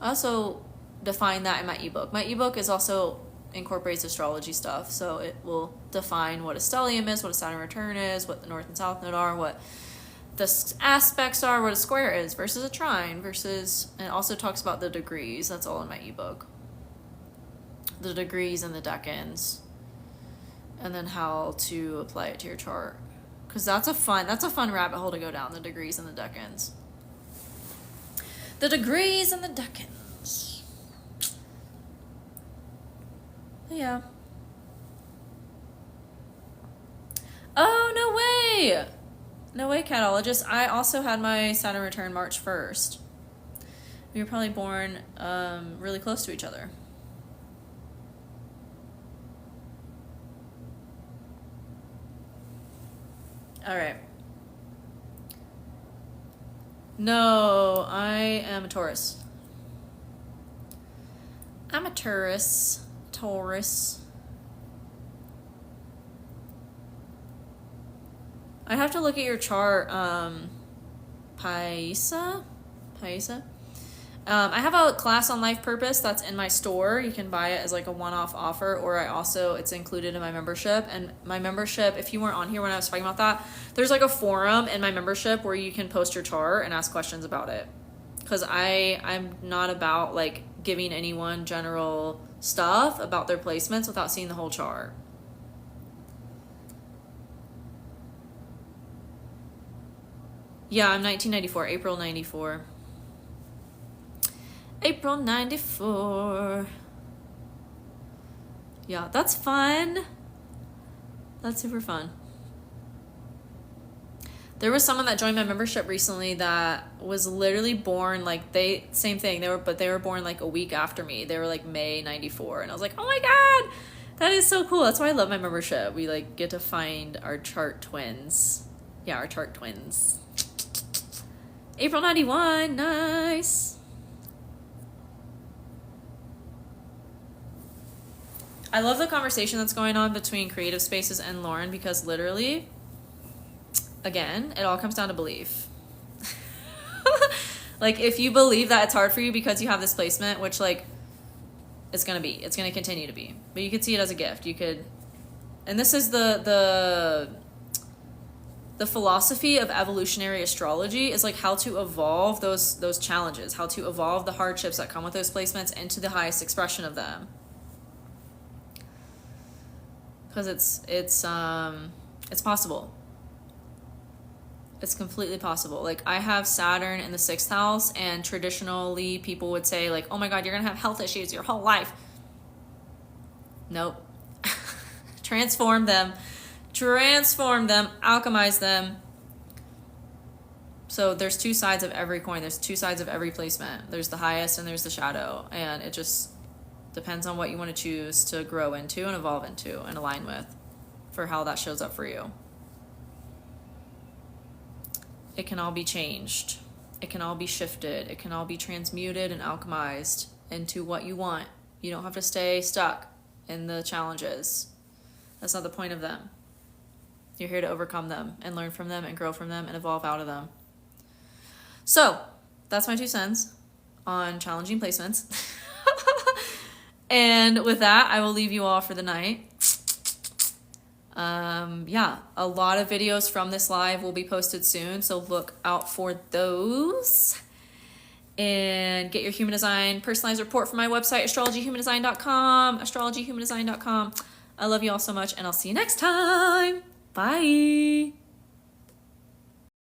I also define that in my ebook. My ebook is also incorporates astrology stuff, so it will define what a stellium is, what a Saturn return is, what the North and South Node are, what the aspects are, what a square is versus a trine, and it also talks about the degrees. That's all in my ebook. the degrees and the decans, and then how to apply it to your chart. Because that's a fun rabbit hole to go down, the degrees and the decans. The degrees and the decans. Yeah. Oh, no way! No way, Catologist. I also had my Saturn return March 1st. We were probably born really close to each other. All right. No, I am a Taurus. I'm a Taurus. I have to look at your chart, Paisa? I have a class on life purpose that's in my store. You can buy it as like a one-off offer, or it's included in my membership. And my membership, if you weren't on here when I was talking about that, there's like a forum in my membership where you can post your chart and ask questions about it. Because I'm not about like giving anyone general stuff about their placements without seeing the whole chart. Yeah, I'm 1994, April 94. April 94. Yeah, that's fun. That's super fun. There was someone that joined my membership recently that was literally born like same thing. They were born like a week after me. They were like May 94, and I was like, oh my god, that is so cool. That's why I love my membership. We like get to find our chart twins. Yeah, our chart twins. April 91, nice. I love the conversation that's going on between Creative Spaces and Lauren, because literally, again, it all comes down to belief. Like, if you believe that it's hard for you because you have this placement, which like it's gonna continue to be, but you could see it as a gift. You could, and this is the philosophy of evolutionary astrology, is like how to evolve those challenges, how to evolve the hardships that come with those placements into the highest expression of them. Because it's possible. It's completely possible. Like, I have Saturn in the 6th house, and traditionally people would say like, oh my god, you're gonna have health issues your whole life. Nope. Transform them, alchemize them. So there's two sides of every coin. There's two sides of every placement. There's the highest and there's the shadow, and it just depends on what you want to choose to grow into and evolve into and align with for how that shows up for you. It can all be changed. It can all be shifted. It can all be transmuted and alchemized into what you want. You don't have to stay stuck in the challenges. That's not the point of them. You're here to overcome them and learn from them and grow from them and evolve out of them. So that's my 2 cents on challenging placements. And with that, I will leave you all for the night. Yeah, a lot of videos from this live will be posted soon, so look out for those. And get your human design personalized report from my website, astrologyhumandesign.com. I love you all so much, and I'll see you next time. Bye.